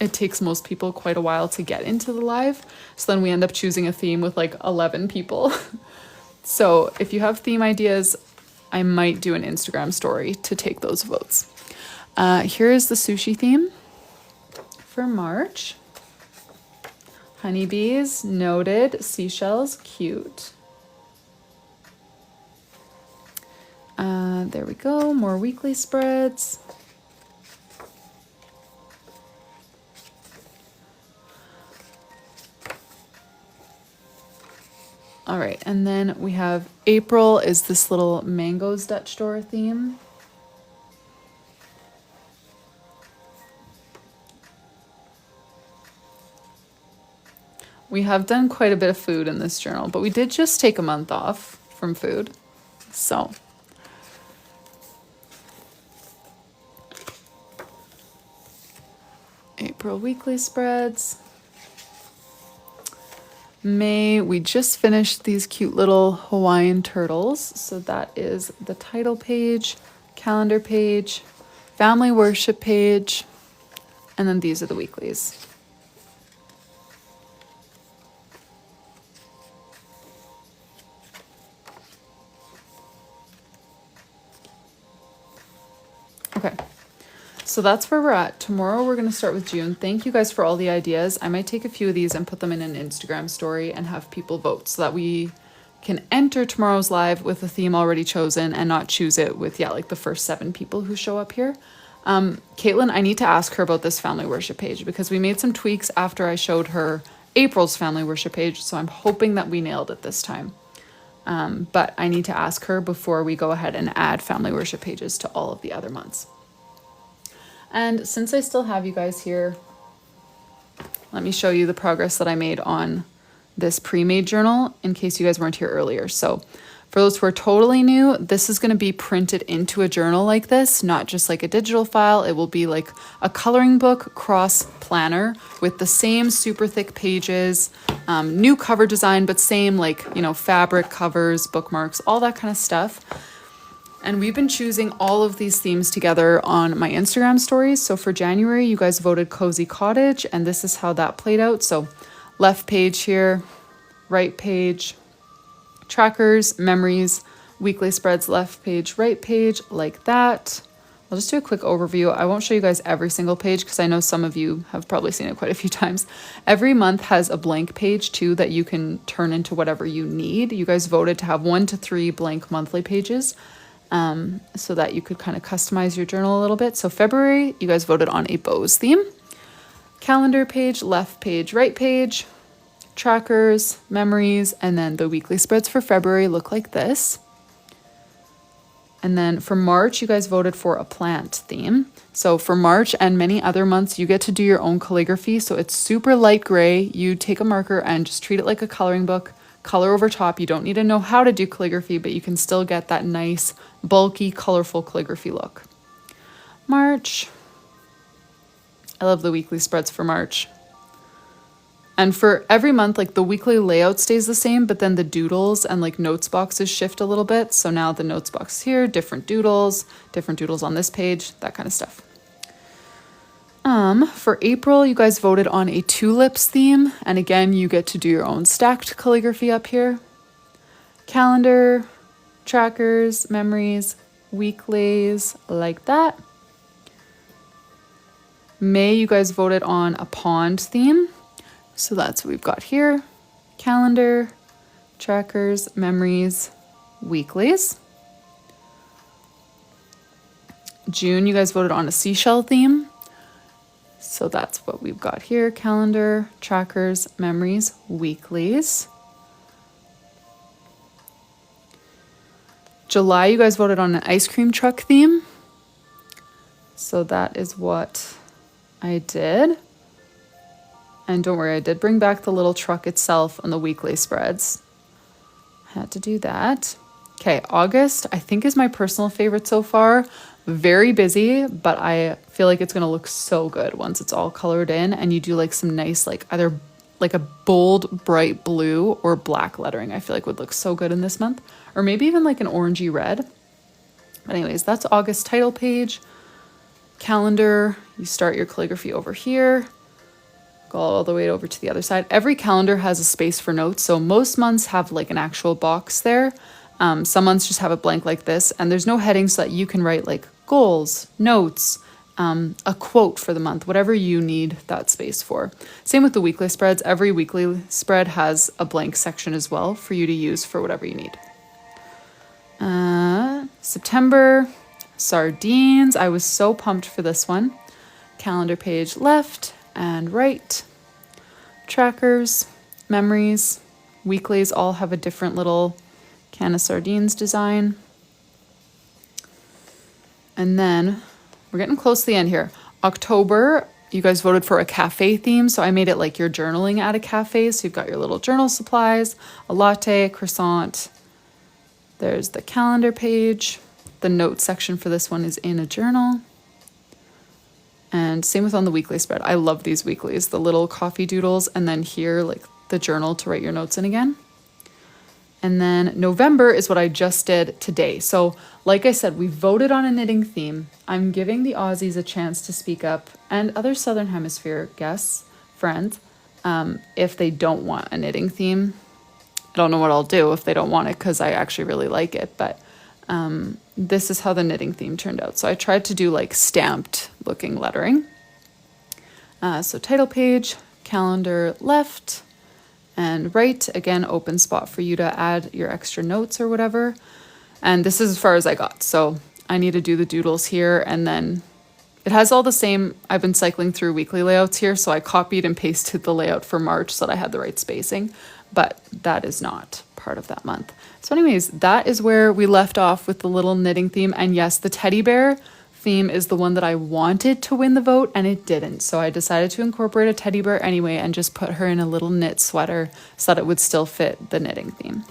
it takes most people quite a while to get into the live. So then we end up choosing a theme with like 11 people. So if you have theme ideas, I might do an Instagram story to take those votes. Here is the sushi theme for March. Honeybees, noted. Seashells, cute. There we go, more weekly spreads. All right, and then we have April is this little mangoes Dutch door theme. We have done quite a bit of food in this journal, but we did just take a month off from food. So April weekly spreads. May, we just finished these cute little Hawaiian turtles. So that is the title page, calendar page, family worship page, and then these are the weeklies. Okay, so that's where we're at. Tomorrow we're going to start with June. Thank you guys for all the ideas. I might take a few of these and put them in an Instagram story and have people vote so that we can enter tomorrow's live with a theme already chosen and not choose it with, yeah, like the first 7 people who show up here. Caitlin, I need to ask her about this family worship page because we made some tweaks after I showed her April's family worship page. So I'm hoping that we nailed it this time. But I need to ask her before we go ahead and add family worship pages to all of the other months. And since I still have you guys here, let me show you the progress that I made on this pre-made journal in case you guys weren't here earlier. So for those who are totally new, this is going to be printed into a journal like this, not just like a digital file. It will be like a coloring book cross planner with the same super thick pages, new cover design, but same like, you know, fabric covers, bookmarks, all that kind of stuff. And we've been choosing all of these themes together on my Instagram stories. So for January, you guys voted Cozy Cottage, and this is how that played out. So left page here, right page, trackers, memories, weekly spreads, left page, right page, like that. I'll just do a quick overview. I won't show you guys every single page because I know some of you have probably seen it quite a few times. Every month has a blank page too that you can turn into whatever you need. You guys voted to have 1 to 3 blank monthly pages. So that you could kind of customize your journal a little bit. So February, you guys voted on a bows theme. Calendar page, left page, right page. trackers, memories, and then the weekly spreads for February look like this. And then for March, you guys voted for a plant theme. So for March and many other months, you get to do your own calligraphy. So it's super light gray. You take a marker and just treat it like a coloring book, color over top. You don't need to know how to do calligraphy, but you can still get that nice, bulky, colorful calligraphy look. March. I love the weekly spreads for March. And for every month, like the weekly layout stays the same, but then the doodles and like notes boxes shift a little bit. So now the notes box here, different doodles on this page, that kind of stuff. For April, you guys voted on a tulips theme. And again, you get to do your own stacked calligraphy up here. Calendar, trackers, memories, weeklies, like that. May, you guys voted on a pond theme. So that's what we've got here. Calendar, trackers, memories, weeklies. June, you guys voted on a seashell theme. So that's what we've got here. Calendar, trackers, memories, weeklies. July, you guys voted on an ice cream truck theme. So that is what I did. And don't worry, I did bring back the little truck itself on the weekly spreads. Had to do that. Okay, August, I think is my personal favorite so far. Very busy, but I feel like it's gonna look so good once it's all colored in and you do like some nice, like either like a bold, bright blue or black lettering. I feel like would look so good in this month. Or maybe even like an orangey red. But anyways, that's August title page. Calendar, you start your calligraphy over here. Go all the way over to the other side. Every calendar has a space for notes. So most months have like an actual box there. Some months just have a blank like this, and there's no heading so that you can write like goals, notes, a quote for the month, whatever you need that space for. Same with the weekly spreads. Every weekly spread has a blank section as well for you to use for whatever you need. September, sardines. I was so pumped for this one. Calendar page left and right. Trackers, memories, weeklies all have a different little can of sardines design. And then we're getting close to the end here. October, you guys voted for a cafe theme, so I made it like you're journaling at a cafe. So you've got your little journal supplies, a latte, a croissant. There's the calendar page. The note section for this one is in a journal. And same with on the weekly spread. I love these weeklies, the little coffee doodles, and then here, like the journal to write your notes in again. And then November is what I just did today. So like I said, we voted on a knitting theme. I'm giving the Aussies a chance to speak up and other Southern Hemisphere guests, friends, if they don't want a knitting theme. I don't know what I'll do if they don't want it because I actually really like it, but this is how the knitting theme turned out. So I tried to do like stamped looking lettering. So title page, calendar left and right. Again, open spot for you to add your extra notes or whatever. And this is as far as I got. So I need to do the doodles here, and then it has all the same. I've been cycling through weekly layouts here. So I copied and pasted the layout for March so that I had the right spacing, but that is not part of that month. So anyways, that is where we left off with the little knitting theme. And yes, the teddy bear theme is the one that I wanted to win the vote and it didn't. So I decided to incorporate a teddy bear anyway and just put her in a little knit sweater so that it would still fit the knitting theme.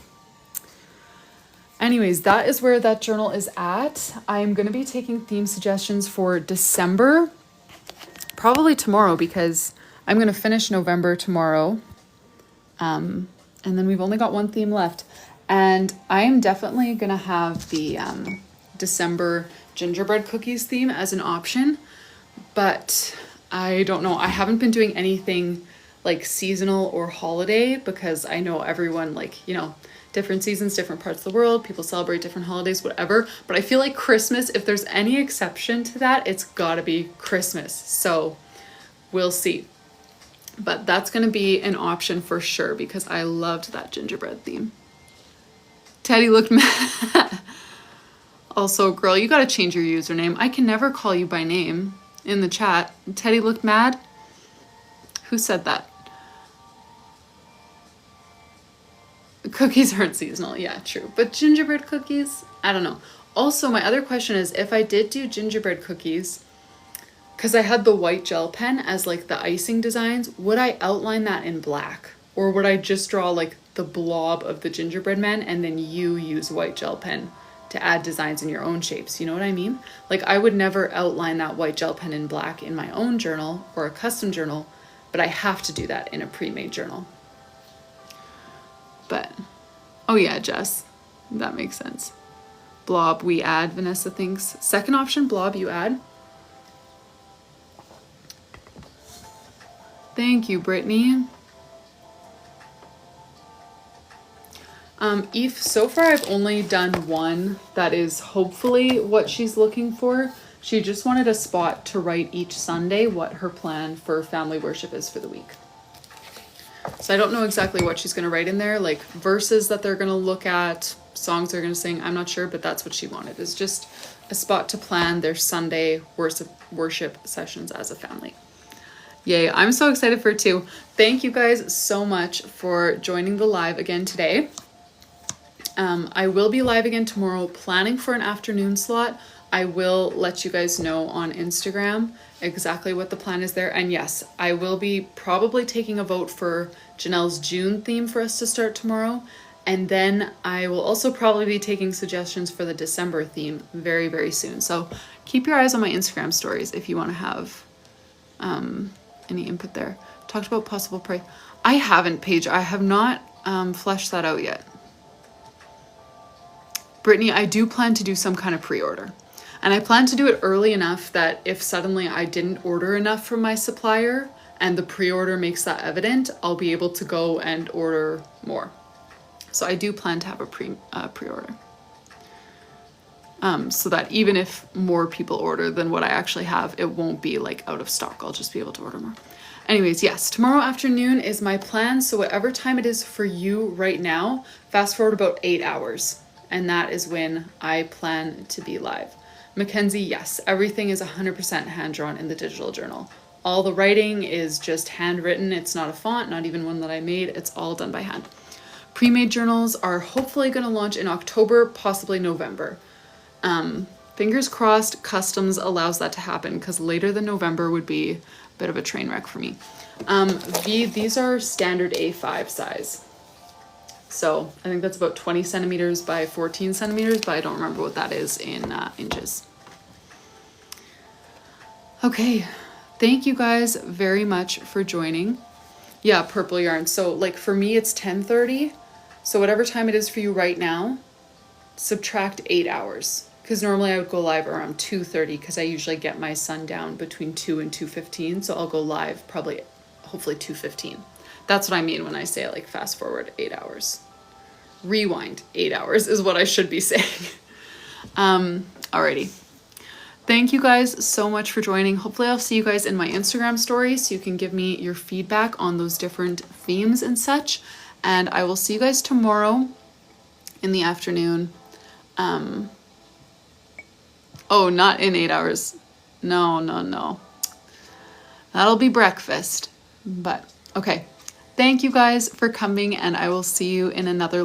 Anyways, that is where that journal is at. I'm going to be taking theme suggestions for December, probably tomorrow, because I'm going to finish November tomorrow. And then we've only got one theme left. And I am definitely going to have the December gingerbread cookies theme as an option. But I don't know. I haven't been doing anything like seasonal or holiday because I know everyone, like, you know, different seasons, different parts of the world, people celebrate different holidays, whatever. But I feel like Christmas, if there's any exception to that, it's gotta be Christmas. So we'll see. But that's going to be an option for sure because I loved that gingerbread theme. Teddy looked mad. Also, girl, you got to change your username. I can never call you by name in the chat. Teddy looked mad? Who said that? Cookies aren't seasonal. Yeah, true. But gingerbread cookies, I don't know. Also, my other question is, if I did do gingerbread cookies, because I had the white gel pen as like the icing designs, would I outline that in black? Or would I just draw like the blob of the gingerbread man and then you use white gel pen to add designs in your own shapes? You know what I mean? Like I would never outline that white gel pen in black in my own journal or a custom journal, but I have to do that in a pre-made journal. But, oh yeah, Jess, that makes sense. Blob, we add, Vanessa thinks. Second option, blob, you add. Thank you, Brittany. Eve, so far I've only done one that is hopefully what she's looking for. She just wanted a spot to write each Sunday what her plan for family worship is for the week. So I don't know exactly what she's going to write in there, like verses that they're going to look at, songs they're going to sing, I'm not sure, but that's what she wanted, is just a spot to plan their Sunday worship sessions as a family. Yay, I'm so excited for it too. Thank you guys so much for joining the live again today. I will be live again tomorrow, planning for an afternoon slot. I will let you guys know on Instagram exactly what the plan is there. And yes, I will be probably taking a vote for Janelle's June theme for us to start tomorrow. And then I will also probably be taking suggestions for the December theme very, very soon. So keep your eyes on my Instagram stories if you want to have any input there. Talked about possible price. I haven't, Paige. I have not fleshed that out yet. Brittany, I do plan to do some kind of pre-order. And I plan to do it early enough that if suddenly I didn't order enough from my supplier and the pre-order makes that evident, I'll be able to go and order more. So I do plan to have a pre-order. So that even if more people order than what I actually have, it won't be like out of stock. I'll just be able to order more. Anyways, yes, tomorrow afternoon is my plan. So whatever time it is for you right now, fast forward about 8 hours. And that is when I plan to be live. Mackenzie, yes, everything is 100% hand-drawn in the digital journal. All the writing is just handwritten. It's not a font, not even one that I made. It's all done by hand. Pre-made journals are hopefully going to launch in October, possibly November. Fingers crossed customs allows that to happen, because later than November would be a bit of a train wreck for me. These are standard A5 size. So I think that's about 20 centimeters by 14 centimeters, but I don't remember what that is in inches. Okay, thank you guys very much for joining. Yeah, purple yarn. So like for me, it's 10:30. So whatever time it is for you right now, subtract 8 hours. Because normally I would go live around 2:30 because I usually get my son down between 2 and 2:15. So I'll go live probably, hopefully 2:15. That's what I mean when I say like fast forward 8 hours. Rewind 8 hours is what I should be saying. Alrighty. Thank you guys so much for joining. Hopefully I'll see you guys in my Instagram stories so you can give me your feedback on those different themes and such. And I will see you guys tomorrow in the afternoon. Oh, not in 8 hours. No. That'll be breakfast. But okay. Thank you guys for coming, and I will see you in another